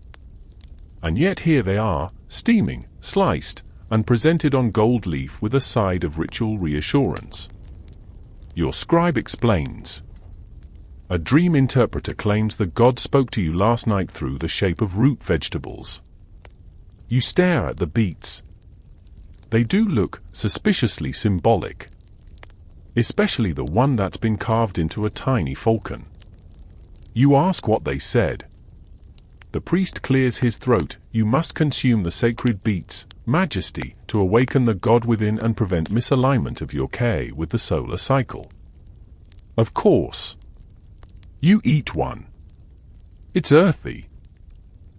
And yet here they are, steaming, sliced, and presented on gold leaf with a side of ritual reassurance. Your scribe explains. A dream interpreter claims that God spoke to you last night through the shape of root vegetables. You stare at the beets. They do look suspiciously symbolic, especially the one that's been carved into a tiny falcon. You ask what they said. The priest clears his throat. You must consume the sacred beets, Majesty, to awaken the god within and prevent misalignment of your K with the solar cycle. Of course. You eat one. It's earthy,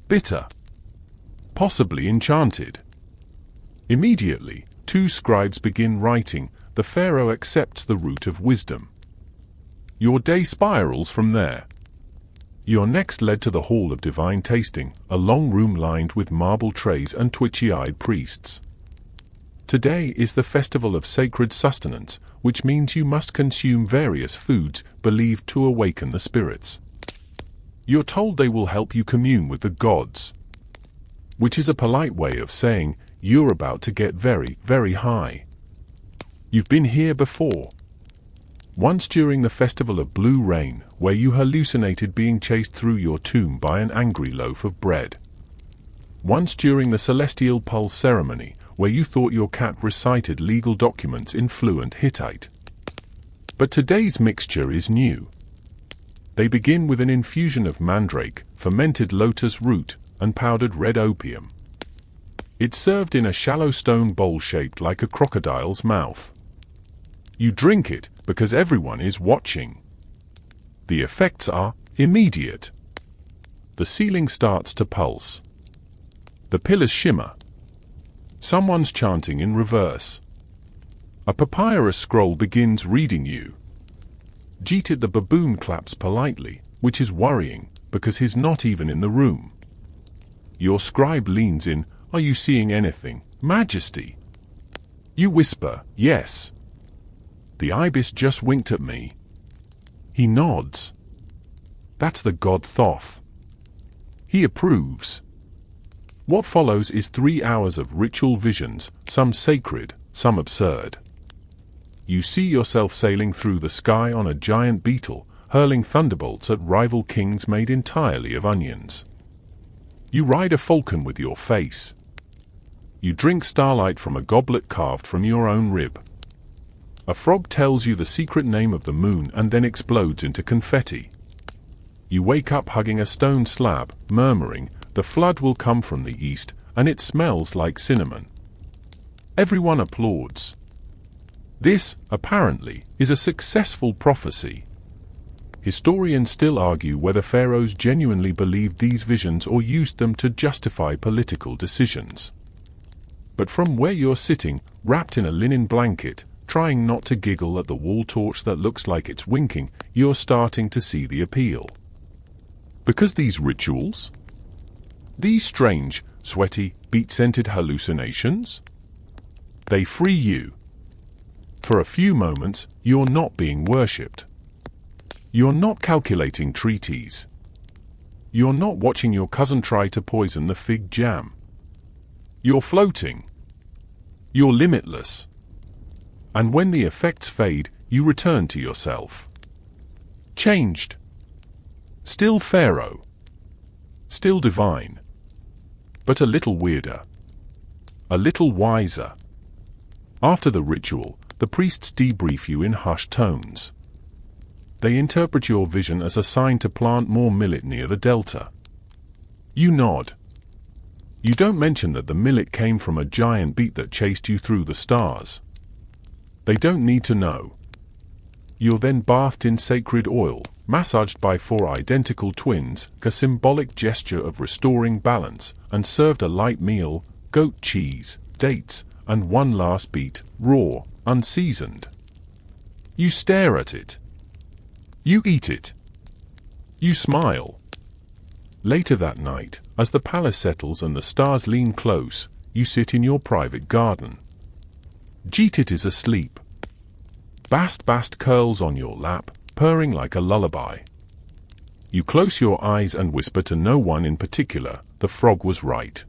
bitter, possibly enchanted. Immediately, 2 scribes begin writing. The pharaoh accepts the root of wisdom. Your day spirals from there. You're next led to the hall of divine tasting, a long room lined with marble trays and twitchy-eyed priests. Today is the festival of sacred sustenance, which means you must consume various foods believed to awaken the spirits. You're told they will help you commune with the gods, which is a polite way of saying you're about to get very, very high. You've been here before. Once during the festival of blue rain, where you hallucinated being chased through your tomb by an angry loaf of bread. Once during the celestial pulse ceremony, where you thought your cat recited legal documents in fluent Hittite. But today's mixture is new. They begin with an infusion of mandrake, fermented lotus root, and powdered red opium. It's served in a shallow stone bowl shaped like a crocodile's mouth. You drink it because everyone is watching. The effects are immediate. The ceiling starts to pulse. The pillars shimmer. Someone's chanting in reverse. A papyrus scroll begins reading you. Jeetit the baboon claps politely, which is worrying, because he's not even in the room. Your scribe leans in. Are you seeing anything, Majesty? You whisper, yes. The ibis just winked at me. He nods. That's the god Thoth. He approves. What follows is 3 hours of ritual visions, some sacred, some absurd. You see yourself sailing through the sky on a giant beetle, hurling thunderbolts at rival kings made entirely of onions. You ride a falcon with your face. You drink starlight from a goblet carved from your own rib. A frog tells you the secret name of the moon and then explodes into confetti. You wake up hugging a stone slab, murmuring, the flood will come from the east, and it smells like cinnamon. Everyone applauds. This, apparently, is a successful prophecy. Historians still argue whether pharaohs genuinely believed these visions or used them to justify political decisions. But from where you're sitting, wrapped in a linen blanket, trying not to giggle at the wall torch that looks like it's winking, you're starting to see the appeal. Because these rituals? These strange, sweaty, beet-scented hallucinations? They free you. For a few moments, you're not being worshipped. You're not calculating treaties. You're not watching your cousin try to poison the fig jam. You're floating. You're limitless. And when the effects fade, you return to yourself. Changed. Still Pharaoh. Still divine. But a little weirder. A little wiser. After the ritual, the priests debrief you in hushed tones. They interpret your vision as a sign to plant more millet near the delta. You nod. You don't mention that the millet came from a giant beet that chased you through the stars. They don't need to know. You're then bathed in sacred oil, massaged by 4 identical twins, a symbolic gesture of restoring balance, and served a light meal, goat cheese, dates, and one last beet, raw, unseasoned. You stare at it. You eat it. You smile. Later that night, as the palace settles and the stars lean close, you sit in your private garden. Jeetit is asleep. Bast curls on your lap, purring like a lullaby. You close your eyes and whisper to no one in particular, the frog was right.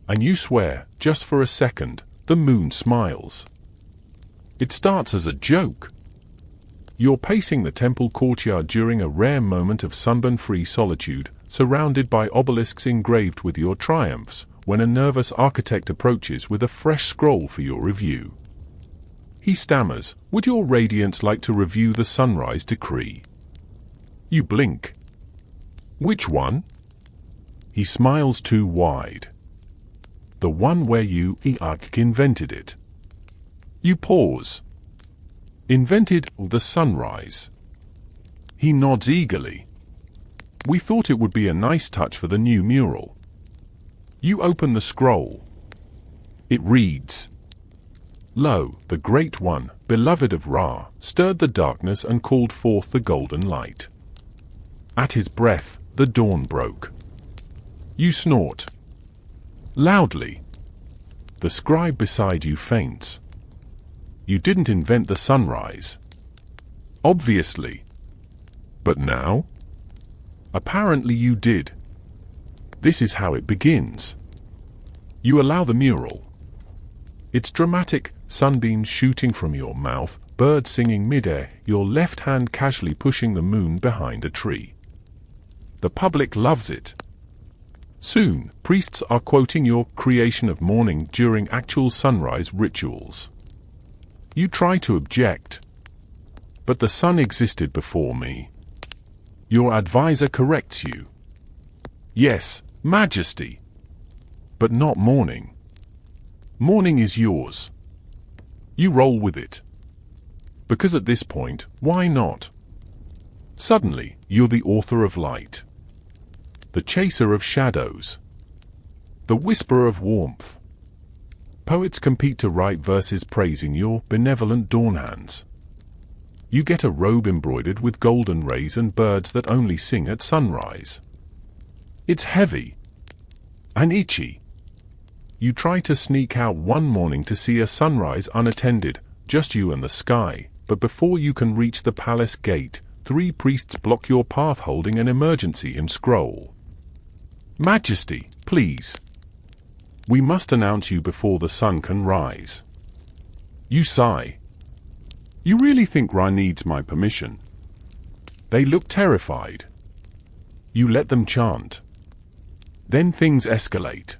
And you swear, just for a second, the moon smiles. It starts as a joke. You're pacing the temple courtyard during a rare moment of sunburn-free solitude, surrounded by obelisks engraved with your triumphs, when a nervous architect approaches with a fresh scroll for your review. He stammers, "Would your radiance like to review the sunrise decree?" You blink. "Which one?" He smiles too wide. "The one where you invented it." You pause. "Invented the sunrise?" He nods eagerly. "We thought it would be a nice touch for the new mural." You open the scroll. It reads, "Lo, the Great One, beloved of Ra, stirred the darkness and called forth the golden light. At his breath, the dawn broke." You snort. Loudly. The scribe beside you faints. "You didn't invent the sunrise." "Obviously." "But now?" "Apparently you did. This is how it begins." You allow the mural. It's dramatic, sunbeams shooting from your mouth, birds singing midair, your left hand casually pushing the moon behind a tree. The public loves it. Soon, priests are quoting your creation of morning during actual sunrise rituals. You try to object. "But the sun existed before me." Your advisor corrects you. "Yes, Majesty. But not morning. Morning is yours." You roll with it. Because at this point, why not? Suddenly, you're the author of light. The chaser of shadows. The whisperer of warmth. Poets compete to write verses praising your benevolent dawn hands. You get a robe embroidered with golden rays and birds that only sing at sunrise. It's heavy. And itchy. You try to sneak out one morning to see a sunrise unattended, just you and the sky, but before you can reach the palace gate, 3 priests block your path holding an emergency hymn scroll. "Majesty, please. We must announce you before the sun can rise." You sigh. "You really think Ra needs my permission?" They look terrified. You let them chant. Then things escalate.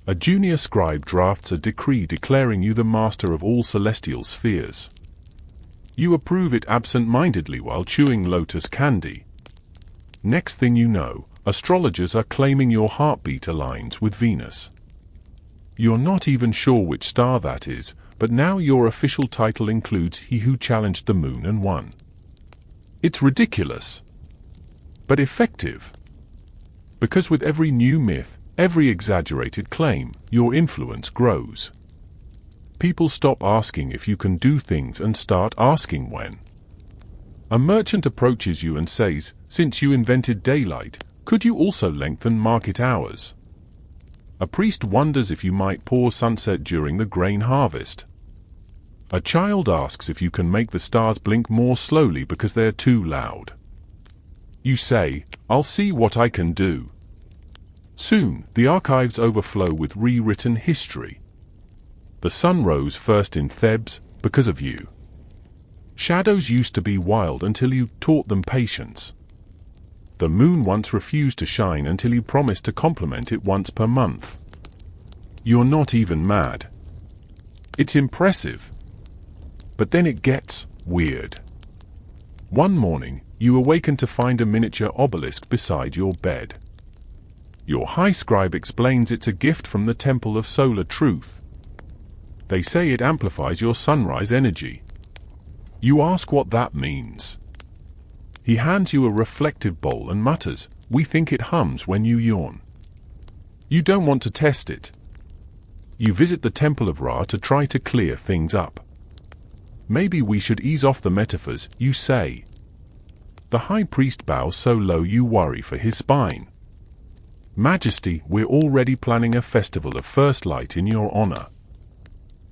A junior scribe drafts a decree declaring you the master of all celestial spheres. You approve it absent-mindedly while chewing lotus candy. Next thing you know, astrologers are claiming your heartbeat aligns with Venus. You're not even sure which star that is, but now your official title includes he who challenged the moon and won. It's ridiculous, but effective. Because with every new myth, every exaggerated claim, your influence grows. People stop asking if you can do things and start asking when. A merchant approaches you and says, "Since you invented daylight, could you also lengthen market hours?" A priest wonders if you might pour sunset during the grain harvest. A child asks if you can make the stars blink more slowly because they're too loud. You say, "I'll see what I can do." Soon, the archives overflow with rewritten history. The sun rose first in Thebes because of you. Shadows used to be wild until you taught them patience. The moon once refused to shine until you promised to compliment it once per month. You're not even mad. It's impressive. But then it gets weird. One morning, you awaken to find a miniature obelisk beside your bed. Your high scribe explains it's a gift from the Temple of Solar Truth. They say it amplifies your sunrise energy. You ask what that means. He hands you a reflective bowl and mutters, "We think it hums when you yawn." You don't want to test it. You visit the Temple of Ra to try to clear things up. "Maybe we should ease off the metaphors," you say. The high priest bows so low you worry for his spine. "Majesty, we're already planning a festival of first light in your honor.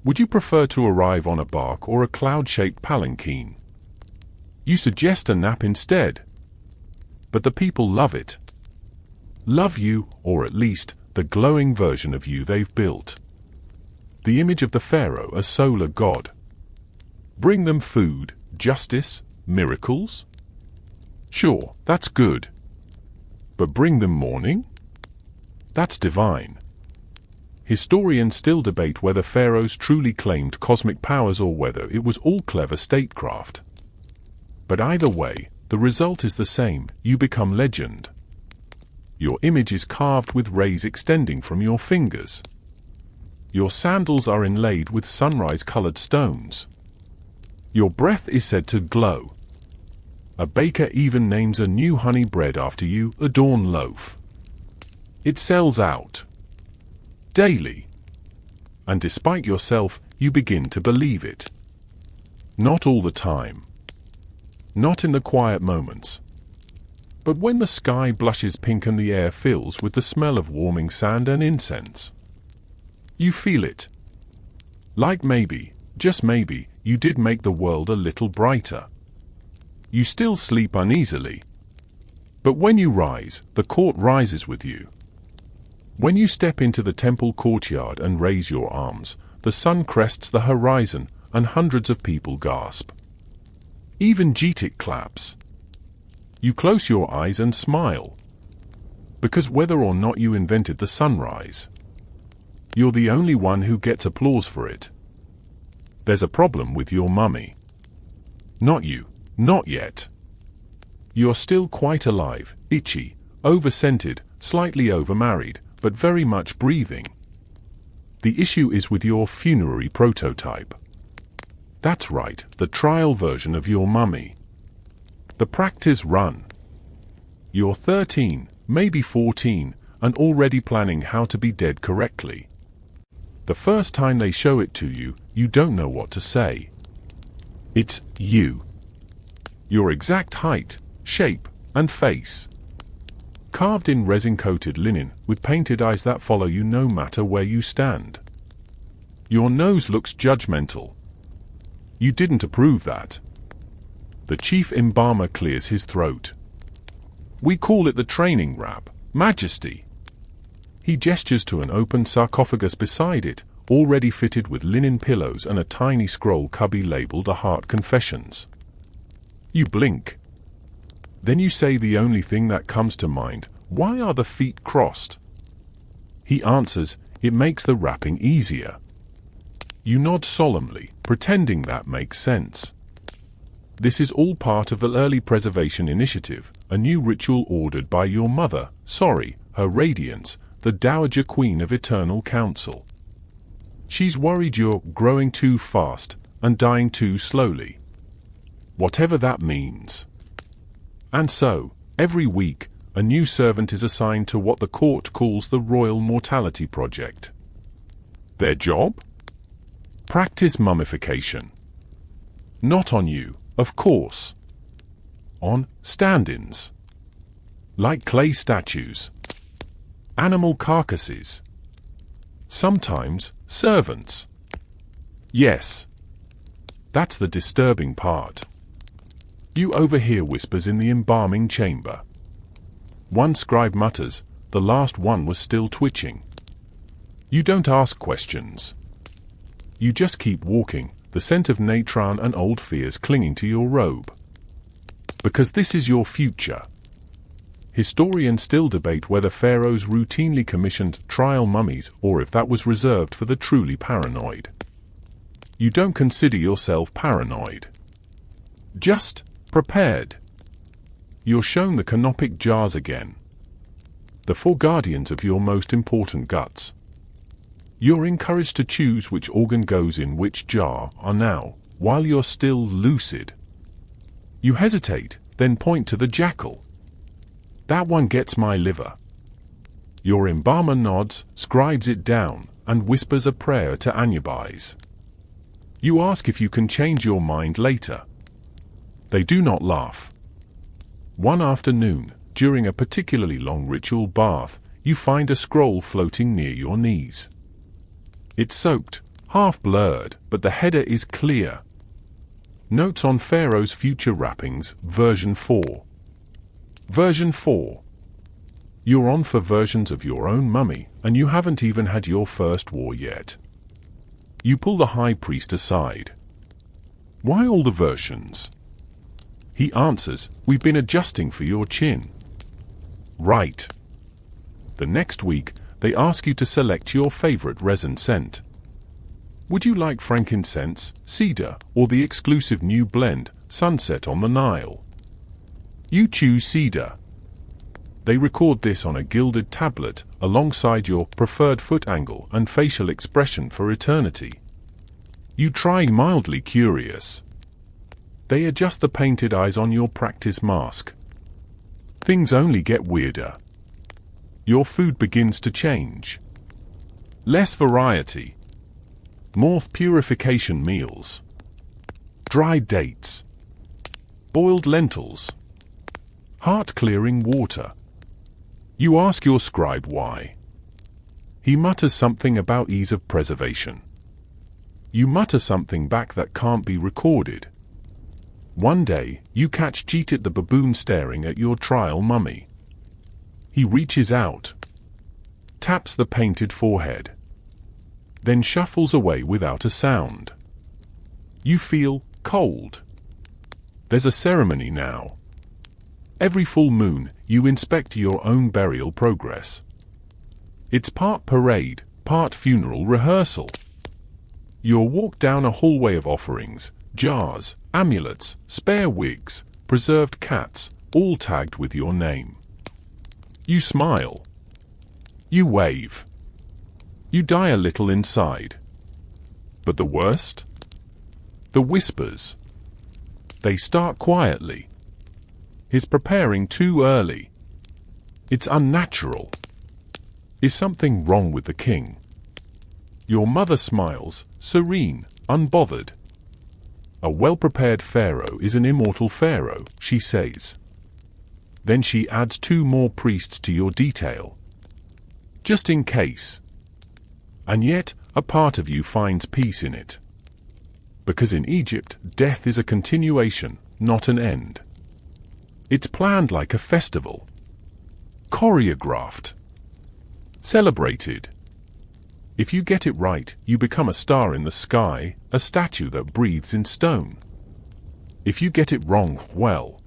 Would you prefer to arrive on a bark or a cloud-shaped palanquin?" You suggest a nap instead. But the people love it. Love you, or at least, the glowing version of you they've built. The image of the pharaoh, a solar god. Bring them food, justice, miracles? Sure, that's good. But bring them mourning? That's divine. Historians still debate whether pharaohs truly claimed cosmic powers or whether it was all clever statecraft. But either way, the result is the same: you become legend. Your image is carved with rays extending from your fingers. Your sandals are inlaid with sunrise-colored stones. Your breath is said to glow. A baker even names a new honey bread after you, a dawn loaf. It sells out. Daily. And despite yourself, you begin to believe it. Not all the time. Not in the quiet moments. But when the sky blushes pink and the air fills with the smell of warming sand and incense. You feel it. Like maybe, just maybe, you did make the world a little brighter. You still sleep uneasily. But when you rise, the court rises with you. When you step into the temple courtyard and raise your arms, the sun crests the horizon and hundreds of people gasp. Even Geetic claps. You close your eyes and smile. Because whether or not you invented the sunrise, you're the only one who gets applause for it. There's a problem with your mummy. Not you, not yet. You're still quite alive, itchy, over-scented, slightly over-married, but very much breathing. The issue is with your funerary prototype. That's right, the trial version of your mummy. The practice run. You're 13, maybe 14, and already planning how to be dead correctly. The first time they show it to you, you don't know what to say. It's you. Your exact height, shape, and face. Carved in resin-coated linen, with painted eyes that follow you no matter where you stand. Your nose looks judgmental. You didn't approve that. The chief embalmer clears his throat. We call it the training wrap, Majesty. He gestures to an open sarcophagus beside it, already fitted with linen pillows and a tiny scroll cubby labeled A Heart Confessions. You blink. Then you say the only thing that comes to mind: why are the feet crossed? He answers, it makes the wrapping easier. You nod solemnly, pretending that makes sense. This is all part of the Early Preservation Initiative, a new ritual ordered by your mother, Her Radiance, the Dowager Queen of Eternal Council. She's worried you're growing too fast and dying too slowly. Whatever that means. And so, every week, a new servant is assigned to what the court calls the Royal Mortality Project. Their job? Practice mummification. Not on you, of course. On stand-ins. Like clay statues. Animal carcasses. Sometimes servants. Yes. That's the disturbing part. You overhear whispers in the embalming chamber. One scribe mutters, the last one was still twitching. You don't ask questions. You just keep walking, the scent of natron and old fears clinging to your robe. Because this is your future. Historians still debate whether pharaohs routinely commissioned trial mummies or if that was reserved for the truly paranoid. You don't consider yourself paranoid. Just prepared. You're shown the canopic jars again. The 4 guardians of your most important guts. You're encouraged to choose which organ goes in which jar now, while you're still lucid. You hesitate, then point to the jackal. That one gets my liver. Your embalmer nods, scribes it down, and whispers a prayer to Anubis. You ask if you can change your mind later. They do not laugh. One afternoon, during a particularly long ritual bath, you find a scroll floating near your knees. It's soaked, half blurred, but the header is clear. Notes on Pharaoh's future wrappings, version 4. Version 4. You're on for versions of your own mummy, and you haven't even had your first war yet. You pull the high priest aside. Why all the versions? He answers, we've been adjusting for your chin. Right. The next week, they ask you to select your favorite resin scent. Would you like frankincense, cedar, or the exclusive new blend, Sunset on the Nile? You choose cedar. They record this on a gilded tablet alongside your preferred foot angle and facial expression for eternity. You try mildly curious. They adjust the painted eyes on your practice mask. Things only get weirder. Your food begins to change. Less variety. More purification meals. Dried dates. Boiled lentils. Heart-clearing water. You ask your scribe why. He mutters something about ease of preservation. You mutter something back that can't be recorded. One day, you catch Cheetah the baboon staring at your trial mummy. He reaches out, taps the painted forehead, then shuffles away without a sound. You feel cold. There's a ceremony now. Every full moon, you inspect your own burial progress. It's part parade, part funeral rehearsal. You're walked down a hallway of offerings, jars, amulets, spare wigs, preserved cats, all tagged with your name. You smile. You wave. You die a little inside. But the worst? The whispers. They start quietly. Is preparing too early. It's unnatural. Is something wrong with the king? Your mother smiles, serene, unbothered. A well-prepared pharaoh is an immortal pharaoh, she says. Then she adds 2 more priests to your detail. Just in case. And yet, a part of you finds peace in it. Because in Egypt, death is a continuation, not an end. It's planned like a festival. Choreographed. Celebrated. If you get it right, you become a star in the sky, a statue that breathes in stone. If you get it wrong, well,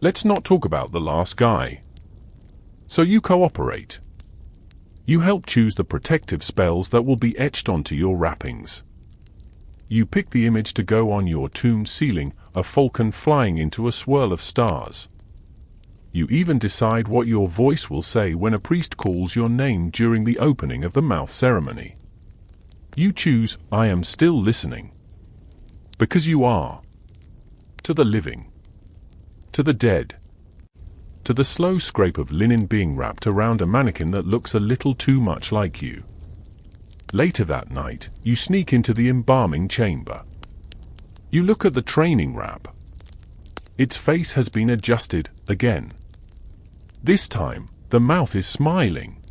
let's not talk about the last guy. So you cooperate. You help choose the protective spells that will be etched onto your wrappings. You pick the image to go on your tomb ceiling, a falcon flying into a swirl of stars. You even decide what your voice will say when a priest calls your name during the opening of the mouth ceremony. You choose, I am still listening. Because you are. To the living. To the dead. To the slow scrape of linen being wrapped around a mannequin that looks a little too much like you. Later that night, you sneak into the embalming chamber. You look at the training wrap. Its face has been adjusted, again. This time, the mouth is smiling.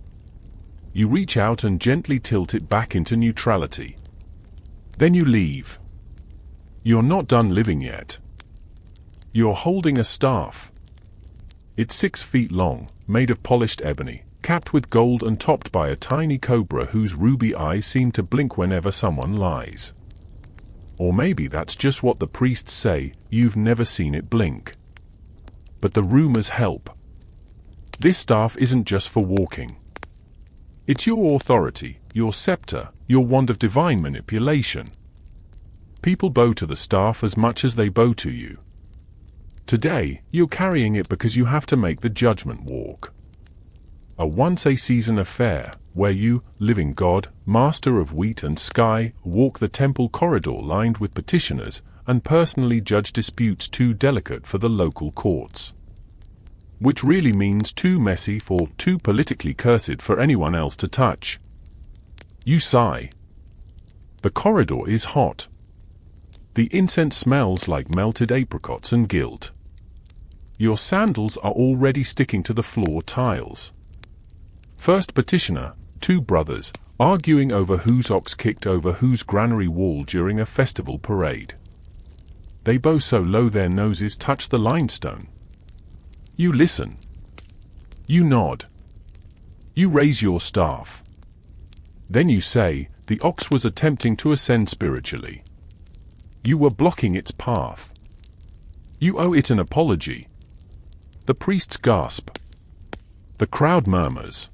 You reach out and gently tilt it back into neutrality. Then you leave. You're not done living yet. You're holding a staff. It's 6 feet long, made of polished ebony, capped with gold and topped by a tiny cobra whose ruby eyes seem to blink whenever someone lies. Or maybe that's just what the priests say, you've never seen it blink. But the rumors help. This staff isn't just for walking. It's your authority, your scepter, your wand of divine manipulation. People bow to the staff as much as they bow to you. Today, you're carrying it because you have to make the judgment walk. A once-a-season affair, where you, living God, master of wheat and sky, walk the temple corridor lined with petitioners and personally judge disputes too delicate for the local courts. Which really means too messy or too politically cursed for anyone else to touch. You sigh. The corridor is hot. The incense smells like melted apricots and guilt. Your sandals are already sticking to the floor tiles. First petitioner, 2 brothers, arguing over whose ox kicked over whose granary wall during a festival parade. They bow so low their noses touch the limestone. You listen. You nod. You raise your staff. Then you say, the ox was attempting to ascend spiritually. You were blocking its path. You owe it an apology. The priests gasp. The crowd murmurs.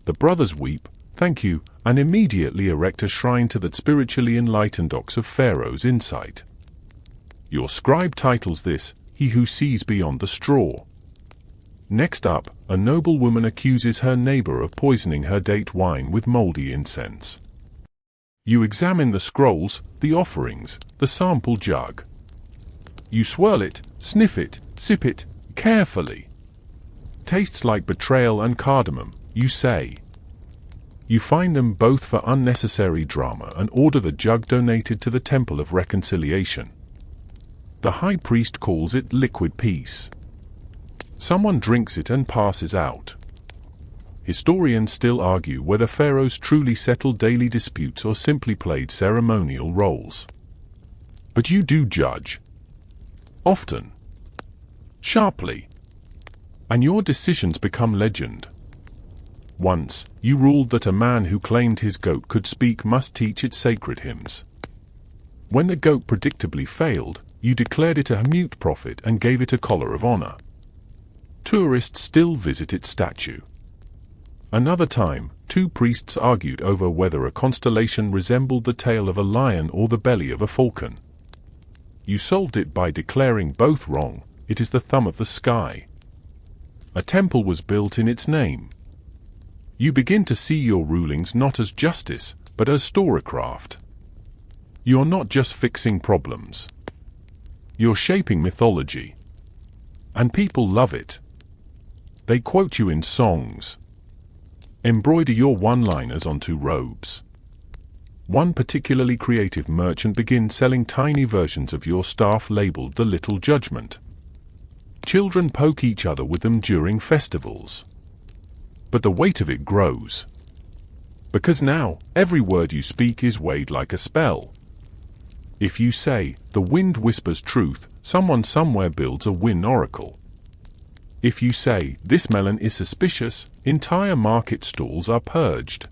The brothers weep, thank you, and immediately erect a shrine to that spiritually enlightened ox of Pharaoh's insight. Your scribe titles this, He Who Sees Beyond the Straw. Next up, a noble woman accuses her neighbor of poisoning her date wine with moldy incense. You examine the scrolls, the offerings, the sample jug. You swirl it, sniff it, sip it, carefully. Tastes like betrayal and cardamom, you say. You find them both for unnecessary drama and order the jug donated to the Temple of Reconciliation. The high priest calls it liquid peace. Someone drinks it and passes out. Historians still argue whether pharaohs truly settled daily disputes or simply played ceremonial roles. But you do judge. Often. Sharply. And your decisions become legend. Once, you ruled that a man who claimed his goat could speak must teach it sacred hymns. When the goat predictably failed, you declared it a mute prophet and gave it a collar of honor. Tourists still visit its statue. Another time, two priests argued over whether a constellation resembled the tail of a lion or the belly of a falcon. You solved it by declaring both wrong. It is the thumb of the sky. A temple was built in its name. You begin to see your rulings not as justice, but as storycraft. You're not just fixing problems. You're shaping mythology. And people love it. They quote you in songs. Embroider your one-liners onto robes. One particularly creative merchant begins selling tiny versions of your staff labeled the Little Judgment. Children poke each other with them during festivals. But the weight of it grows. Because now, every word you speak is weighed like a spell. If you say, the wind whispers truth, someone somewhere builds a wind oracle. If you say, this melon is suspicious, entire market stalls are purged.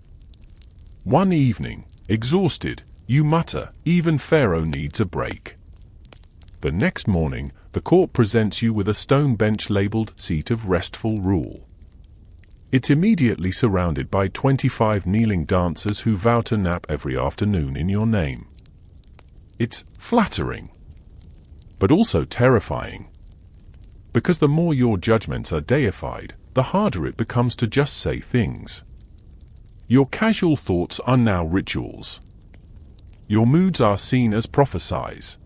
One evening, exhausted, you mutter, even Pharaoh needs a break. The next morning, the court presents you with a stone bench labeled Seat of Restful Rule. It's immediately surrounded by 25 kneeling dancers who vow to nap every afternoon in your name. It's flattering, but also terrifying. Because the more your judgments are deified, the harder it becomes to just say things. Your casual thoughts are now rituals. Your moods are seen as prophecies.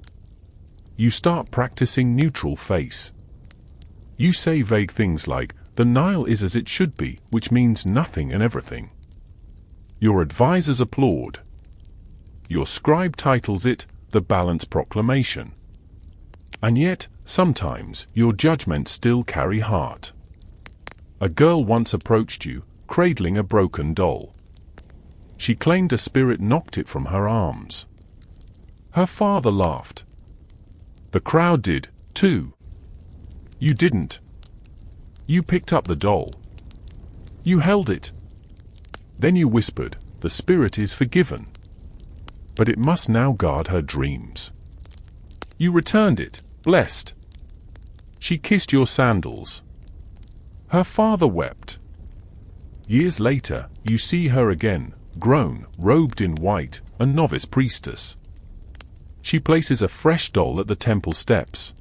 You start practicing neutral face. You say vague things like, the Nile is as it should be, which means nothing and everything. Your advisors applaud. Your scribe titles it, the Balance Proclamation. And yet, sometimes, your judgments still carry heart. A girl once approached you, cradling a broken doll. She claimed a spirit knocked it from her arms. Her father laughed. The crowd did, too. You didn't. You picked up the doll. You held it. Then you whispered, the spirit is forgiven. But it must now guard her dreams. You returned it, blessed. She kissed your sandals. Her father wept. Years later, you see her again, grown, robed in white, a novice priestess. She places a fresh doll at the temple steps.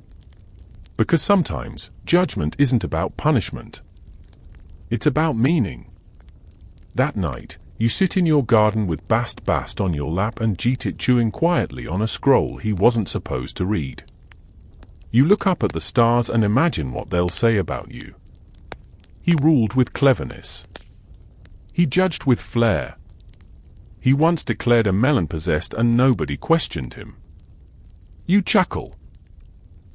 Because sometimes, judgment isn't about punishment. It's about meaning. That night, you sit in your garden with Bast on your lap and Jeetit chewing quietly on a scroll he wasn't supposed to read. You look up at the stars and imagine what they'll say about you. He ruled with cleverness. He judged with flair. He once declared a melon possessed and nobody questioned him. You chuckle.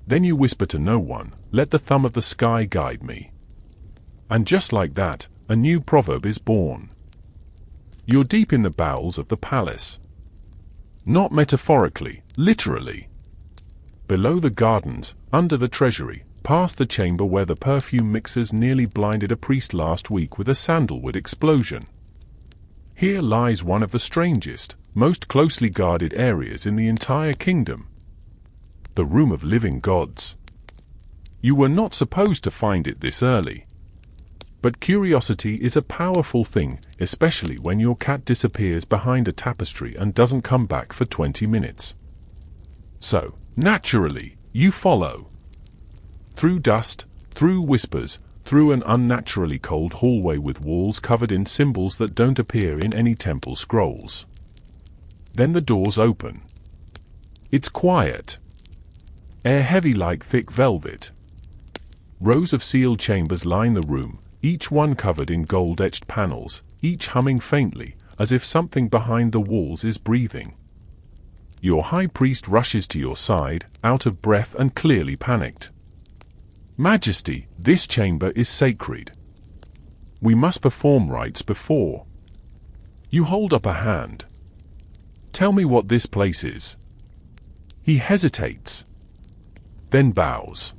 Then you whisper to no one, let the thumb of the sky guide me. And just like that, a new proverb is born. You're deep in the bowels of the palace. Not metaphorically, literally. Below the gardens, under the treasury, past the chamber where the perfume mixers nearly blinded a priest last week with a sandalwood explosion. Here lies one of the strangest, most closely guarded areas in the entire kingdom. The Room of Living Gods. You were not supposed to find it this early. But curiosity is a powerful thing, especially when your cat disappears behind a tapestry and doesn't come back for 20 minutes. So, naturally, you follow. Through dust, through whispers, through an unnaturally cold hallway with walls covered in symbols that don't appear in any temple scrolls. Then the doors open. It's quiet. Air heavy like thick velvet. Rows of sealed chambers line the room, each one covered in gold-etched panels, each humming faintly, as if something behind the walls is breathing. Your high priest rushes to your side, out of breath and clearly panicked. Majesty, this chamber is sacred. We must perform rites before. You hold up a hand. Tell me what this place is. He hesitates. Then bows.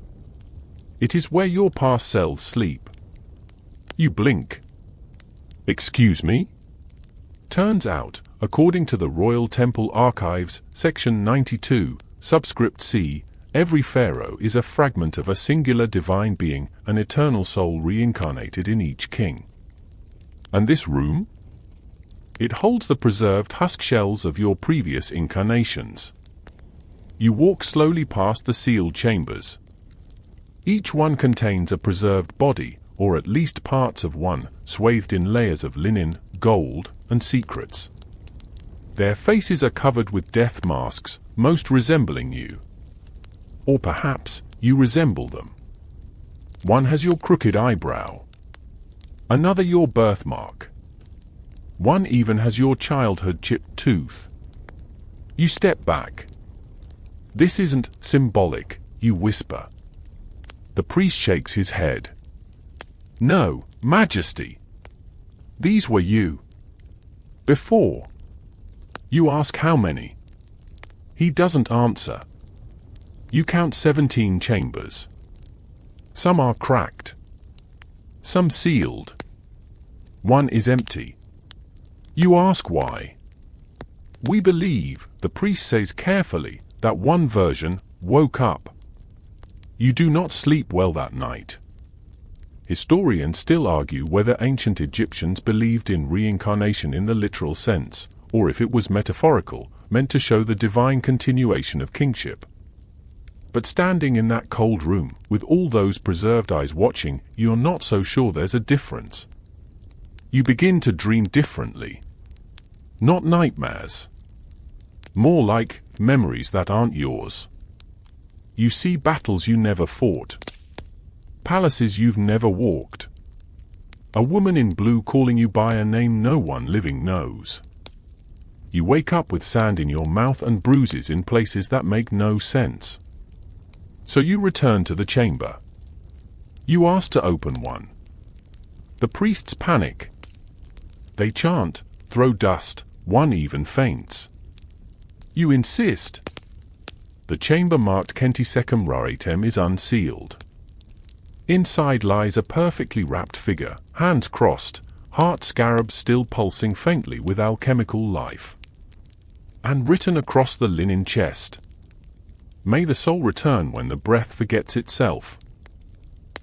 It is where your past selves sleep. You blink. Excuse me? Turns out, according to the Royal Temple Archives, Section 92, Subscript C, every pharaoh is a fragment of a singular divine being, an eternal soul reincarnated in each king. And this room? It holds the preserved husk shells of your previous incarnations. You walk slowly past the sealed chambers. Each one contains a preserved body, or at least parts of one, swathed in layers of linen, gold, and secrets. Their faces are covered with death masks, most resembling you. Or perhaps you resemble them. One has your crooked eyebrow. Another your birthmark. One even has your childhood chipped tooth. You step back. This isn't symbolic, you whisper. The priest shakes his head. No, Majesty. These were you. Before. You ask how many. He doesn't answer. You count 17 chambers. Some are cracked. Some sealed. One is empty. You ask why. We believe, the priest says carefully, that one version woke up. You do not sleep well that night. Historians still argue whether ancient Egyptians believed in reincarnation in the literal sense, or if it was metaphorical, meant to show the divine continuation of kingship. But standing in that cold room, with all those preserved eyes watching, you're not so sure there's a difference. You begin to dream differently. Not nightmares. More like memories that aren't yours. You see battles you never fought. Palaces you've never walked. A woman in blue calling you by a name no one living knows. You wake up with sand in your mouth and bruises in places that make no sense. So you return to the chamber. You ask to open one. The priests panic. They chant, throw dust, one even faints. You insist. The chamber marked Kentisekam Raretem is unsealed. Inside lies a perfectly wrapped figure, hands crossed, heart scarab still pulsing faintly with alchemical life. And written across the linen chest. May the soul return when the breath forgets itself.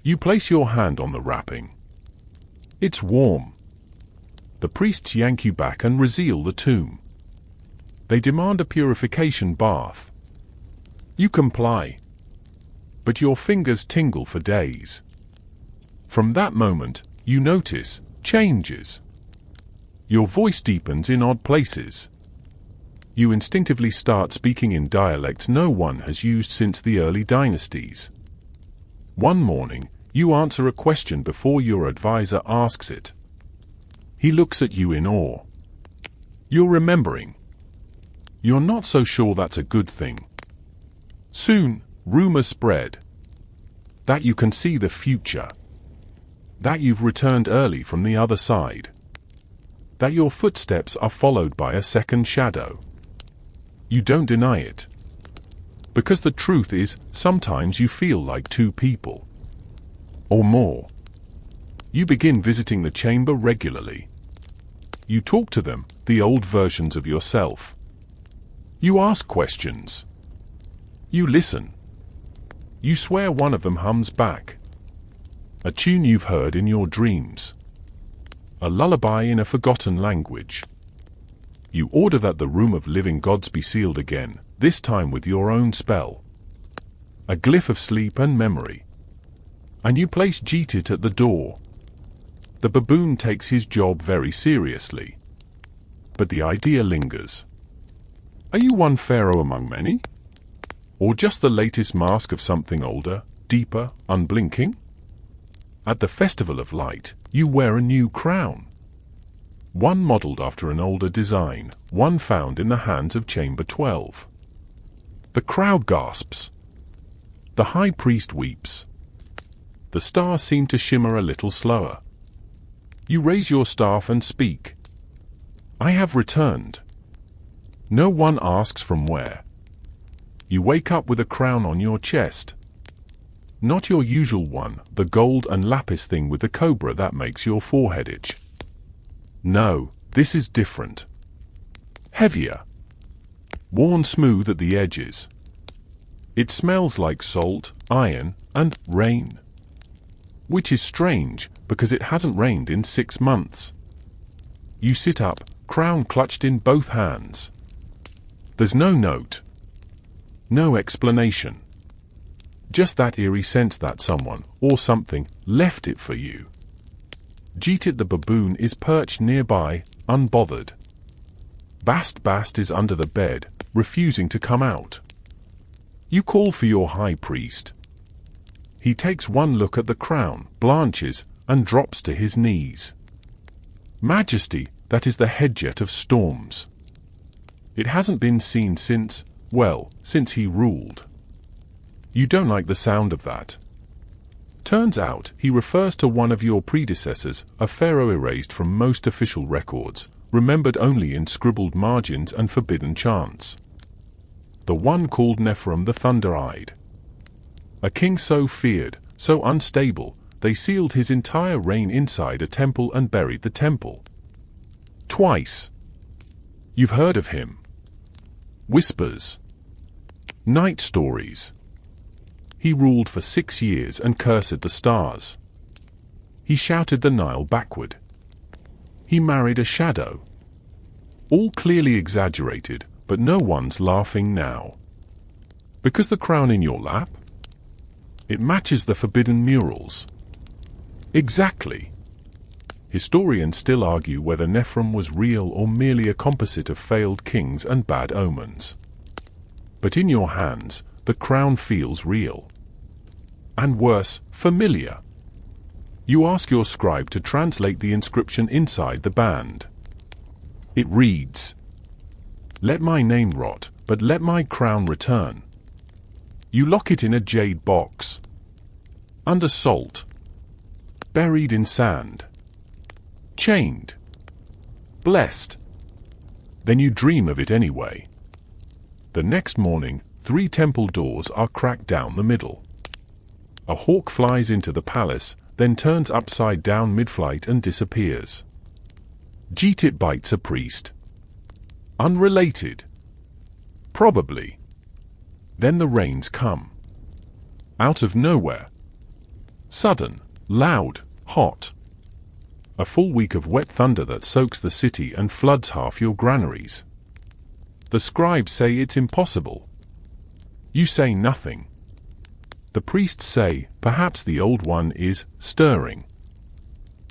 You place your hand on the wrapping. It's warm. The priests yank you back and reseal the tomb. They demand a purification bath. You comply. But your fingers tingle for days. From that moment, you notice changes. Your voice deepens in odd places. You instinctively start speaking in dialects no one has used since the early dynasties. One morning, you answer a question before your advisor asks it. He looks at you in awe. You're remembering. You're not so sure that's a good thing. Soon, rumors spread. That you can see the future. That you've returned early from the other side. That your footsteps are followed by a second shadow. You don't deny it. Because the truth is, sometimes you feel like two people. Or more. You begin visiting the chamber regularly. You talk to them, the old versions of yourself. You ask questions. You listen. You swear one of them hums back. A tune you've heard in your dreams. A lullaby in a forgotten language. You order that the room of living gods be sealed again, this time with your own spell. A glyph of sleep and memory. And you place Jeetit at the door. The baboon takes his job very seriously. But the idea lingers. Are you one pharaoh among many? Or just the latest mask of something older, deeper, unblinking? At the Festival of Light, you wear a new crown. One modeled after an older design, one found in the hands of Chamber 12. The crowd gasps. The high priest weeps. The stars seem to shimmer a little slower. You raise your staff and speak. I have returned. No one asks from where. You wake up with a crown on your chest. Not your usual one, the gold and lapis thing with the cobra that makes your forehead itch. No, this is different. Heavier. Worn smooth at the edges. It smells like salt, iron, and rain. Which is strange, because it hasn't rained in 6 months. You sit up, crown clutched in both hands. There's no note. No explanation. Just that eerie sense that someone, or something, left it for you. Jeetit the baboon is perched nearby, unbothered. Bast is under the bed, refusing to come out. You call for your high priest. He takes one look at the crown, blanches, and drops to his knees. Majesty, that is the headjet of storms. It hasn't been seen since he ruled. You don't like the sound of that. Turns out, he refers to one of your predecessors, a pharaoh erased from most official records, remembered only in scribbled margins and forbidden chants. The one called Nephilim the Thunder-Eyed. A king so feared, so unstable, they sealed his entire reign inside a temple and buried the temple. Twice. You've heard of him. Whispers. Night stories. He ruled for 6 years and cursed the stars. He shouted the Nile backward. He married a shadow. All clearly exaggerated, but no one's laughing now. Because the crown in your lap? It matches the forbidden murals. Exactly. Historians still argue whether Nephilim was real or merely a composite of failed kings and bad omens. But in your hands, the crown feels real. And worse, familiar. You ask your scribe to translate the inscription inside the band. It reads, "Let my name rot, but let my crown return." You lock it in a jade box. Under salt. Buried in sand. Chained. Blessed. Then you dream of it anyway. The next morning, 3 temple doors are cracked down the middle. A hawk flies into the palace, then turns upside down mid-flight and disappears. Jeetit bites a priest. Unrelated. Probably. Then the rains come. Out of nowhere. Sudden, loud, hot. A full week of wet thunder that soaks the city and floods half your granaries. The scribes say it's impossible. You say nothing. The priests say, perhaps the old one is stirring.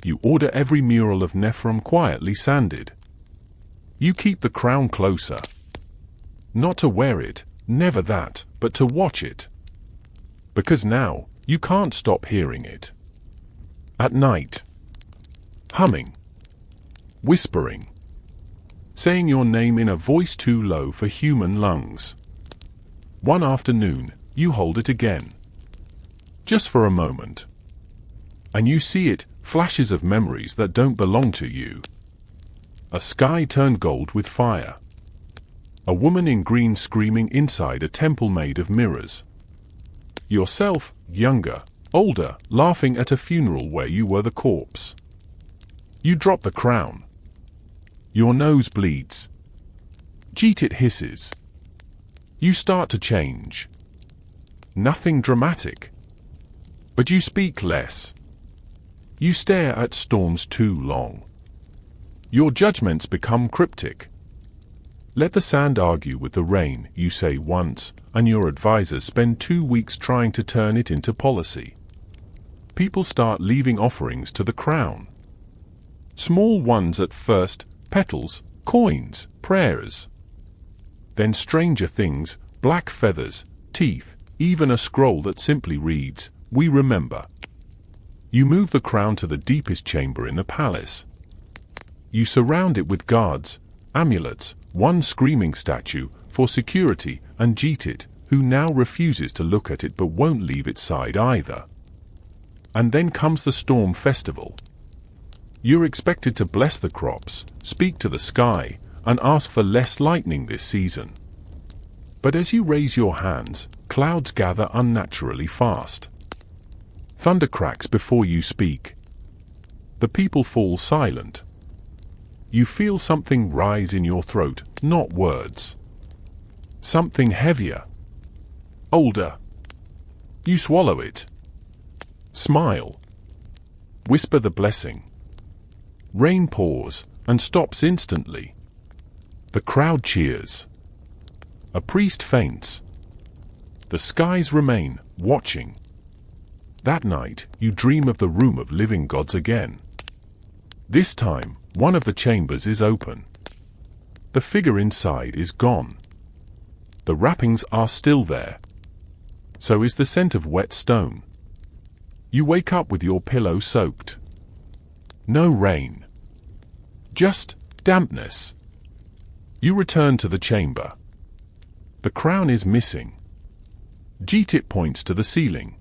You order every mural of Nephilim quietly sanded. You keep the crown closer. Not to wear it, never that, but to watch it. Because now, you can't stop hearing it. At night. Humming. Whispering. Saying your name in a voice too low for human lungs. One afternoon, you hold it again. Just for a moment. And you see it, flashes of memories that don't belong to you. A sky turned gold with fire. A woman in green screaming inside a temple made of mirrors. Yourself, younger, older, laughing at a funeral where you were the corpse. You drop the crown. Your nose bleeds. Jeetit hisses. You start to change. Nothing dramatic. But you speak less. You stare at storms too long. Your judgments become cryptic. Let the sand argue with the rain, you say once, and your advisors spend 2 weeks trying to turn it into policy. People start leaving offerings to the crown. Small ones at first, petals, coins, prayers. Then stranger things, black feathers, teeth, even a scroll that simply reads, "We remember." You move the crown to the deepest chamber in the palace. You surround it with guards, amulets, one screaming statue for security, and Jeetit, who now refuses to look at it but won't leave its side either. And then comes the storm festival. You're expected to bless the crops, speak to the sky, and ask for less lightning this season. But as you raise your hands, clouds gather unnaturally fast. Thunder cracks before you speak. The people fall silent. You feel something rise in your throat, not words. Something heavier. Older. You swallow it. Smile. Whisper the blessing. Rain pours and stops instantly. The crowd cheers. A priest faints. The skies remain, watching. That night, you dream of the room of living gods again. This time, one of the chambers is open. The figure inside is gone. The wrappings are still there. So is the scent of wet stone. You wake up with your pillow soaked. No rain. Just dampness. You return to the chamber. The crown is missing. Jeetit points to the ceiling.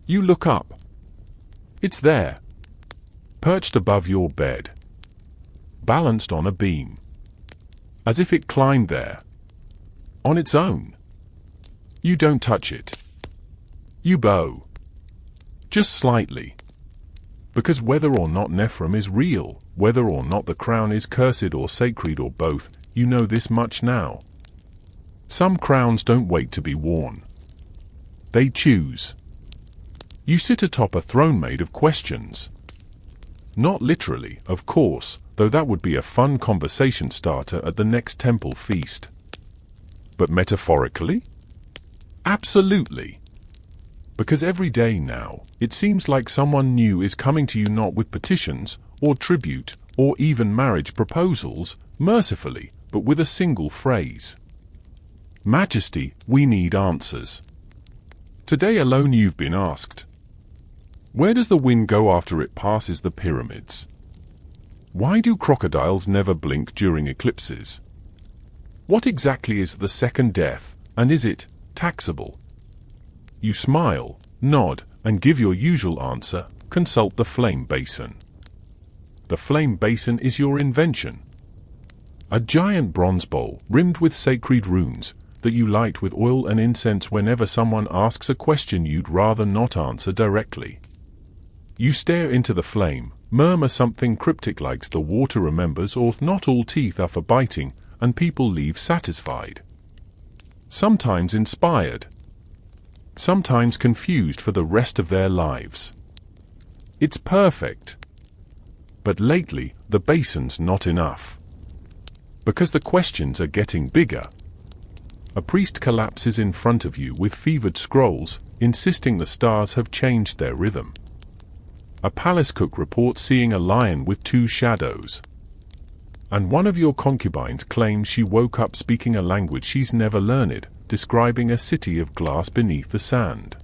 You look up. It's there. Perched above your bed. Balanced on a beam. As if it climbed there. On its own. You don't touch it. You bow. Just slightly. Because whether or not Nephrim is real, whether or not the crown is cursed or sacred or both, you know this much now. Some crowns don't wait to be worn. They choose. You sit atop a throne made of questions. Not literally, of course, though that would be a fun conversation starter at the next temple feast. But metaphorically? Absolutely. Because every day now, it seems like someone new is coming to you not with petitions, or tribute, or even marriage proposals, mercifully, but with a single phrase. Majesty, we need answers. Today alone you've been asked. Where does the wind go after it passes the pyramids? Why do crocodiles never blink during eclipses? What exactly is the second death, and is it taxable? You smile, nod, and give your usual answer, consult the flame basin. The flame basin is your invention. A giant bronze bowl, rimmed with sacred runes, that you light with oil and incense whenever someone asks a question you'd rather not answer directly. You stare into the flame, murmur something cryptic like "the water remembers" or "not all teeth are for biting," and people leave satisfied. Sometimes inspired. Sometimes confused for the rest of their lives. It's perfect. But lately, the basin's not enough. Because the questions are getting bigger. A priest collapses in front of you with fevered scrolls, insisting the stars have changed their rhythm. A palace cook reports seeing a lion with 2 shadows. And one of your concubines claims she woke up speaking a language she's never learned, describing a city of glass beneath the sand.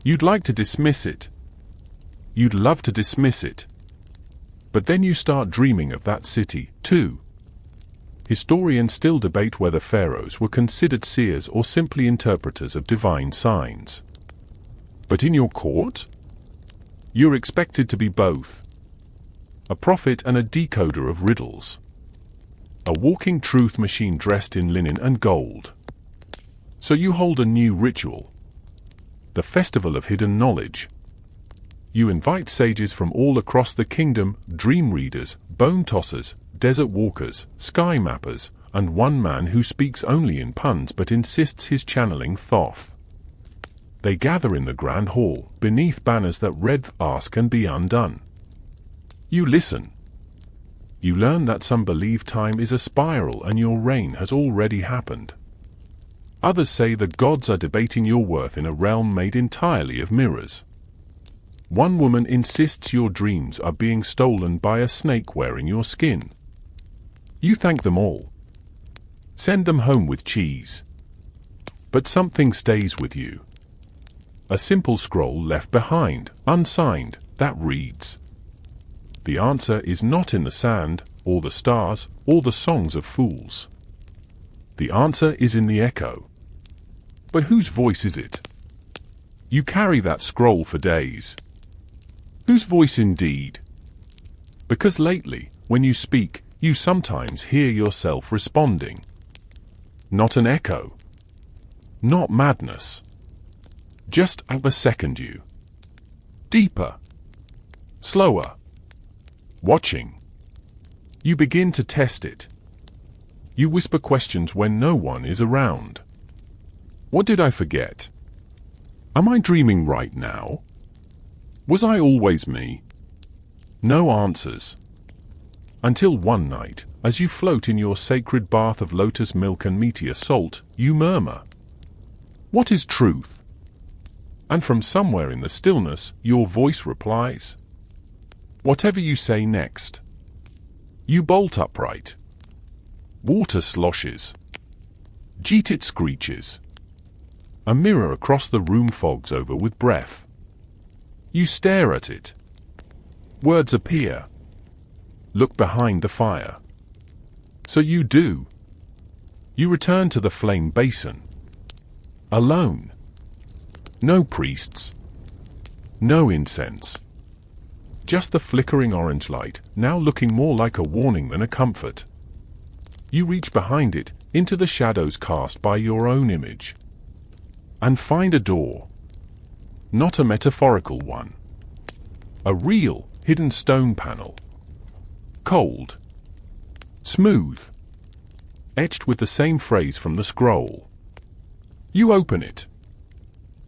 You'd like to dismiss it. You'd love to dismiss it. But then you start dreaming of that city, too. Historians still debate whether pharaohs were considered seers or simply interpreters of divine signs. But in your court? You're expected to be both. A prophet and a decoder of riddles. A walking truth machine dressed in linen and gold. So you hold a new ritual. The Festival of Hidden Knowledge. You invite sages from all across the kingdom, dream readers, bone tossers, desert walkers, sky mappers, and one man who speaks only in puns but insists he's channeling Thoth. They gather in the grand hall, beneath banners that read "Ask and be undone." You listen. You learn that some believe time is a spiral and your reign has already happened. Others say the gods are debating your worth in a realm made entirely of mirrors. One woman insists your dreams are being stolen by a snake wearing your skin. You thank them all. Send them home with cheese. But something stays with you. A simple scroll left behind, unsigned, that reads. The answer is not in the sand, or the stars, or the songs of fools. The answer is in the echo. But whose voice is it? You carry that scroll for days. Whose voice indeed? Because lately, when you speak, you sometimes hear yourself responding. Not an echo. Not madness. Just a second you. Deeper. Slower. Watching. You begin to test it. You whisper questions when no one is around. What did I forget? Am I dreaming right now? Was I always me? No answers. Until one night, as you float in your sacred bath of lotus milk and meteor salt, you murmur. What is truth? And from somewhere in the stillness, your voice replies. Whatever you say next. You bolt upright. Water sloshes. Jeet screeches. A mirror across the room fogs over with breath. You stare at it. Words appear. Look behind the fire. So you do. You return to the flame basin. Alone. No priests. No incense. Just the flickering orange light, now looking more like a warning than a comfort. You reach behind it, into the shadows cast by your own image. And find a door. Not a metaphorical one. A real, hidden stone panel. Cold. Smooth. Etched with the same phrase from the scroll. You open it.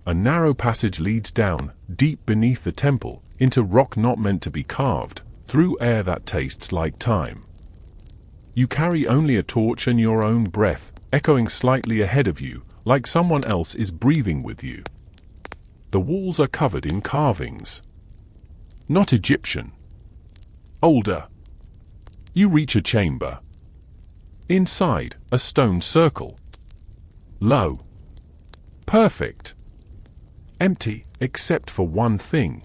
A narrow passage leads down, deep beneath the temple, into rock not meant to be carved, through air that tastes like time. You carry only a torch and your own breath, echoing slightly ahead of you, like someone else is breathing with you. The walls are covered in carvings. Not Egyptian. Older. You reach a chamber. Inside, a stone circle. Low. Perfect. Empty, except for one thing.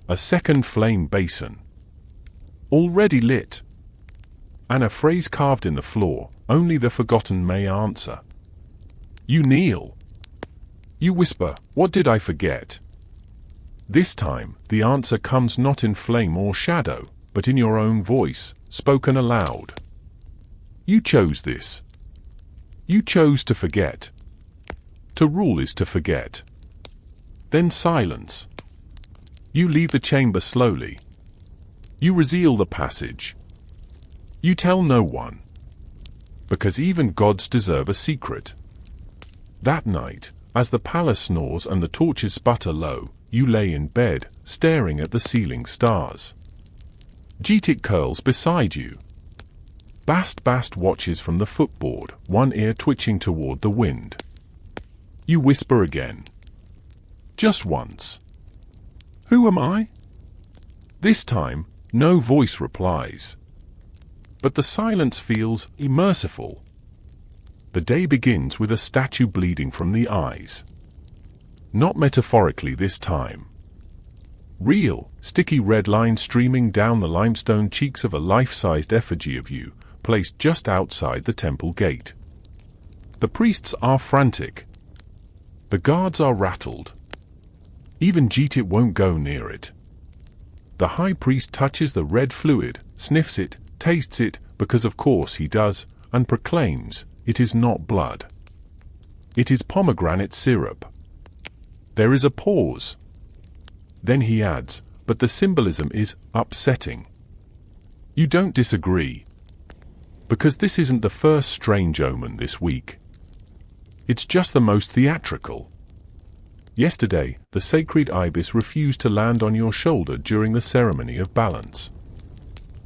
A second flame basin. Already lit. And a phrase carved in the floor, only the forgotten may answer. You kneel. You whisper, what did I forget? This time, the answer comes not in flame or shadow, but in your own voice, spoken aloud. You chose this. You chose to forget. To rule is to forget. Then silence. You leave the chamber slowly. You reseal the passage. You tell no one. Because even gods deserve a secret. That night, as the palace snores and the torches sputter low, you lay in bed, staring at the ceiling stars. Jeet curls beside you. Bast watches from the footboard, one ear twitching toward the wind. You whisper again. Just once. Who am I? This time, no voice replies. But the silence feels immersive. The day begins with a statue bleeding from the eyes. Not metaphorically this time. Real, sticky red lines streaming down the limestone cheeks of a life-sized effigy of you, placed just outside the temple gate. The priests are frantic. The guards are rattled. Even Jeet won't go near it. The high priest touches the red fluid, sniffs it, tastes it, because of course he does, and proclaims, it is not blood. It is pomegranate syrup. There is a pause. Then he adds, but the symbolism is upsetting. You don't disagree. Because this isn't the first strange omen this week. It's just the most theatrical. Yesterday, the sacred ibis refused to land on your shoulder during the ceremony of balance.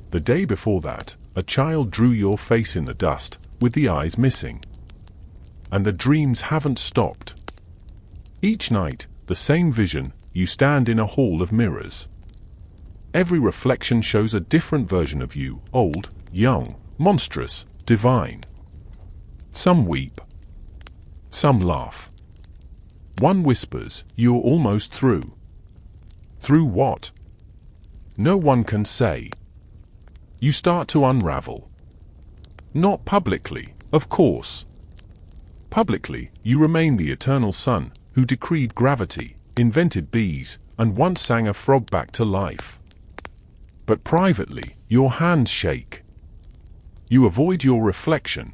The day before that, a child drew your face in the dust, with the eyes missing. And the dreams haven't stopped. Each night, the same vision, you stand in a hall of mirrors. Every reflection shows a different version of you, old, young, monstrous, divine. Some weep. Some laugh. One whispers, "You're almost through." Through what? No one can say. You start to unravel. Not publicly, of course. Publicly, you remain the eternal sun, who decreed gravity, invented bees, and once sang a frog back to life. But privately, your hands shake. You avoid your reflection.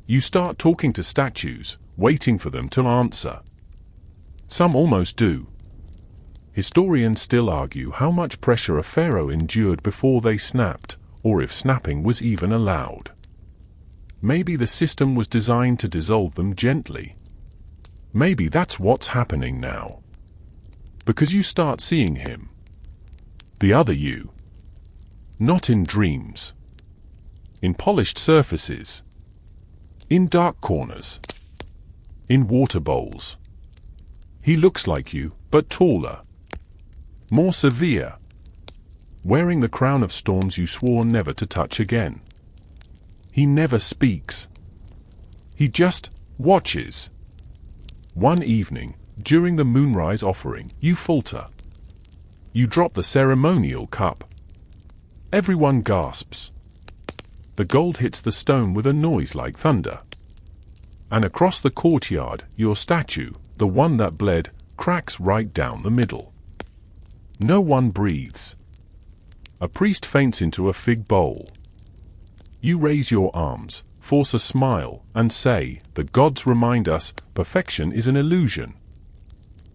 You start talking to statues, waiting for them to answer. Some almost do. Historians still argue how much pressure a pharaoh endured before they snapped, or if snapping was even allowed. Maybe the system was designed to dissolve them gently. Maybe that's what's happening now. Because you start seeing him. The other you. Not in dreams. In polished surfaces. In dark corners. In water bowls. He looks like you, but taller. More severe. Wearing the crown of storms you swore never to touch again. He never speaks. He just watches. One evening, during the moonrise offering, you falter. You drop the ceremonial cup. Everyone gasps. The gold hits the stone with a noise like thunder. And across the courtyard, your statue, the one that bled, cracks right down the middle. No one breathes. A priest faints into a fig bowl. You raise your arms, force a smile, and say, "The gods remind us, perfection is an illusion."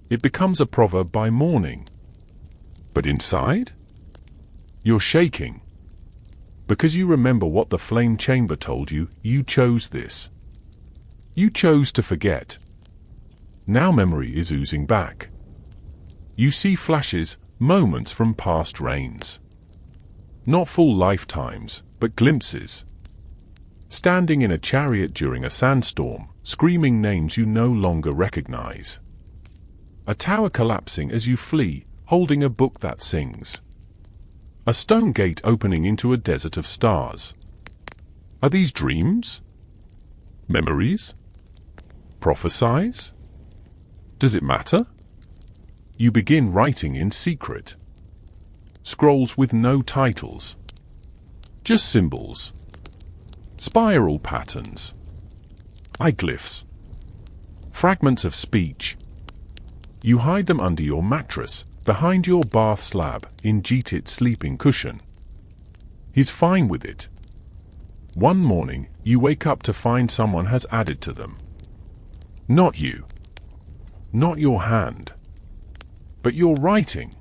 It becomes a proverb by morning. But inside? You're shaking. Because you remember what the flame chamber told you, you chose this. You chose to forget. Now memory is oozing back. You see flashes, moments from past reigns. Not full lifetimes, but glimpses. Standing in a chariot during a sandstorm, screaming names you no longer recognize. A tower collapsing as you flee, holding a book that sings. A stone gate opening into a desert of stars. Are these dreams? Memories? Prophesies? Does it matter? You begin writing in secret. Scrolls with no titles. Just symbols. Spiral patterns. Glyphs. Fragments of speech. You hide them under your mattress, behind your bath slab, in Jeetit's sleeping cushion. He's fine with it. One morning, you wake up to find someone has added to them. Not you. Not your hand. But your writing.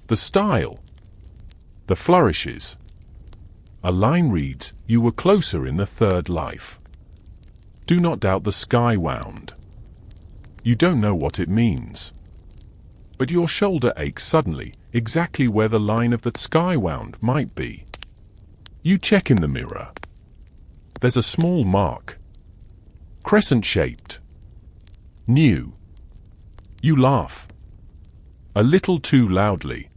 The style. The flourishes. A line reads, "You were closer in the third life. Do not doubt the sky wound." You don't know what it means. But your shoulder aches suddenly, exactly where the line of the sky wound might be. You check in the mirror. There's a small mark. Crescent-shaped. New. You laugh. A little too loudly.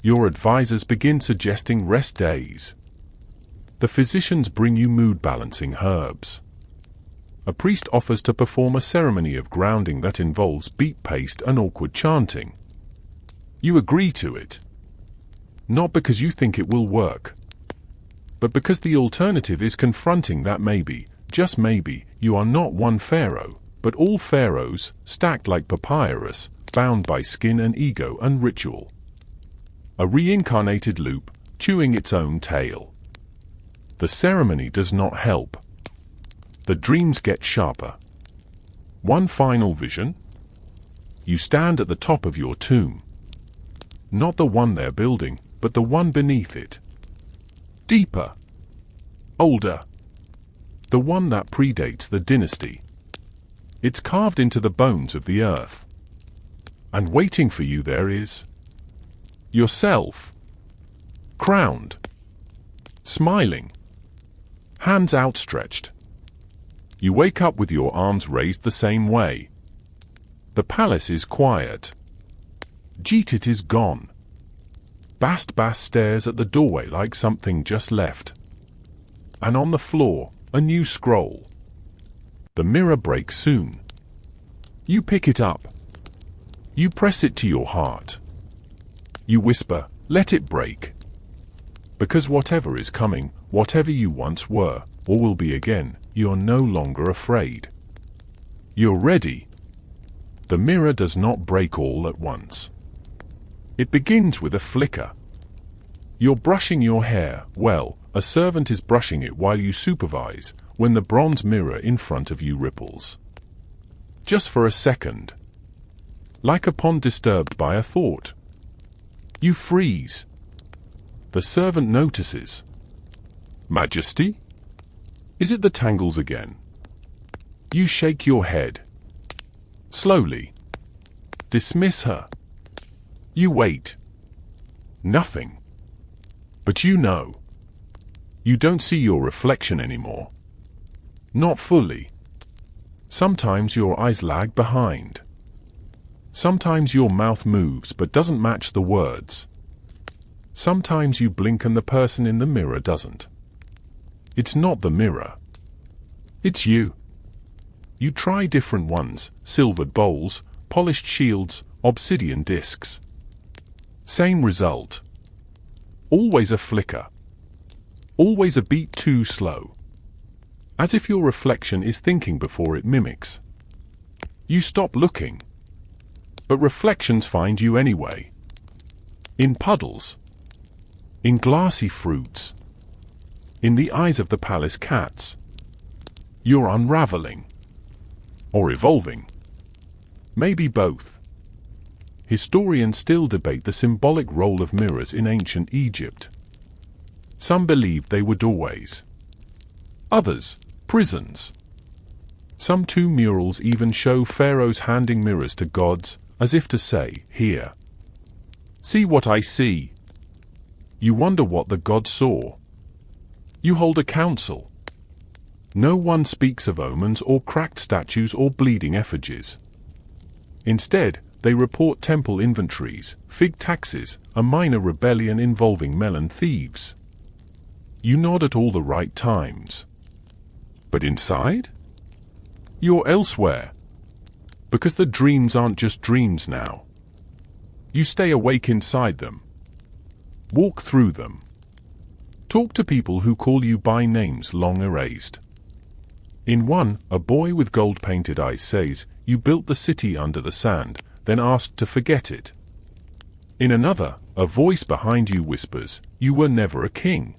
Your advisors begin suggesting rest days. The physicians bring you mood-balancing herbs. A priest offers to perform a ceremony of grounding that involves beat paste and awkward chanting. You agree to it. Not because you think it will work, but because the alternative is confronting that maybe, just maybe, you are not one pharaoh, but all pharaohs, stacked like papyrus, bound by skin and ego and ritual. A reincarnated loop, chewing its own tail. The ceremony does not help. The dreams get sharper. One final vision. You stand at the top of your tomb. Not the one they're building, but the one beneath it, Deeper. Older. The one that predates the dynasty. It's carved into the bones of the earth. And waiting for you there is yourself. Crowned. Smiling. Hands outstretched. You wake up with your arms raised the same way. The palace is quiet. Jeetit is gone. Bast stares at the doorway like something just left. And on the floor, a new scroll. The mirror breaks soon. You pick it up. You press it to your heart. You whisper, let it break. Because whatever is coming, whatever you once were, or will be again, you're no longer afraid. You're ready. The mirror does not break all at once. It begins with a flicker. You're brushing your hair, well, a servant is brushing it while you supervise, when the bronze mirror in front of you ripples. Just for a second. Like a pond disturbed by a thought. You freeze. The servant notices. Majesty? Is it the tangles again? You shake your head. Slowly. Dismiss her. You wait. Nothing. But you know. You don't see your reflection anymore. Not fully. Sometimes your eyes lag behind. Sometimes your mouth moves but doesn't match the words. Sometimes you blink and the person in the mirror doesn't. It's not the mirror. It's you. You try different ones, silvered bowls, polished shields, obsidian discs. Same result. Always a flicker. Always a beat too slow. As if your reflection is thinking before it mimics. You stop looking. But reflections find you anyway. In puddles. In glassy fruits. In the eyes of the palace cats. You're unraveling. Or evolving. Maybe both. Historians still debate the symbolic role of mirrors in ancient Egypt. Some believe they were doorways. Others, prisons. Some tomb murals even show pharaohs handing mirrors to gods, as if to say, here. See what I see. You wonder what the god saw. You hold a council. No one speaks of omens or cracked statues or bleeding effigies. Instead, they report temple inventories, fig taxes, a minor rebellion involving melon thieves. You nod at all the right times. But inside? You're elsewhere. Because the dreams aren't just dreams now. You stay awake inside them. Walk through them. Talk to people who call you by names long erased. In one, a boy with gold-painted eyes says, you built the city under the sand, then asked to forget it. In another, a voice behind you whispers, you were never a king.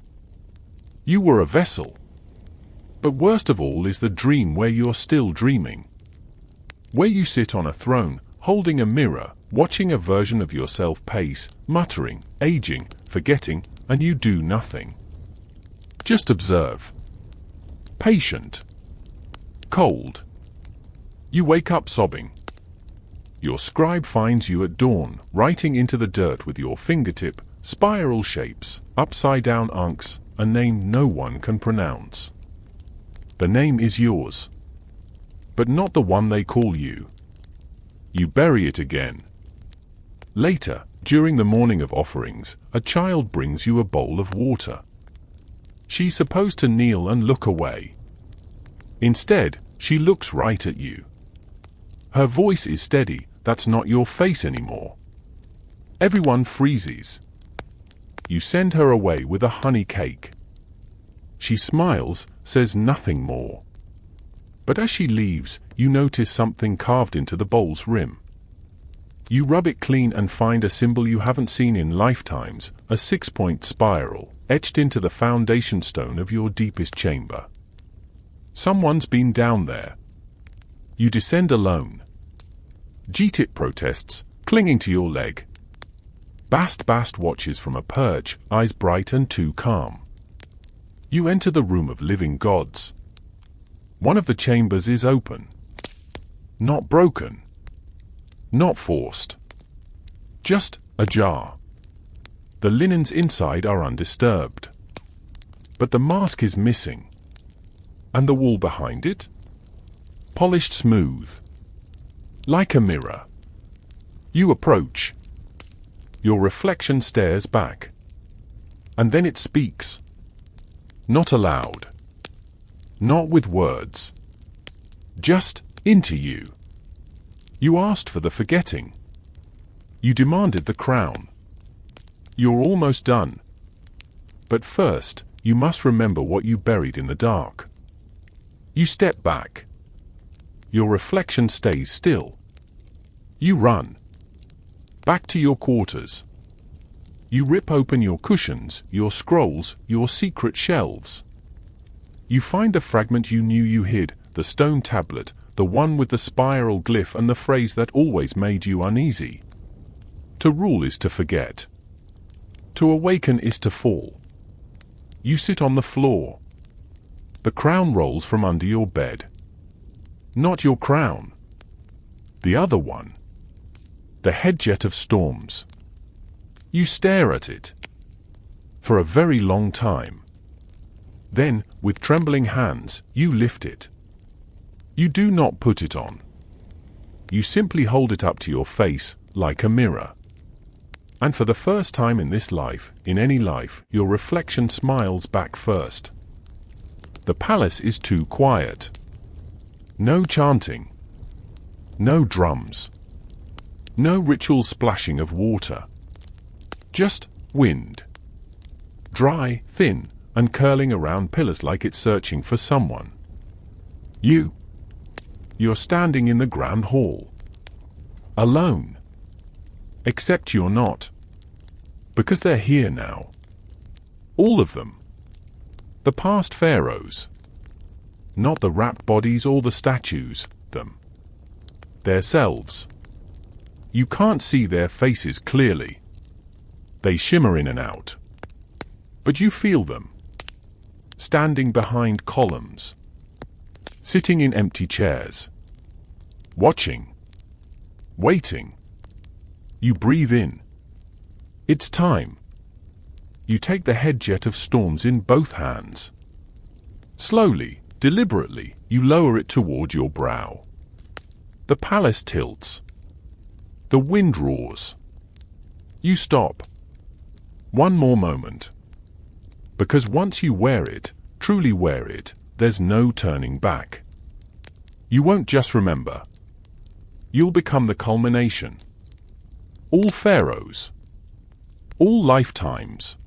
You were a vessel. But worst of all is the dream where you're still dreaming. Where you sit on a throne, holding a mirror, watching a version of yourself pace, muttering, aging, forgetting, and you do nothing. Just observe. Patient. Cold. You wake up sobbing. Your scribe finds you at dawn, writing into the dirt with your fingertip, spiral shapes, upside-down unks, a name no one can pronounce. The name is yours. But not the one they call you. You bury it again. Later, during the morning of offerings, a child brings you a bowl of water. She's supposed to kneel and look away. Instead, she looks right at you. Her voice is steady, that's not your face anymore. Everyone freezes. You send her away with a honey cake. She smiles, says nothing more. But as she leaves, you notice something carved into the bowl's rim. You rub it clean and find a symbol you haven't seen in lifetimes, a 6-point spiral, etched into the foundation stone of your deepest chamber. Someone's been down there. You descend alone. Jeetit protests, clinging to your leg. Bast watches from a perch, eyes bright and too calm. You enter the room of living gods. One of the chambers is open. Not broken. Not forced. Just ajar. The linens inside are undisturbed. But the mask is missing. And the wall behind it? Polished smooth. Like a mirror. You approach. Your reflection stares back. And then it speaks. Not aloud. Not with words. Just into you. You asked for the forgetting. You demanded the crown. You're almost done. But first, you must remember what you buried in the dark. You step back. Your reflection stays still. You run. Back to your quarters. You rip open your cushions, your scrolls, your secret shelves. You find the fragment you knew you hid, the stone tablet, the one with the spiral glyph and the phrase that always made you uneasy. To rule is to forget. To awaken is to fall. You sit on the floor. The crown rolls from under your bed. Not your crown. The other one. The headjet of storms. You stare at it. For a very long time. Then, with trembling hands, you lift it. You do not put it on. You simply hold it up to your face, like a mirror. And for the first time in this life, in any life, your reflection smiles back first. The palace is too quiet. No chanting. No drums. No ritual splashing of water. Just wind. Dry, thin, and curling around pillars like it's searching for someone. You're standing in the grand hall. Alone. Except you're not. Because they're here now. All of them. The past pharaohs. Not the wrapped bodies or the statues, them. Their selves. You can't see their faces clearly. They shimmer in and out. But you feel them. Standing behind columns. Sitting in empty chairs. Watching. Waiting. You breathe in. It's time. You take the headjet of storms in both hands. Slowly, deliberately, you lower it toward your brow. The palace tilts. The wind roars. You stop. One more moment. Because once you wear it, truly wear it, there's no turning back. You won't just remember. You'll become the culmination. All pharaohs. All lifetimes.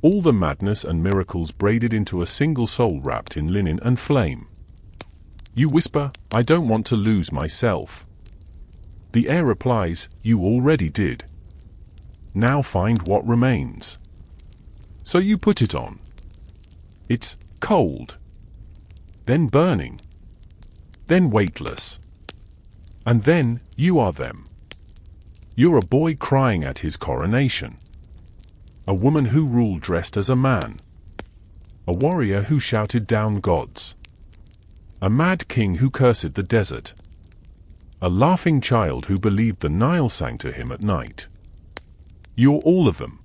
All the madness and miracles braided into a single soul wrapped in linen and flame. You whisper, I don't want to lose myself. The air replies, you already did. Now find what remains. So you put it on. It's cold. Then burning. Then weightless. And then you are them. You're a boy crying at his coronation. A woman who ruled dressed as a man. A warrior who shouted down gods. A mad king who cursed the desert. A laughing child who believed the Nile sang to him at night. You're all of them.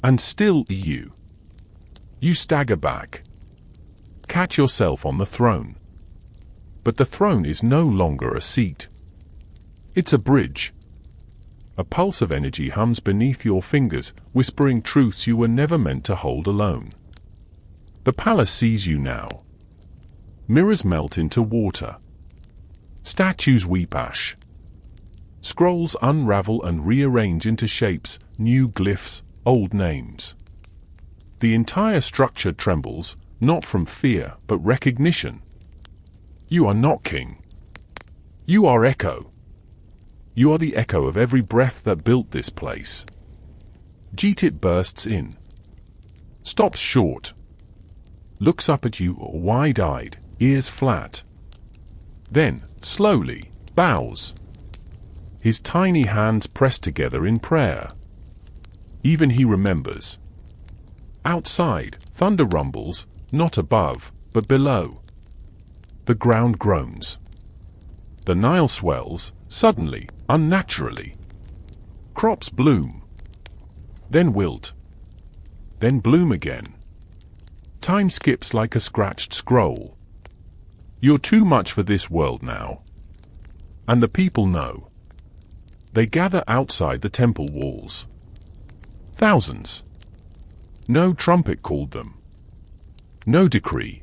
And still you. You stagger back. Catch yourself on the throne. But the throne is no longer a seat. It's a bridge. A pulse of energy hums beneath your fingers, whispering truths you were never meant to hold alone. The palace sees you now. Mirrors melt into water. Statues weep ash. Scrolls unravel and rearrange into shapes, new glyphs, old names. The entire structure trembles, not from fear, but recognition. You are not king. You are echo. You are the echo of every breath that built this place. Jeetit bursts in. Stops short. Looks up at you wide-eyed, ears flat. Then, slowly, bows. His tiny hands pressed together in prayer. Even he remembers. Outside, thunder rumbles, not above, but below. The ground groans. The Nile swells, suddenly, unnaturally. Crops bloom. Then wilt. Then bloom again. Time skips like a scratched scroll. You're too much for this world now. And the people know. They gather outside the temple walls. Thousands. No trumpet called them. No decree.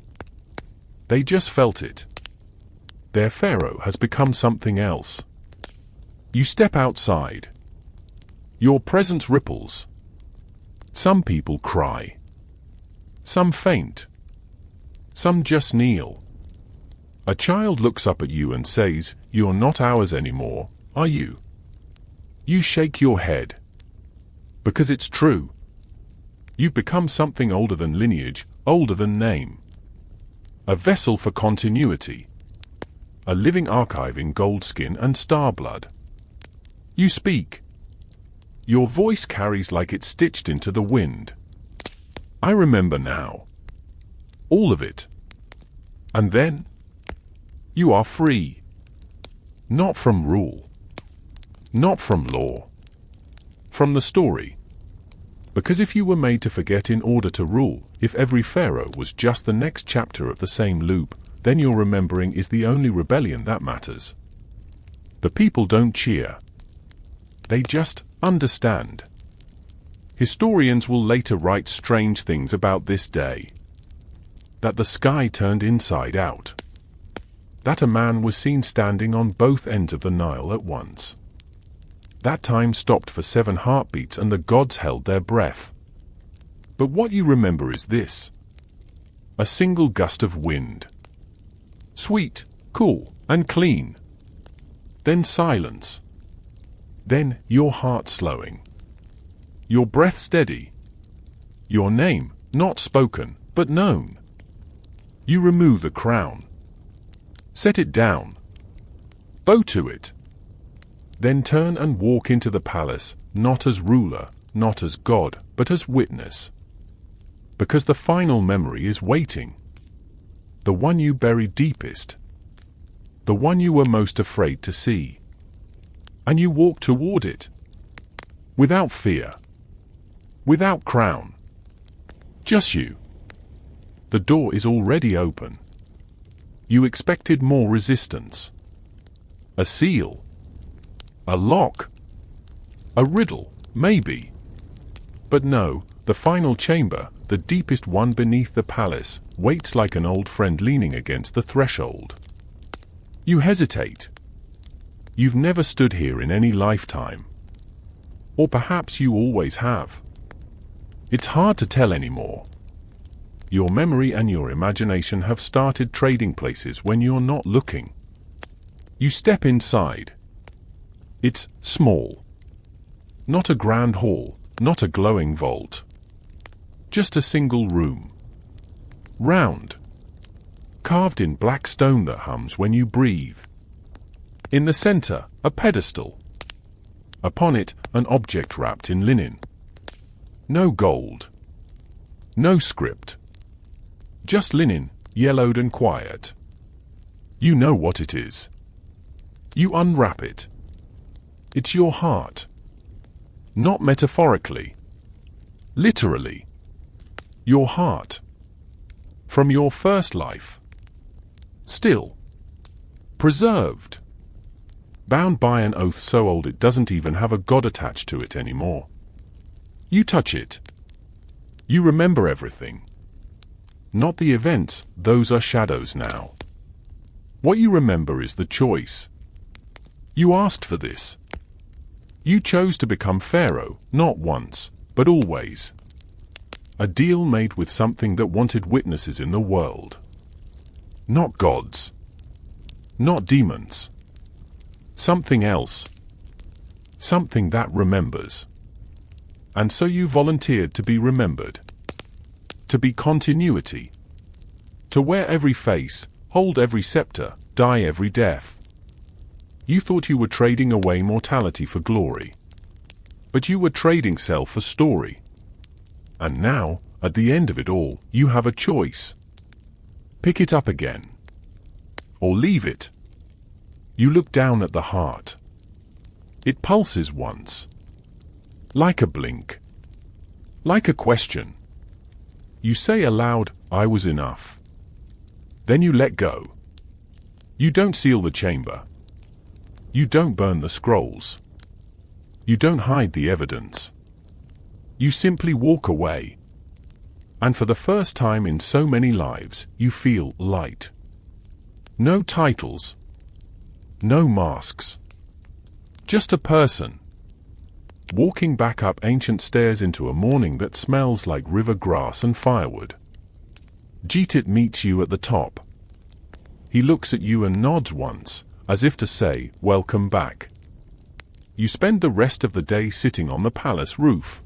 They just felt it. Their Pharaoh has become something else. You step outside. Your presence ripples. Some people cry. Some faint. Some just kneel. A child looks up at you and says, "You're not ours anymore, are you?" You shake your head. Because it's true. You've become something older than lineage, older than name. A vessel for continuity. A living archive in goldskin and star blood. You speak. Your voice carries like it's stitched into the wind. I remember now. All of it. And then? You are free. Not from rule. Not from law. From the story. Because if you were made to forget in order to rule, if every pharaoh was just the next chapter of the same loop, then your remembering is the only rebellion that matters. The people don't cheer. They just understand. Historians will later write strange things about this day. That the sky turned inside out. That a man was seen standing on both ends of the Nile at once. That time stopped for 7 heartbeats and the gods held their breath. But what you remember is this. A single gust of wind. Sweet, cool, and clean. Then silence. Then your heart slowing. Your breath steady. Your name, not spoken, but known. You remove the crown. Set it down. Bow to it. Then turn and walk into the palace, not as ruler, not as God, but as witness. Because the final memory is waiting. The one you buried deepest. The one you were most afraid to see. And you walk toward it. Without fear. Without crown. Just you. The door is already open. You expected more resistance. A seal. A lock. A riddle, maybe. But no, the final chamber, the deepest one beneath the palace, waits like an old friend leaning against the threshold. You hesitate. You've never stood here in any lifetime. Or perhaps you always have. It's hard to tell anymore. Your memory and your imagination have started trading places when you're not looking. You step inside. It's small. Not a grand hall, not a glowing vault. Just a single room. Round. Carved in black stone that hums when you breathe. In the center, a pedestal. Upon it, an object wrapped in linen. No gold. No script. Just linen, yellowed and quiet. You know what it is. You unwrap it. It's your heart. Not metaphorically. Literally. Your heart. From your first life. Still. Preserved. Bound by an oath so old it doesn't even have a god attached to it anymore. You touch it. You remember everything. Not the events, those are shadows now. What you remember is the choice. You asked for this. You chose to become Pharaoh, not once, but always. A deal made with something that wanted witnesses in the world. Not gods. Not demons. Something else. Something that remembers. And so you volunteered to be remembered. To be continuity. To wear every face, hold every scepter, die every death. You thought you were trading away mortality for glory. But you were trading self for story. And now, at the end of it all, you have a choice. Pick it up again. Or leave it. You look down at the heart. It pulses once. Like a blink. Like a question. You say aloud, "I was enough." Then you let go. You don't seal the chamber. You don't burn the scrolls. You don't hide the evidence. You simply walk away. And for the first time in so many lives, you feel light. No titles. No masks. Just a person. Walking back up ancient stairs into a morning that smells like river grass and firewood. Jeetit meets you at the top. He looks at you and nods once, as if to say, "Welcome back." You spend the rest of the day sitting on the palace roof,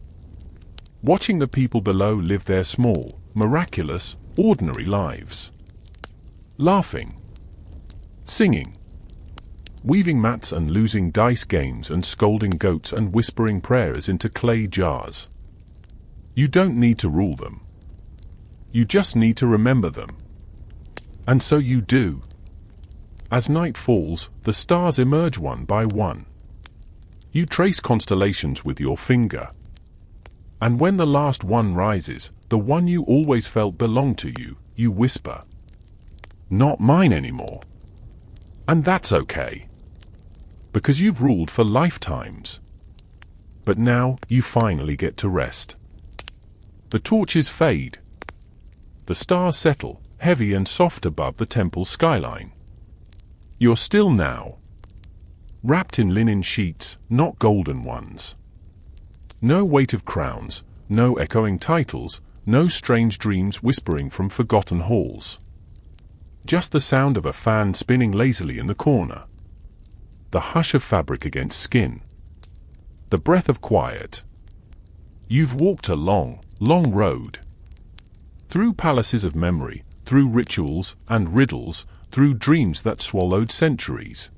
watching the people below live their small, miraculous, ordinary lives. Laughing. Singing. Weaving mats and losing dice games and scolding goats and whispering prayers into clay jars. You don't need to rule them. You just need to remember them. And so you do. As night falls, the stars emerge one by one. You trace constellations with your finger. And when the last one rises, the one you always felt belonged to you, you whisper, "Not mine anymore." And that's okay. Because you've ruled for lifetimes. But now you finally get to rest. The torches fade. The stars settle, heavy and soft above the temple skyline. You're still now. Wrapped in linen sheets, not golden ones. No weight of crowns, no echoing titles, no strange dreams whispering from forgotten halls. Just the sound of a fan spinning lazily in the corner. The hush of fabric against skin. The breath of quiet. You've walked a long, long road. Through palaces of memory, through rituals and riddles, through dreams that swallowed centuries.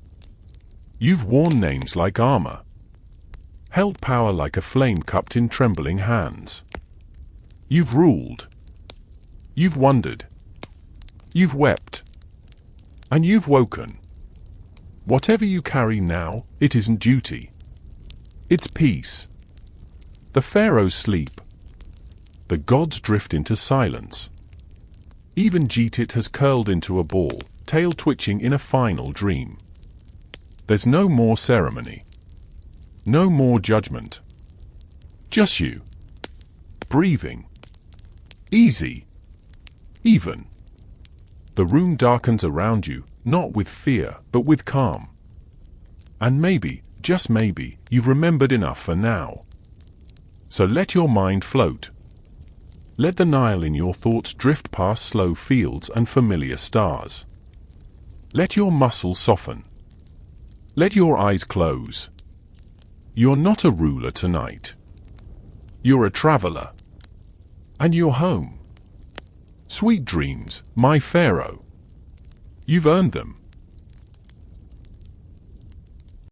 You've worn names like armor. Held power like a flame cupped in trembling hands. You've ruled. You've wondered. You've wept. And you've woken. Whatever you carry now, it isn't duty. It's peace. The pharaohs sleep. The gods drift into silence. Even Jeetit has curled into a ball, tail twitching in a final dream. There's no more ceremony. No more judgment. Just you. Breathing. Easy. Even. The room darkens around you, not with fear, but with calm. And maybe, just maybe, you've remembered enough for now. So let your mind float. Let the Nile in your thoughts drift past slow fields and familiar stars. Let your muscles soften. Let your eyes close. You're not a ruler tonight. You're a traveler. And you're home. Sweet dreams, my pharaoh. You've earned them.